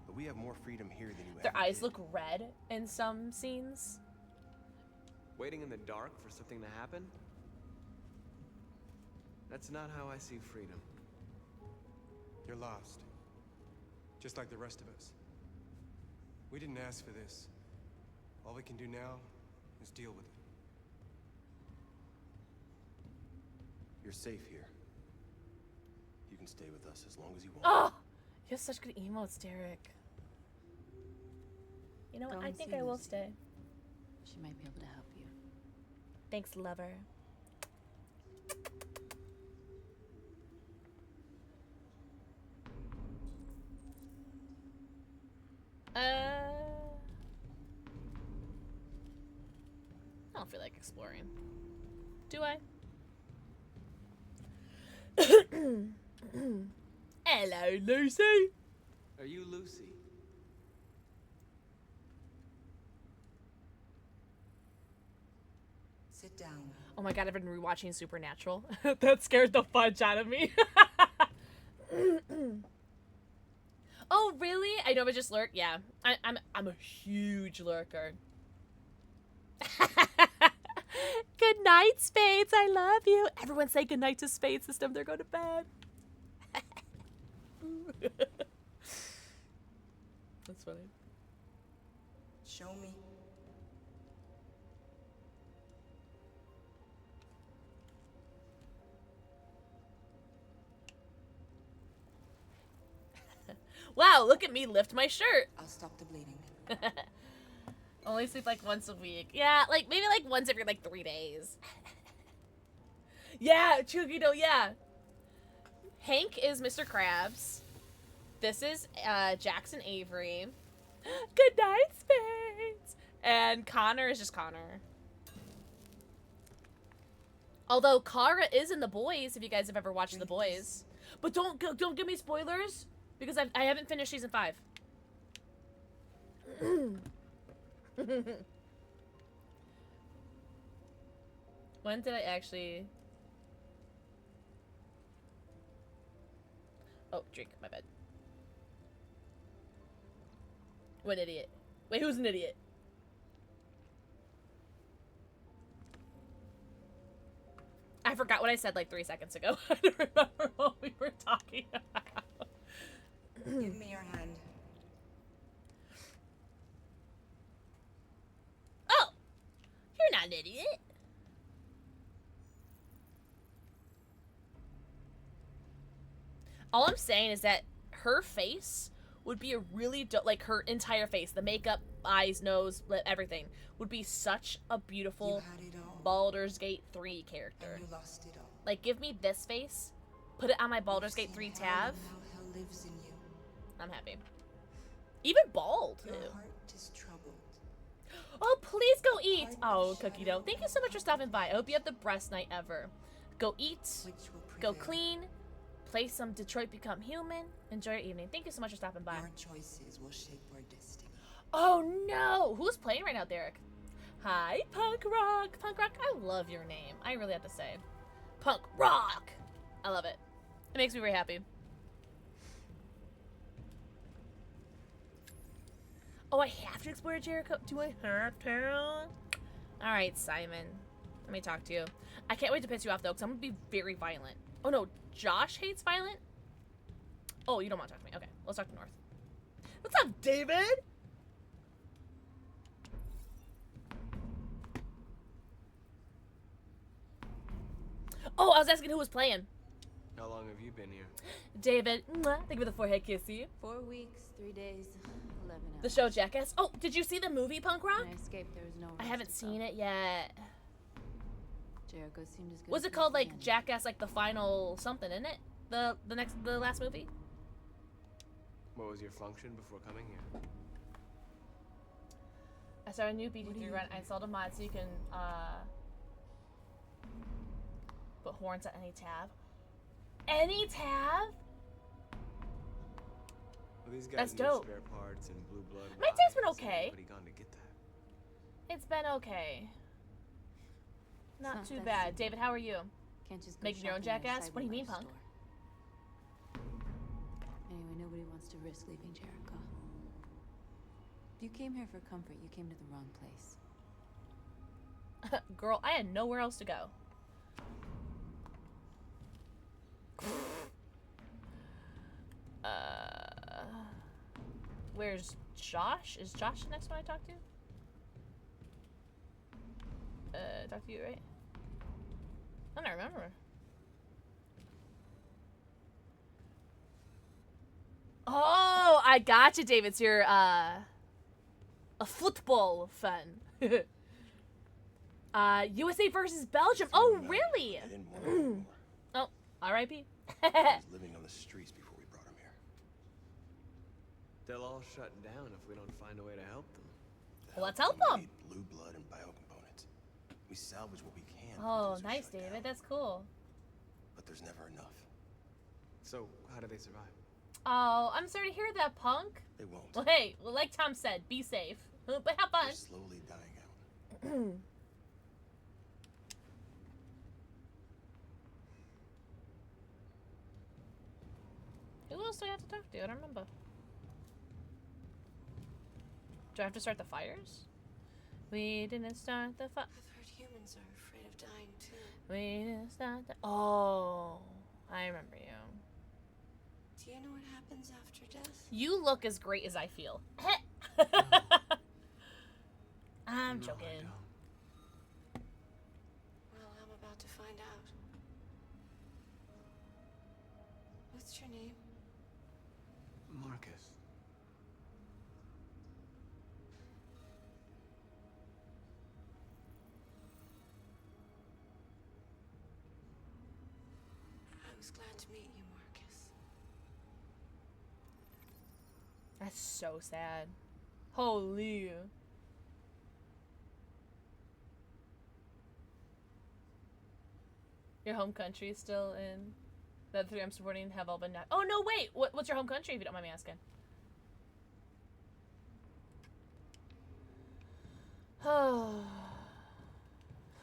but we have more freedom here than you Their ever eyes did. look red in some scenes. Waiting in the dark for something to happen? That's not how I see freedom. You're lost. Just like the rest of us. We didn't ask for this. All we can do now is deal with it. You're safe here. You can stay with us as long as you want. Oh! You have such good emotes, Derek. You know what? Go I and think see I will Lucy. stay. She might be able to help you. Thanks, lover. I don't feel like exploring. Do I? Hello, Lucy. Are you Lucy? Sit down. Oh my god, I've been rewatching Supernatural. That scared the fudge out of me. Oh, really? I know, but just lurk. Yeah, I'm a huge lurker. Good night, Spades. I love you. Everyone say good night to Spades this time they're going to bed. That's funny. Show me. Wow, look at me lift my shirt. I'll stop the bleeding. Only sleep like once a week. Yeah, like maybe like once every like 3 days. Yeah, Chugito, yeah. Hank is Mr. Krabs. This is Jackson Avery. Good night, Spades. And Connor is just Connor. Although Kara is in The Boys, if you guys have ever watched The Boys. But don't give me spoilers, because I haven't finished season 5. When did I actually... Oh, drink, my bad. What idiot. Wait, who's an idiot? I forgot what I said like 3 seconds ago. I don't remember what we were talking about. Give me your hand. Oh! You're not an idiot. All I'm saying is that her face would be a really like her entire face, the makeup, eyes, nose, lip, everything would be such a beautiful Baldur's Gate 3 character. You lost it all. Like, give me this face, put it on my Baldur's Gate 3 tab. Hell lives in you. I'm happy. Even bald, too. Your heart is troubled. Oh, please go eat. Oh, Cookie Dough. Thank you so much for stopping by. I hope you have the best night ever. Go eat. Go clean. Play some Detroit Become Human. Enjoy your evening. Thank you so much for stopping by. Your choices will shape our destiny. Oh, no. Who's playing right now, Derek? Hi, Punk Rock. Punk Rock, I love your name. I really have to say. Punk Rock. I love it. It makes me very happy. Oh, I have to explore Jericho? Do I have to? Alright, Simon. Let me talk to you. I can't wait to piss you off, though, because I'm going to be very violent. Oh, no. Josh hates violent? Oh, you don't want to talk to me. Okay, let's talk to North. What's up, David? Oh, I was asking who was playing. How long have you been here? David, mwah, thank you for the forehead kissy. 4 weeks, 3 days, 11 hours. The show Jackass. Oh, did you see the movie Punk Rock? When I escaped, there was no. I haven't seen it yet. Jericho seemed as good. Was as it called like end. Jackass, like the final something, isn't it? The last movie? What was your function before coming here? I started a new BD3 run. I installed a mod so you can put horns on any tab. Any tab? Well, these guys That's need dope. spare parts and blue blood. My day's been okay. Nobody gone to get that. It's been okay. Not not too that bad. simple. David, how are you? Can't just go Making your own shopping Jackass? outside What do you the mean, liquor Punk? store. Anyway, nobody wants to risk leaving Jericho. If you came here for comfort, you came to the wrong place. Girl, I had nowhere else to go. Where's Josh? Is Josh the next one I talk to? Talk to you, right? I don't remember. Oh, I gotcha, David. So you're, a football fan. USA versus Belgium. Oh, really? I didn't want him anymore. Oh, R.I.P. He was living on the streets before we brought him here. They'll all shut down if we don't find a way to help them. Well, let's help We them. need blue blood and biocomponents. We salvage what we can. Oh, nice, David. That's cool. But there's never enough. So, how do they survive? Oh, I'm sorry to hear that, Punk. They won't. Well, hey, well, like Tom said, be safe. But have fun. They're slowly dying out. Who else do I have to talk to? I don't remember. Do I have to start the fires? We didn't start the fire. I've heard humans are afraid of dying too. We didn't start the... Oh, I remember you. Do you know what happens after death? You look as great as I feel. I'm joking. Well, I'm about to find out. What's your name? Marcus. I was glad to meet you, Marcus. That's so sad. Holy. Your home country is still in. The three I'm supporting have all been. Oh no! Wait. What's your home country? If you don't mind me asking.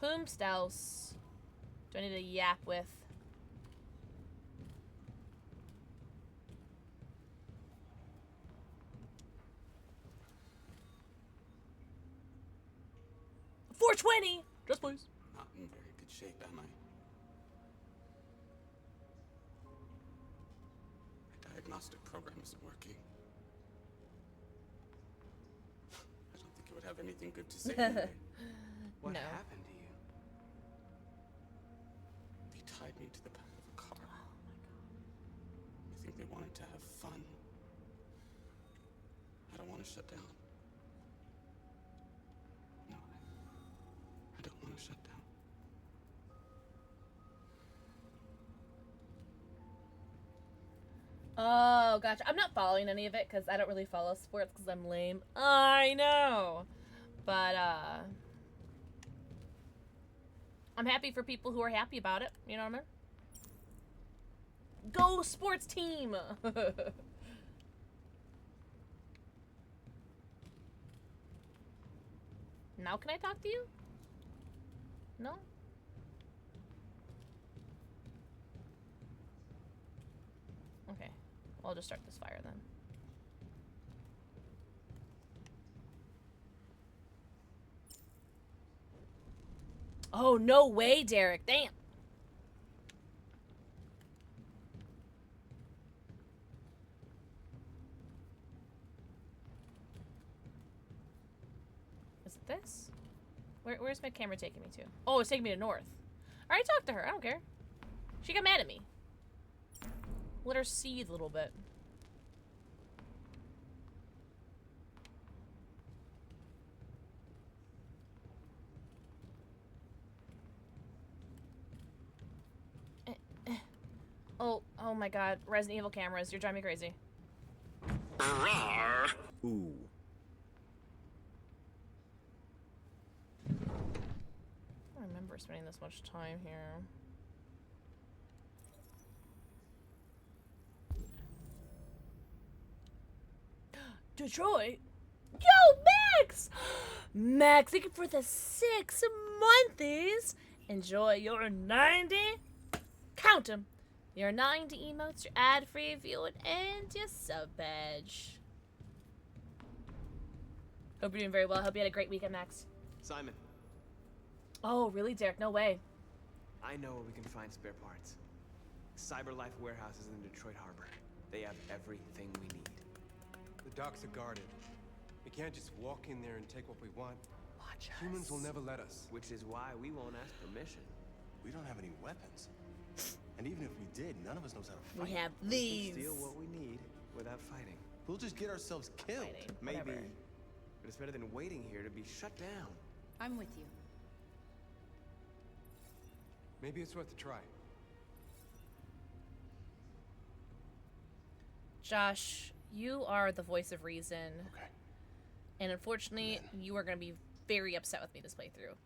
Whomstouse do I need to yap with? $4.20. Just please. Not in very good shape, am I? My diagnostic program isn't working. I don't think it would have anything good to say anyway. What No. happened to you? They tied me to the back of a car. I think they wanted to have fun. I don't want to shut down. No, I don't want to shut down. Oh, gotcha. I'm not following any of it because I don't really follow sports because I'm lame. I know. But, I'm happy for people who are happy about it. You know what I mean? Go sports team! Now can I talk to you? No? Okay. Well, I'll just start this fire then. Oh, no way, Derek. Damn. Is it this? Where's my camera taking me to? Oh, it's taking me to north. I already talked to her. I don't care. She got mad at me. Let her seethe a little bit. Oh my god. Resident Evil cameras. You're driving me crazy. Ooh. I don't remember spending this much time here. Detroit? Yo, Max! Max, thank you for the 6 months. Enjoy your 90. Count them. Your 90 emotes, your ad-free viewing, and your sub badge. Hope you're doing very well. Hope you had a great weekend, Max. Simon, Oh, really, Derek? No way. I know where we can find spare parts. CyberLife Warehouse is in Detroit Harbor. They have everything we need. The docks are guarded. We can't just walk in there and take what we want. Watch us. Humans will never let us. Which is why we won't ask permission. We don't have any weapons. And even if we did, none of us knows how to fight. We have We these. can steal what we need without fighting. We'll just get ourselves killed. Fighting, Maybe. whatever. But it's better than waiting here to be shut down. I'm with you. Maybe it's worth a try. Josh, you are the voice of reason. Okay. And unfortunately, you are going to be very upset with me this playthrough.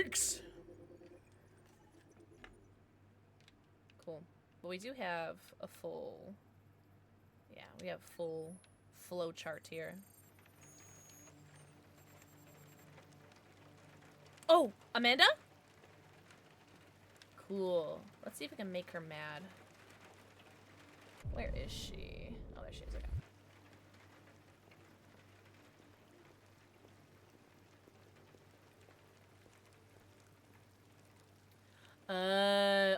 Yikes! Cool. But we do have a full... Yeah, we have full flow chart here. Oh! Amanda? Cool. Let's see if we can make her mad. Where is she? Oh, there she is. Okay.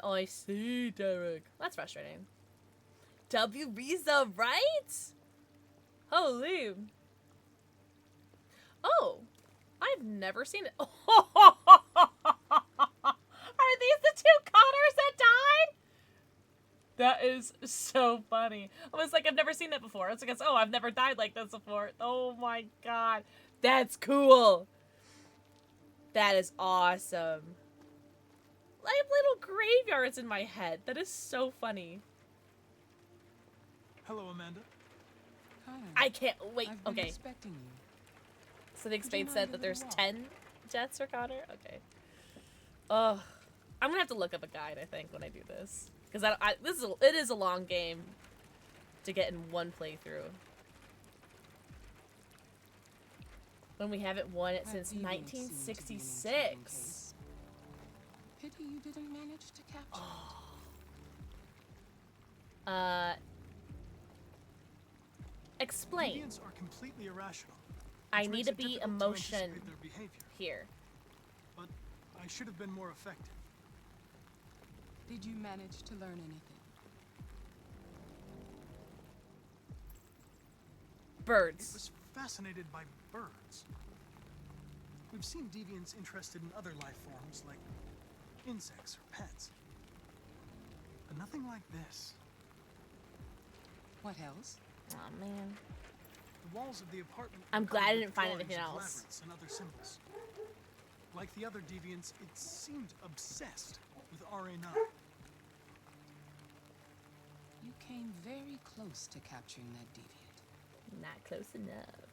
I see, Derek. That's frustrating. W Riza, right? Holy. Oh, I've never seen it. Are these the two Connors that died? That is so funny. I was like, I've never seen that before. It's like, oh, I've never died like this before. Oh my god. That's cool. That is awesome. I have little graveyards in my head. That is so funny. Hello, Amanda. Connor, I can't wait. I've been Okay. expecting you. So the Would you Spade mind said a that there's little walk? 10 deaths for Connor? Okay. Ugh. I'm gonna have to look up a guide, I think, when I do this. Because it is a long game to get in one playthrough. When we haven't won it since 1966. Pity you didn't manage to capture Explain. Deviants are completely irrational. I which need makes to it be difficult emotion to anticipate their behavior. here. But I should have been more effective. Did you manage to learn anything? Birds. It was fascinated by birds. We've seen deviants interested in other life forms like insects or pets. But nothing like this. What else? Oh man. The walls of the apartment. I'm glad I didn't find anything drawings of else. labyrinths and other symbols. Like the other deviants, it seemed obsessed with RA9. You came very close to capturing that deviant. Not close enough.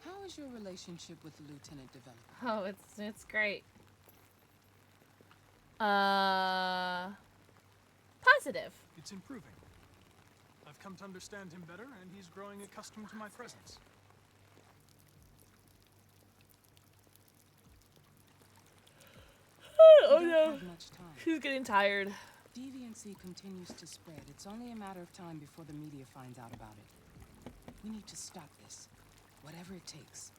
How is your relationship with the lieutenant developing? Oh, it's great. Positive. It's improving. I've come to understand him better, and he's growing accustomed to my presence. Oh no. She's getting tired. Deviancy continues to spread. It's only a matter of time before the media finds out about it. We need to stop this, whatever it takes.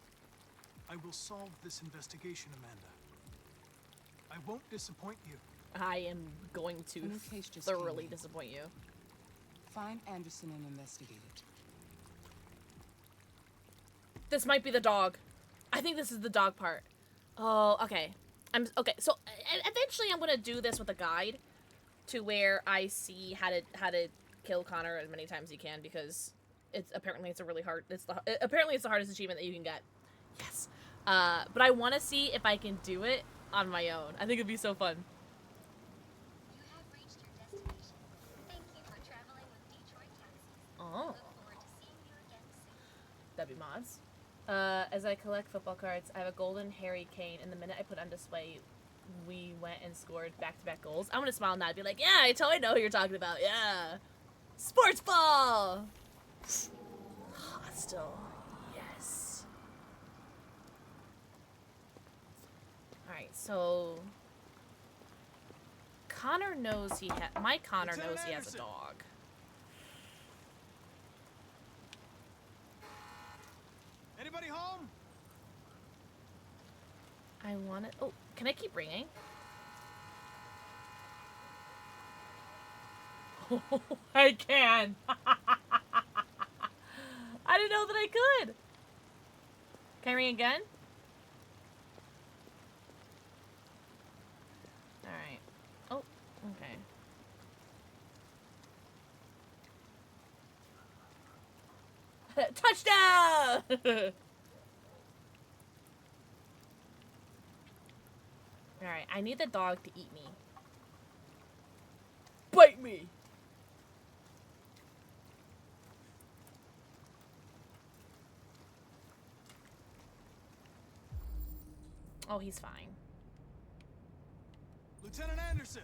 I will solve this investigation, Amanda. I won't disappoint you. I am going to thoroughly disappoint you. Find Anderson and investigate it. This might be the dog. I think this is the dog part. Oh, okay. Okay. So eventually, I'm gonna do this with a guide, to where I see how to kill Connor as many times as you can, because apparently it's a really hard. Apparently it's the hardest achievement that you can get. Yes. But I want to see if I can do it on my own. I think it'd be so fun. You have reached your destination. Thank you for traveling with Detroit Taxis. Oh. We look forward to seeing you again soon. That'd be mods. As I collect football cards, I have a golden Harry Kane, and the minute I put on display, we went and scored back-to-back goals. I'm gonna smile and nod and be like, yeah, I totally know who you're talking about, yeah! Sports ball! Hostile. Yes. Alright, so... Connor knows my Connor knows he has a dog. Anybody home? I want to... Oh, can I keep ringing? Oh, I can. I didn't know that I could. Can I ring again? Alright. Oh, okay. Touchdown! Alright, I need the dog to eat me. Bite me! Oh, he's fine. Lieutenant Anderson!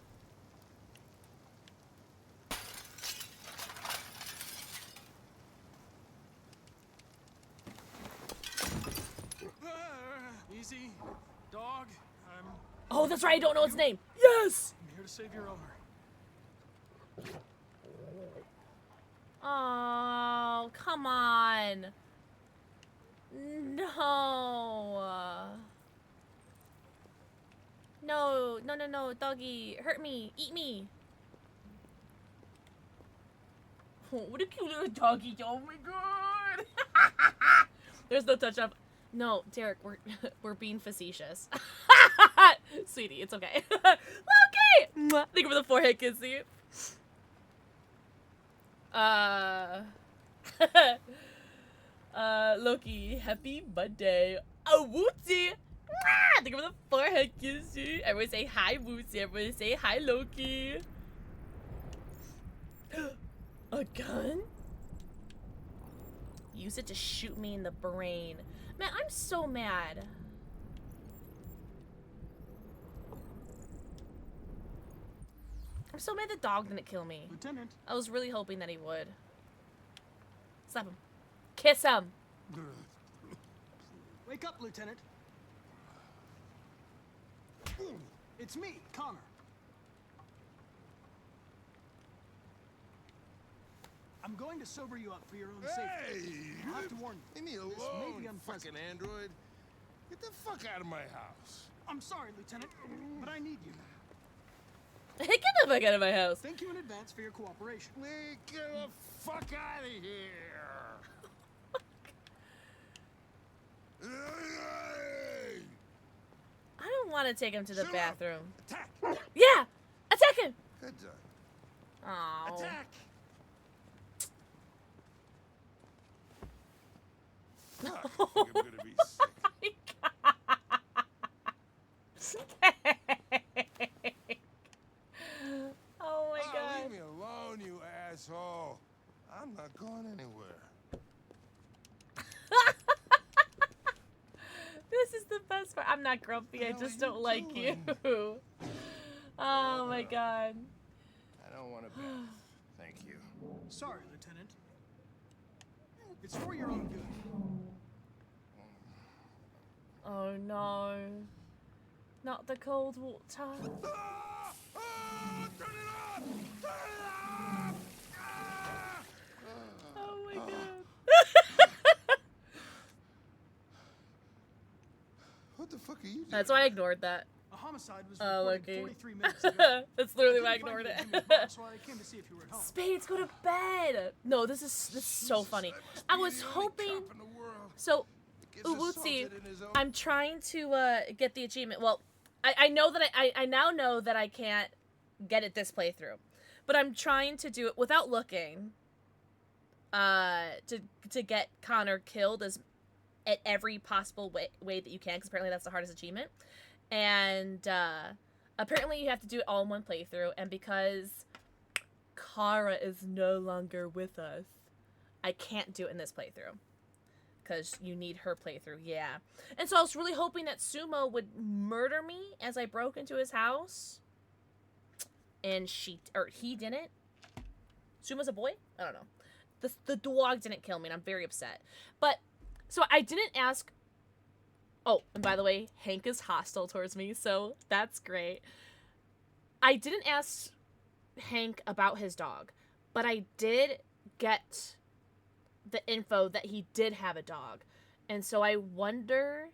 Easy, dog. Oh, that's right, I don't know its name. Yes! I'm here to save your owner. Oh, come on. No. No, no, no, no, doggy. Hurt me. Eat me. Oh, what a cute little doggy. Oh my god. There's no touch up. No, Derek, we're being facetious. Sweetie, it's okay. Okay! Thank you for the forehead kissy. Loki, happy birthday. Oh, Wootsy! Thank you for the forehead kissy. Everyone say hi, Wootsy. Everyone say hi, Loki. A gun? Use it to shoot me in the brain. Man, I'm so mad. I'm so mad the dog didn't kill me. Lieutenant. I was really hoping that he would. Slap him. Kiss him. Wake up, Lieutenant. It's me, Connor. I'm going to sober you up for your own safety. I have to warn you. Leave me This may be alone, unpleasant. fucking android. Get the fuck out of my house. I'm sorry, Lieutenant, but I need you. Get the fuck out of my house. Thank you in advance for your cooperation. Get the fuck out of here. I don't want to take him to the bathroom. Attack. Yeah! Attack him! Good done. Aww. Attack. Fuck, I think I'm gonna be sick. Oh my god. Leave me alone, you asshole. I'm not going anywhere. This is the best part. I'm not grumpy, I just don't like you. Oh my god. I don't want to bath. Thank you. Sorry, Lieutenant. It's for your own good. Oh no. Not the cold water. Turn it off! Turn it off! Oh my god. What the fuck are you doing? That's why I ignored that. A homicide was Oh, reported okay. 43 minutes ago. That's literally why I ignored it. So I came to see if you were at home. Spades, go to bed. No, this is so funny. I was hoping. So, Uwutsi, I'm trying to get the achievement. Well, I know that I now know that I can't get it this playthrough, but I'm trying to do it without looking. To get Connor killed as at every possible way that you can, because apparently that's the hardest achievement. And apparently you have to do it all in one playthrough, and because Kara is no longer with us, I can't do it in this playthrough. Because you need her playthrough, yeah. And so I was really hoping that Sumo would murder me as I broke into his house. And he didn't. Sumo's a boy? I don't know. The dog didn't kill me, and I'm very upset. But, so I didn't ask... Oh, and by the way, Hank is hostile towards me, so that's great. I didn't ask Hank about his dog, but I did get the info that he did have a dog. And so I wonder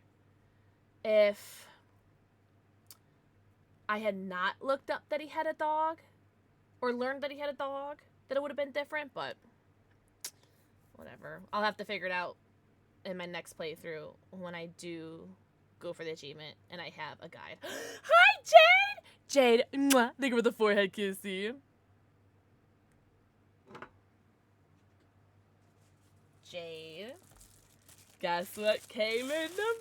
if I had not looked up that he had a dog, or learned that he had a dog, that it would have been different, but whatever. I'll have to figure it out in my next playthrough when I do go for the achievement and I have a guide. Hi, Jade! Jade, mwah, thank you for the forehead kissy. Jade, guess what came in the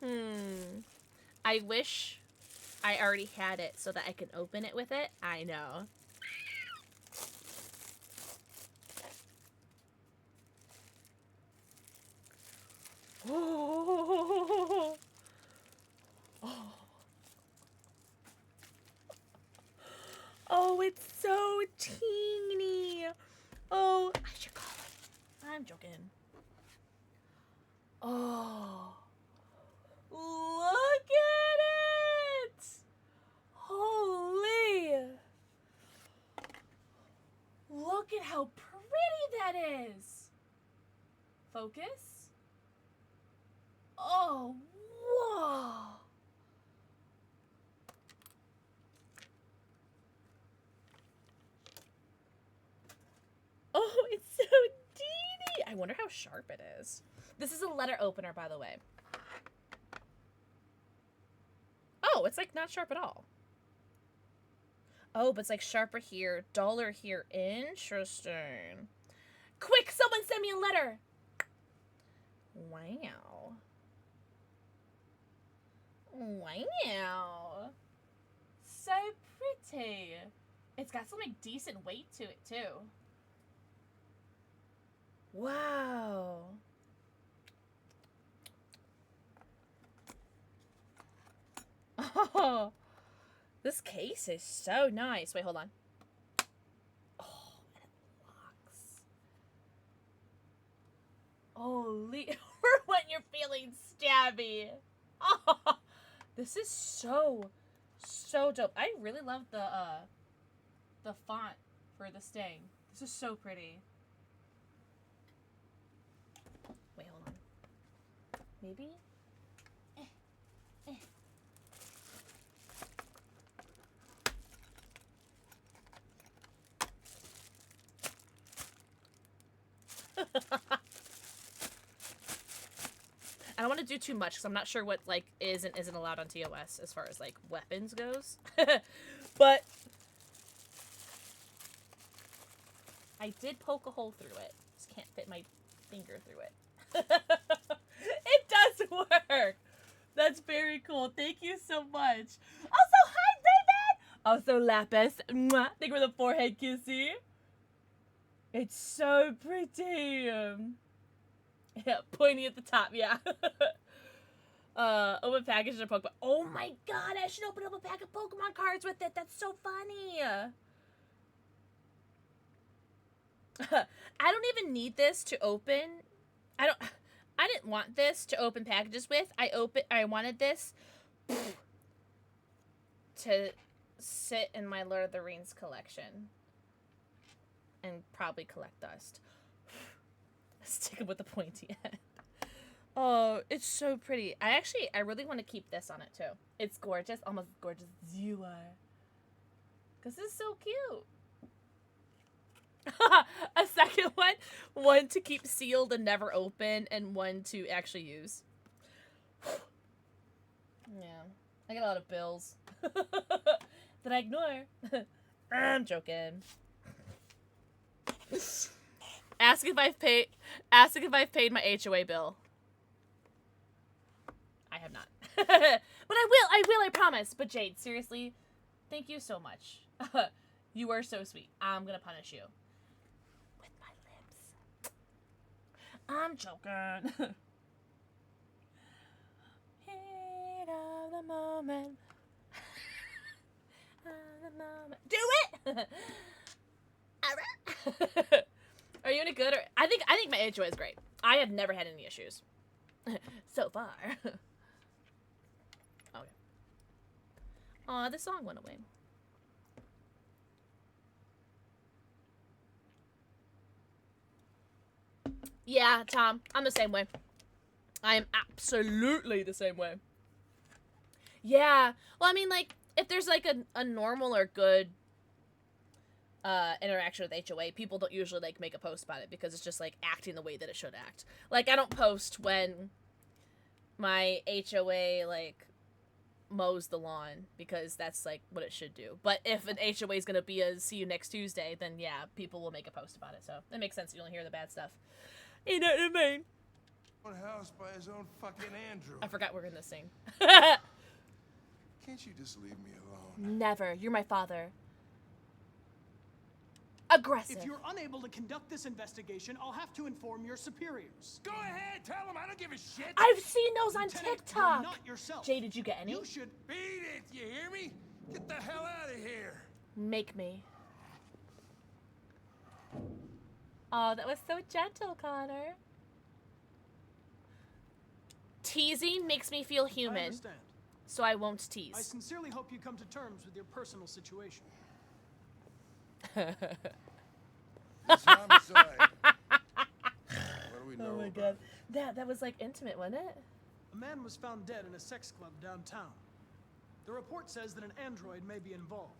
mail? I wish I already had it so that I can open it with it. I know. Oh. Oh. Oh, it's so teeny. Oh, I should call it. I'm joking. Oh. Look at it. Holy. Look at how pretty that is. Focus. Oh, whoa. Oh, it's so teeny. I wonder how sharp it is. This is a letter opener, by the way. Oh, it's like not sharp at all. Oh, but it's like sharper here, duller here. Interesting. Quick, someone send me a letter. Wow. Wow. So pretty. It's got some like decent weight to it too. Wow. Oh. This case is so nice. Wait, hold on. Oh, and it locks. Holy, when you're feeling stabby. Oh, this is so dope. I really love the font for the sting. This is so pretty. Wait, hold on. Maybe? I don't want to do too much because I'm not sure what like is and isn't allowed on TOS as far as like weapons goes. But I did poke a hole through it. Just can't fit my finger through it. It does work. That's very cool. Thank you so much. Also, hi, David. Also, Lapis. Mwah. Thank you for the forehead kissy. It's so pretty. Yeah, pointy at the top, yeah. Open package and Pokemon. Oh my god, I should open up a pack of Pokemon cards with it. That's so funny. I don't even need this to open. I didn't want this to open packages with. I wanted this to sit in my Lord of the Rings collection and probably collect dust. Stick it with the pointy end. Oh, it's so pretty. I really want to keep this on it too. It's gorgeous, almost as gorgeous as you are. Cause it's so cute. A second one to keep sealed and never open, and one to actually use. Yeah, I got a lot of bills that I ignore. I'm joking. Ask if I've paid my HOA bill. I have not. But I will, I promise. But Jade, seriously, thank you so much. You are so sweet. I'm gonna punish you. With my lips. I'm joking. Heat of the moment. Do it! Alright. Are you any good? Or I think my HOA is great. I have never had any issues. So far. Okay. Aw, the song went away. Yeah, Tom, I'm the same way. I am absolutely the same way. Yeah. Well, I mean, like, if there's, like, a normal or good interaction with HOA, people don't usually, like, make a post about it because it's just, like, acting the way that it should act. Like, I don't post when my HOA, like, mows the lawn because that's, like, what it should do. But if an HOA is gonna be a see you next Tuesday, then, yeah, people will make a post about it. So, it makes sense you don't hear the bad stuff. You know what I mean? One house by his own fucking Andrew. I forgot we're in this scene. Can't you just leave me alone? Never. You're my father. Aggressive. If you're unable to conduct this investigation, I'll have to inform your superiors. Go ahead, tell them I don't give a shit. I've seen those on Lieutenant, TikTok. you're not yourself. Jay, did you get any? You should beat it. You hear me? Get the hell out of here. Make me. Oh, that was so gentle, Connor. Teasing makes me feel human. I understand. So I won't tease. I sincerely hope you come to terms with your personal situation. It's homicide. What do we know Oh my about god. That was like intimate, wasn't it? A man was found dead in a sex club downtown. The report says that an android may be involved.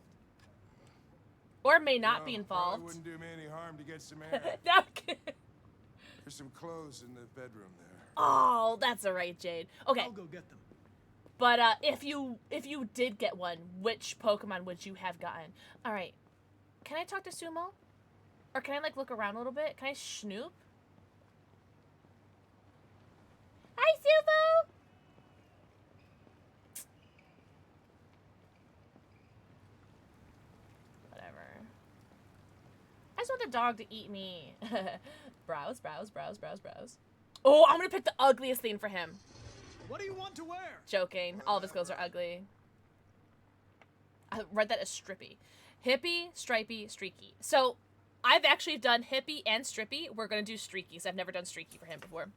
Or may not be Probably involved. wouldn't do me any harm to get some air. No. There's some clothes in the bedroom there. Oh, that's alright, Jade. Okay. I'll go get them. But if you did get one, which Pokemon would you have gotten? Alright. Can I talk to Sumo? Or can I like look around a little bit? Can I snoop? Hi, Sumo! Whatever. I just want the dog to eat me. Browse, browse, browse, browse, browse. Oh, I'm gonna pick the ugliest thing for him. What do you want to wear? Joking. All of his clothes are ugly. I read that as strippy. Hippie, stripy, streaky. So I've actually done hippie and strippy. We're gonna do streaky, so I've never done streaky for him before.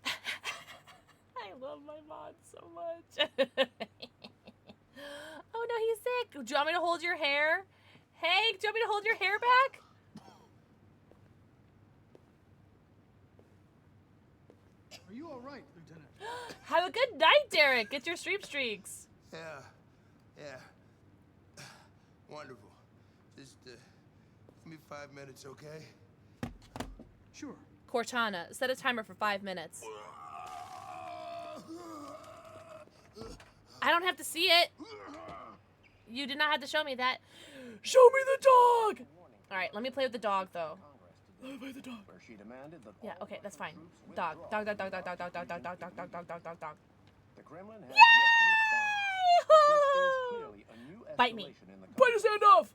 I love my mod so much. Oh no, he's sick. Do you want me to hold your hair? Hank, do you want me to hold your hair back? Are you all right, Lieutenant? Have a good night, Derek. Get your stream streaks. Yeah. Wonderful. Just give me 5 minutes, okay? Sure. Cortana, set a timer for 5 minutes. I don't have to see it. You did not have to show me that. Show me the dog! Alright, let me play with the dog, though. Let me play with the dog. Yeah, okay, that's fine. Dog. Dog, dog, dog, dog, dog, dog, dog, dog, dog, dog, dog, dog, dog, dog, dog. The Kremlin has Yay! Bite me. Bite his hand off!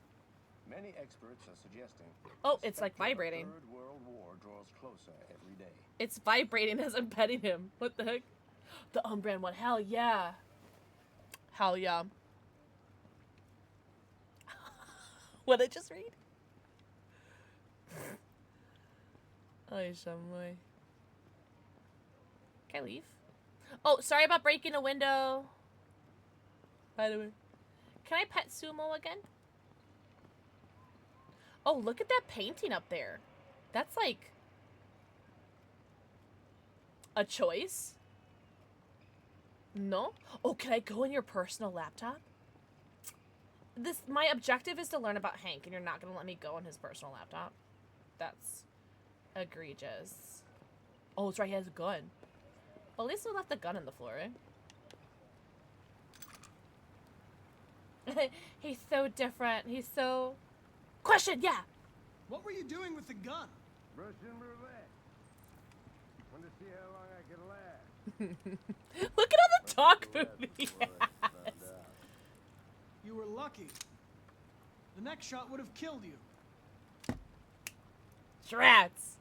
Many experts are suggesting. Oh, it's like vibrating. Third World War draws closer every day. It's vibrating as I'm petting him. What the heck? The unbrand one. Hell yeah. Hell yeah. What did I just read? Ay, shamoy. Can I leave? Oh, sorry about breaking a window. By the way. Can I pet Sumo again? Oh, look at that painting up there. That's like a choice. No? Oh, can I go in your personal laptop? My objective is to learn about Hank, and you're not gonna let me go on his personal laptop. That's egregious. Oh, that's right, he has a gun. Well, at least we left the gun on the floor, eh? He's so different. He's so... Question, yeah! What were you doing with the gun? Russian roulette. Want to see how long I can last. Look at all the dog food he has. You were lucky. The next shot would have killed you. Rats.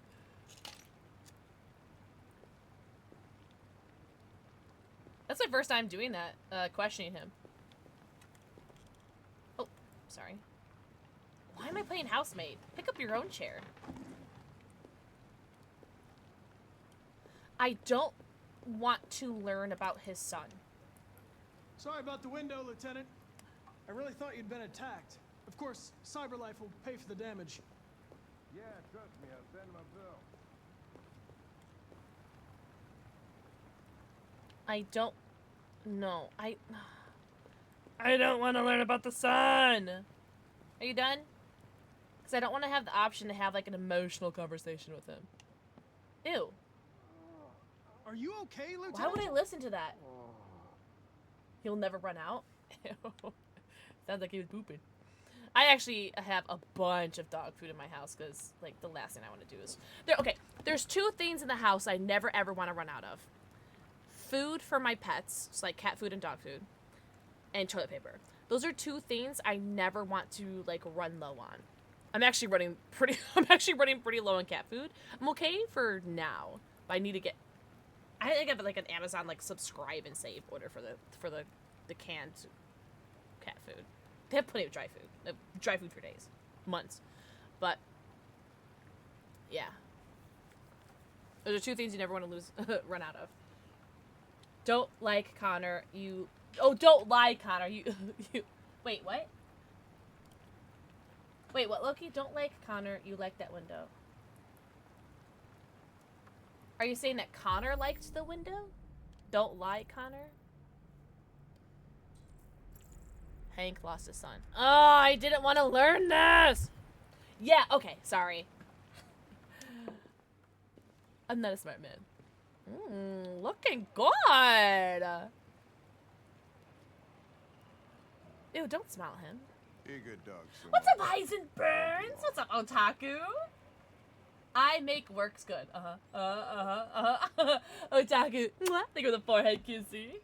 That's my first time doing that, questioning him. Oh, sorry. Why am I playing housemate? Pick up your own chair. I don't want to learn about his son. Sorry about the window, Lieutenant. I really thought you'd been attacked. Of course, CyberLife will pay for the damage. Yeah, trust me, I'll send him a bill. I don't know. I don't want to learn about the sun. Are you done? Because I don't want to have the option to have like an emotional conversation with him. Ew. Are you okay, Lieutenant? Why would I listen to that? He'll never run out. Sounds like he was pooping. I actually have a bunch of dog food in my house because, like, the last thing I want to do is... Okay, there's two things in the house I never ever want to run out of. Food for my pets, so like cat food and dog food, and toilet paper. Those are two things I never want to, like, run low on. I'm actually running pretty low on cat food. I'm okay for now, but I need to get... I think I have, like, an Amazon, like, subscribe and save order for the canned cat food. They have plenty of dry food. Dry food for days. Months. But, yeah. Those are two things you never want to run out of. Don't like Connor, you... Oh, don't lie, Connor, you... Wait, what? Wait, what, Loki? Don't like Connor, you like that window. Are you saying that Connor liked the window? Don't lie, Connor? Hank lost his son. Oh, I didn't want to learn this! Yeah, okay, sorry. I'm not a smart man. Looking good! Ew, don't smile at him. You're a good dog, Sumo. What's up, Heisenberns? What's up, Otaku? I make works good. Otaku. Mwah. Think of the forehead kissy.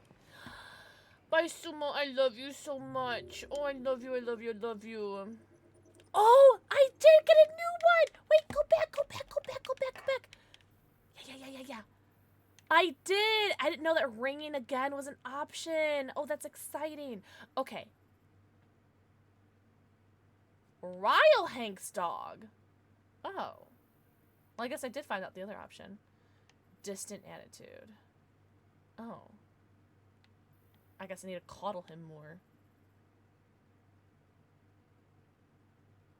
Bye, Sumo. I love you so much. Oh, I love you. I love you. I love you. Oh, I did get a new one. Wait, go back. Go back. Go back. Go back. Go back. Yeah. I did. I didn't know that ringing again was an option. Oh, that's exciting. Okay. Ryle Hank's dog. Oh. Well, I guess I did find out the other option. Distant attitude. Oh. I guess I need to coddle him more.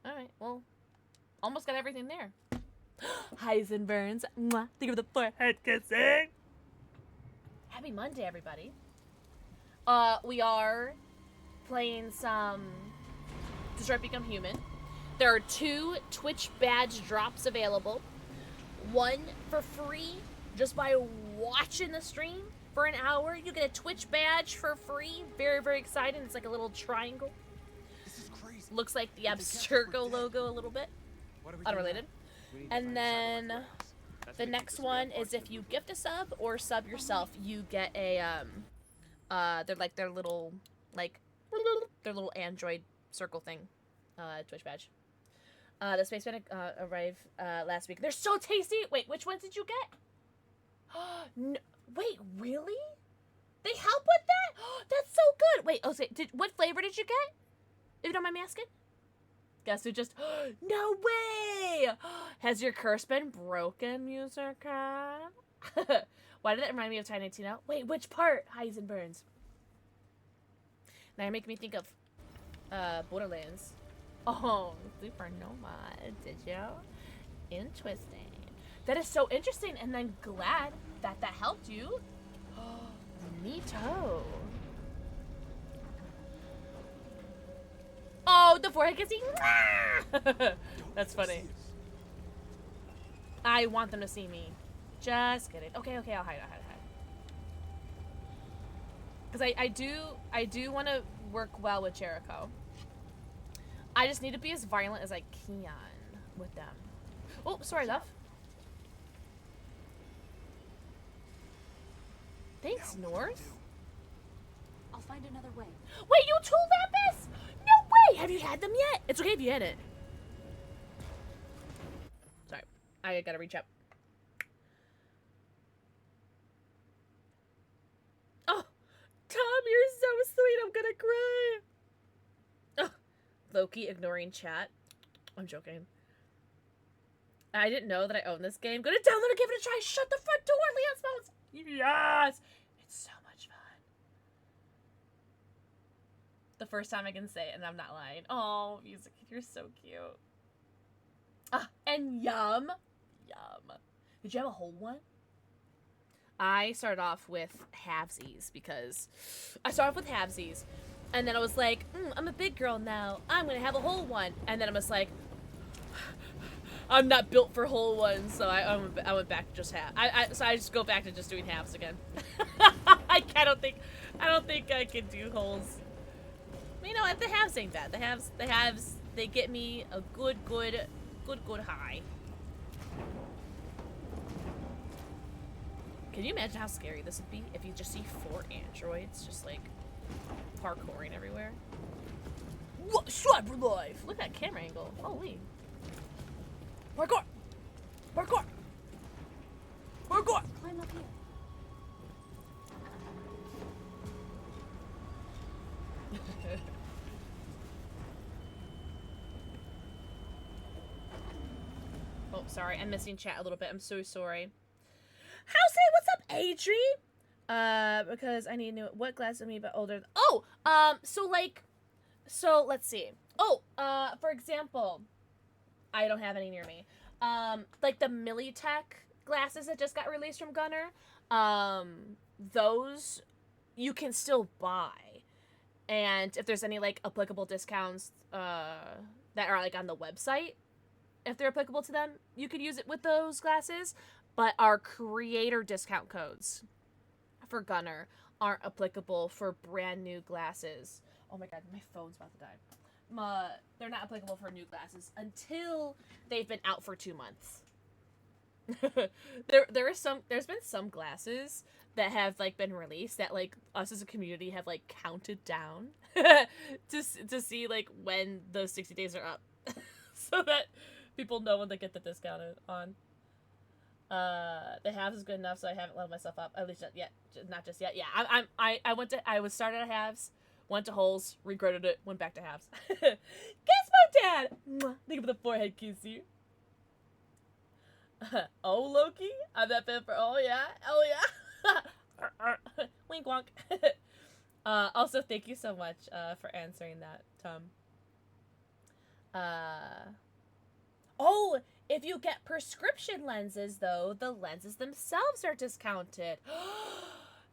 Alright, well. Almost got everything there. Heisenbergs. Mwah. Think of the forehead kissing. Happy Monday, everybody. We are playing some Detroit Become Human. There are 2 Twitch badge drops available. One for free, just by watching the stream for an hour. You get a Twitch badge for free. Very, very exciting. It's like a little triangle. This is crazy. Looks like the Abstergo logo a little bit. Unrelated. And then the next one is if you gift a sub or sub yourself, you get a they're like their little Android circle thing, Twitch badge. The Spaceman arrived last week. They're so tasty. Wait, which ones did you get? No, wait, really? They help with that? That's so good. Wait, okay, what flavor did you get? If you don't mind me asking. Guess who just... No way! Has your curse been broken, Muserka? Why did that remind me of Tiny Tina? Wait, which part? Heisenbergs. Now you're making me think of Borderlands. Oh, Supernova. Did you? Interesting. That is so interesting, and I'm glad that that helped you. Neato. Oh, the forehead kissing. That's funny. I want them to see me. Just kidding. Okay, I'll hide. Because I do want to work well with Jericho. I just need to be as violent as I can with them. Oh, sorry, love. Thanks, North. I'll find another way. Wait, you two Lapis? No way! Have you had them yet? It's okay if you had it. Sorry, I gotta reach up. Oh, Tom, you're so sweet. I'm gonna cry. Oh, Loki ignoring chat. I'm joking. I didn't know that I own this game. Gonna download it, give it a try. Shut the front door, Leon's mouse. Yes! It's so much fun. The first time I can say it, and I'm not lying. Oh, music, you're so cute. Ah, and yum. Yum. Did you have a whole one? I started off with halvesies because I started off with halvesies, and then I was like, I'm a big girl now. I'm gonna have a whole one, and then I was like, I'm not built for whole ones, so I went back to just half. So I just go back to just doing halves again. I don't think I can do wholes. You know what? The halves ain't bad. The halves, they get me a good high. Can you imagine how scary this would be if you just see 4 androids just like parkouring everywhere? What? Cyber life! Look at that camera angle. Holy. Parkour! Parkour! Parkour! Climb up here. Oh, sorry. I'm missing chat a little bit. I'm so sorry. How's it? What's up, Adri? Because I need new... What glass of me but older... Oh! So, let's see. Oh, for example... I don't have any near me. Like the Militech glasses that just got released from Gunner, those you can still buy. And if there's any like applicable discounts that are like on the website, if they're applicable to them, you could use it with those glasses. But our creator discount codes for Gunner aren't applicable for brand new glasses. Oh my god, my phone's about to die. They're not applicable for new glasses until they've been out for 2 months. There's been some glasses that have like been released that like us as a community have like counted down to see like when those 60 days are up so that people know when they get the discount on. The halves is good enough, so I haven't leveled myself up. At least not yet. Not just yet. Yeah, I was started at halves, went to holes, regretted it, went back to halves. Kiss my dad! Mwah. Think of the forehead kissy. Oh, Loki? I'm that fan for oh yeah? Oh yeah? Wink wonk. Also, thank you so much for answering that, Tom. Oh, if you get prescription lenses, though, the lenses themselves are discounted.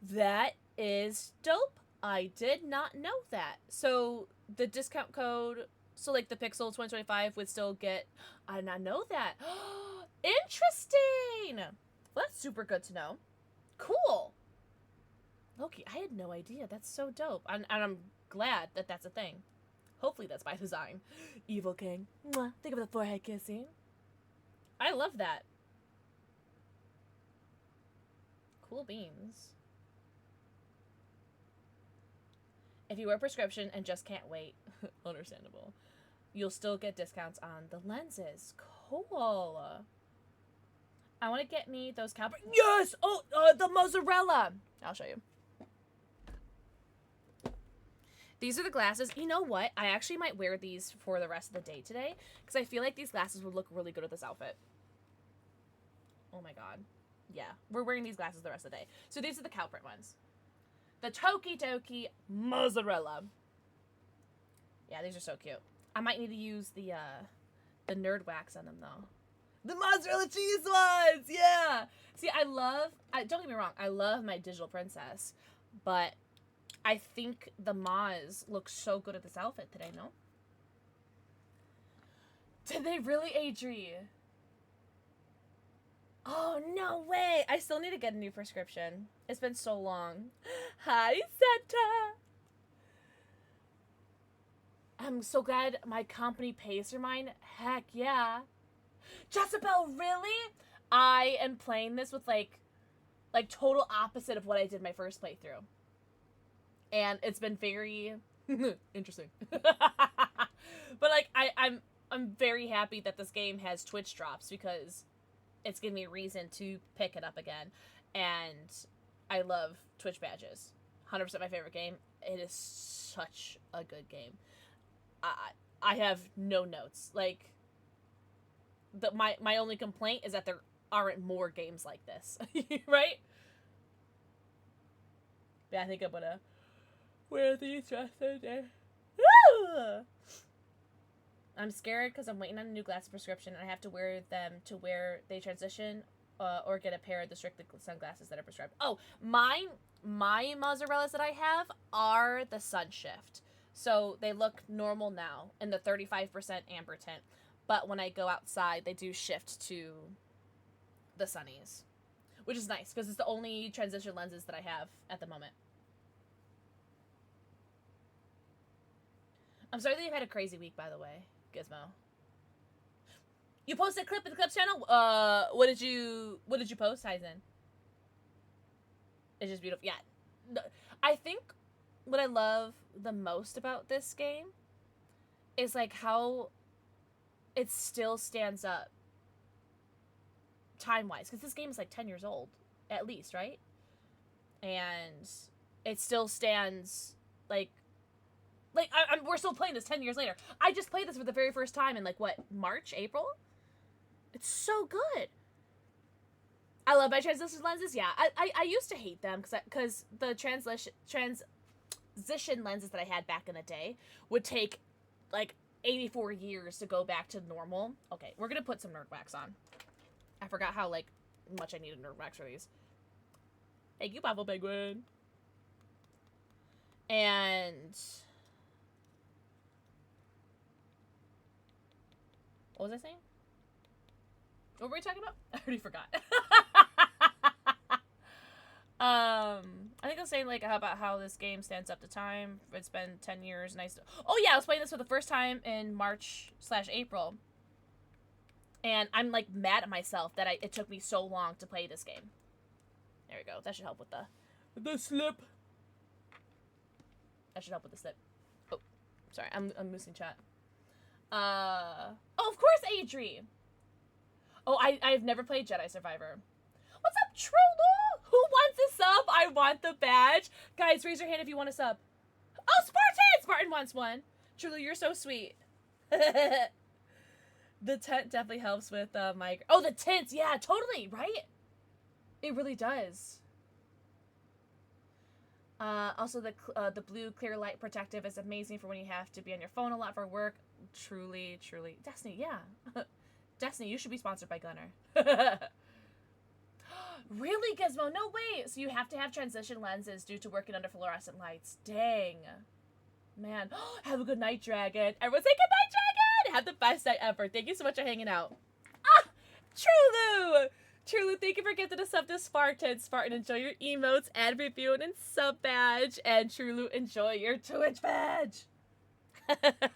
That is dope. I did not know that. So the discount code, so like the Pixel 2025 would still get, I did not know that. Interesting. Well, that's super good to know. Cool. Loki, I had no idea. That's so dope. And I'm glad that that's a thing. Hopefully that's by design. Evil King. Mwah. Think of the forehead kissing. I love that. Cool beans. If you wear prescription and just can't wait, understandable, you'll still get discounts on the lenses. Cool. I want to get me those cowboy. Yes! Oh, the mozzarella. I'll show you. These are the glasses. You know what? I actually might wear these for the rest of the day today because I feel like these glasses would look really good with this outfit. Oh my god. Yeah, we're wearing these glasses the rest of the day. So these are the cow print ones. The Toki Doki Mozzarella. Yeah, these are so cute. I might need to use the nerd wax on them though. The mozzarella cheese ones! Yeah! See, don't get me wrong, I love my digital princess, but I think the Moz looks so good at this outfit today, no? Did they really, Adri? Oh, no way! I still need to get a new prescription. It's been so long. Hi, Santa! I'm so glad my company pays for mine. Heck yeah. Jezebel, really? I am playing this with, like total opposite of what I did my first playthrough. And it's been very interesting. But, like, I'm very happy that this game has Twitch drops because it's giving me a reason to pick it up again. And I love Twitch badges. 100% my favorite game. It is such a good game. I have no notes. Like, my only complaint is that there aren't more games like this. Right? Yeah, I think I'm gonna wear these rest of the day. I'm scared because I'm waiting on a new glasses prescription and I have to wear them to where they transition or get a pair of the strictly sunglasses that are prescribed. Oh, my mozzarellas that I have are the sun shift. So they look normal now in the 35% amber tint. But when I go outside, they do shift to the sunnies. Which is nice because it's the only transition lenses that I have at the moment. I'm sorry that you've had a crazy week, by the way, Gizmo. You posted a clip in the Clips channel? What did you post, Hyzen? It's just beautiful. Yeah. I think what I love the most about this game is, like, how it still stands up time-wise. Because this game is, like, 10 years old, at least, right? And it still stands, like we're still playing this 10 years later. I just played this for the very first time in, like, what, March, April? It's so good. I love my transition lenses. Yeah, I used to hate them because the transition lenses that I had back in the day would take, like, 84 years to go back to normal. Okay, we're gonna put some nerd wax on. I forgot how, like, much I needed nerd wax for these. Thank you, Papa Penguin. And what was I saying? What were we talking about? I already forgot. I think I was saying, like, about how this game stands up to time. It's been 10 years. Nice. Oh yeah, I was playing this for the first time in March/April. And I'm, like, mad at myself that it took me so long to play this game. There we go. That should help with the slip. That should help with the slip. Oh, sorry. I'm missing chat. Oh, of course, Adri. Oh, I've never played Jedi Survivor. What's up, Trollo? Who wants a sub? I want the badge. Guys, raise your hand if you want a sub. Oh, Spartan! Spartan wants one. Truly, you're so sweet. The tent definitely helps with my... Oh, the tents! Yeah, totally, right? It really does. Also, the blue clear light protective is amazing for when you have to be on your phone a lot for work. Truly, truly. Destiny, yeah. Destiny, you should be sponsored by Gunner. Really, Gizmo? No way! So you have to have transition lenses due to working under fluorescent lights. Dang. Man. Have a good night, Dragon. Everyone say good night, Dragon! Have the best night ever. Thank you so much for hanging out. Ah! Trulu! Trulu, thank you for gifting a sub to Spartan. Spartan, enjoy your emotes, ad review, and sub badge. And Trulu, enjoy your Twitch badge. Alright!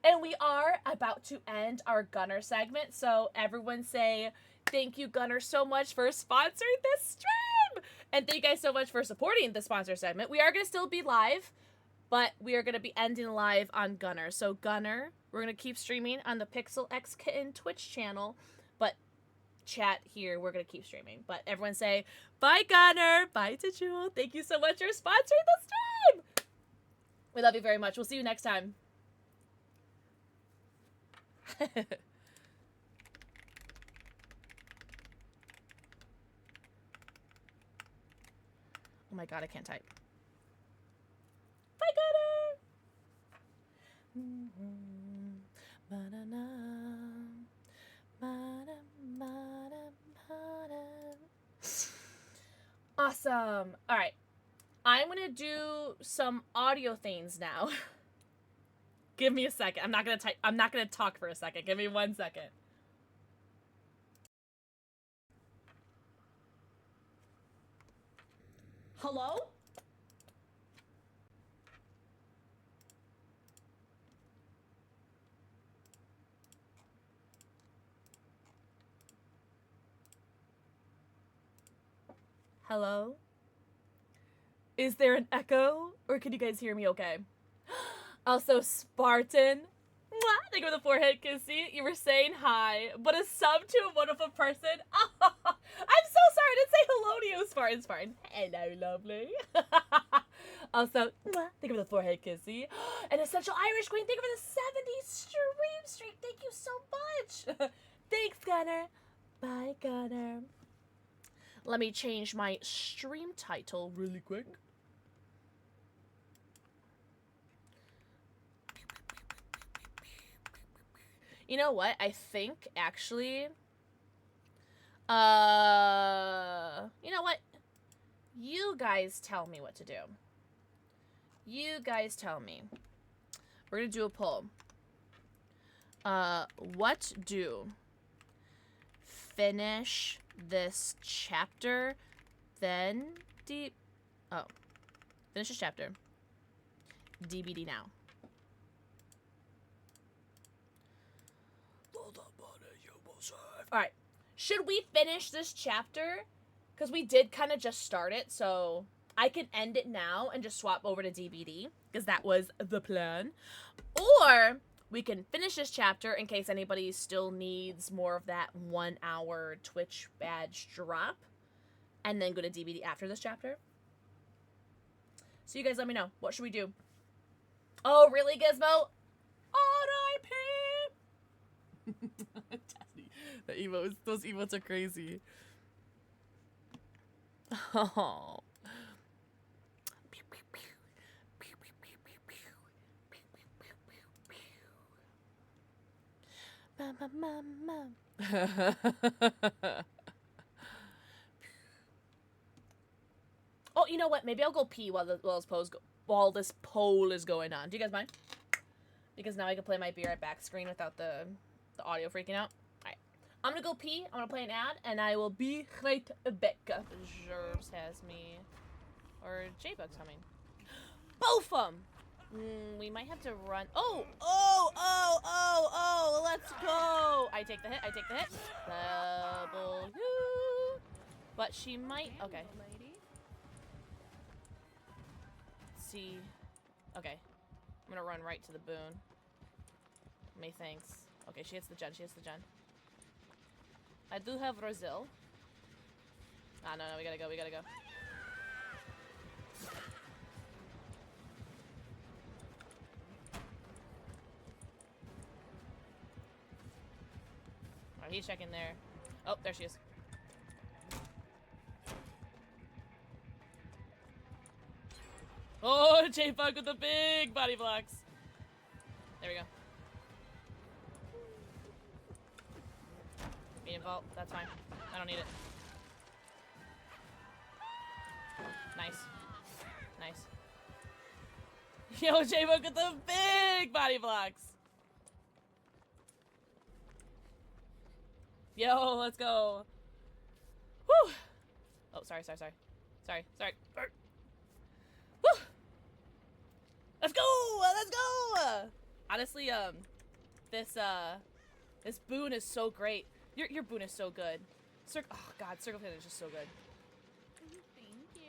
And we are about to end our Gunner segment. So everyone say, thank you, Gunner, so much for sponsoring this stream! And thank you guys so much for supporting the sponsor segment. We are going to still be live, but we are going to be ending live on Gunner. So Gunner, we're going to keep streaming on the PixelxKitten Twitch channel, but chat here, we're going to keep streaming. But everyone say, bye Gunner, bye to Jewel. Thank you so much for sponsoring the stream! We love you very much. We'll see you next time. Oh my god, I can't type. Bye, Gunner! Awesome. Alright. I'm gonna do some audio things now. Give me a second. I'm not gonna type. I'm not gonna talk for a second. Give me 1 second. Hello? Hello? Is there an echo? Or can you guys hear me okay? Also, Spartan. Mwah! Thank you for the forehead kissy. You were saying hi, but a sub to a wonderful person. Oh, I'm so sorry. I didn't say hello to you, Spartan. Spartan. Hello, lovely. Also, mwah! Thank you for the forehead kissy. And Essential Irish Queen, thank you for the 70 stream. Thank you so much. Thanks, Gunner. Bye, Gunner. Let me change my stream title really quick. You know what? I think, actually... you know what? You guys tell me what to do. You guys tell me. We're gonna do a poll. What do? Finish this chapter, then finish this chapter. DBD now. Alright. Should we finish this chapter? Because we did kind of just start it, so I can end it now and just swap over to DBD, because that was the plan. Or we can finish this chapter in case anybody still needs more of that 1 hour Twitch badge drop, and then go to DBD after this chapter. So you guys let me know. What should we do? Oh, really, Gizmo? R.I.P. The emotes, those emotes are crazy. Oh. Oh, you know what? Maybe I'll go pee while this poll is going on. Do you guys mind? Because now I can play my be right back screen without the audio freaking out. Alright. I'm gonna go pee, I'm gonna play an ad, and I will be right back. Jervs has me. Or J-Bug's coming. Both of them! We might have to run. Oh! Let's go! I take the hit. W. But she might. Okay. Let's see. Okay. I'm gonna run right to the boon. Methinks. Okay, she hits the gen. She hits the gen. I do have Brazil. Ah, no, we gotta go. We gotta go. Oh, he's checking there. Oh, there she is. Oh, J-Bug with the big body blocks. There we go. Medium vault, that's fine. I don't need it. Nice. Nice. Yo, J-Bug with the big body blocks. Yo, let's go. Whew. Oh, sorry. Sorry. Whew. Let's go! Let's go! Honestly, this boon is so great. Your boon is so good. Oh god, Circle Pit is just so good. Thank you.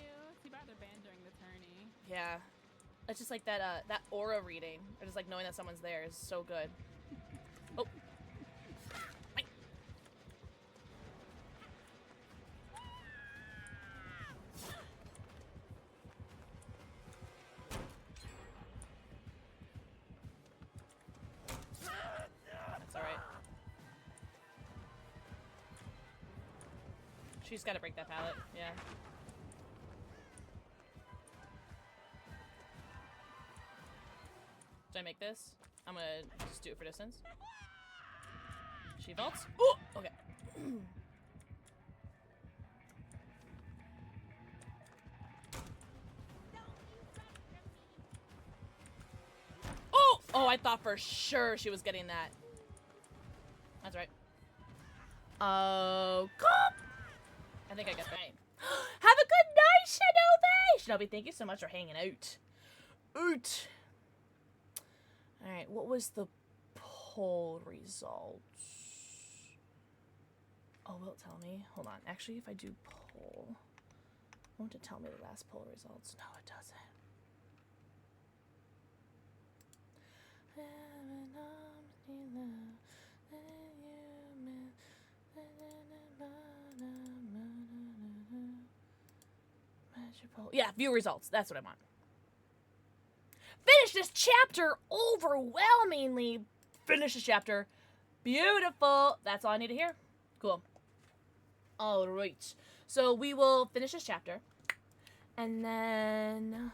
Too bad they're banned during the tourney. Yeah. It's just like that that aura reading, or just like knowing that someone's there is so good. Oh. That's alright. She's gotta break that pallet, yeah. Did I make this? I'm gonna just do it for distance. She vaults. Ooh! Okay. Oh! Oh, I thought for sure she was getting that. That's right. Oh, I think I got that. Have a good night, Shinobi! Shinobi, thank you so much for hanging out. Alright, what was the poll results? Oh, will it tell me? Hold on. Actually, if I do poll, won't it tell me the last poll results? No, it doesn't. Yeah, view results. That's what I want. Finish this chapter overwhelmingly. Finish this chapter. Beautiful. That's all I need to hear. Cool. All right. So we will finish this chapter. And then...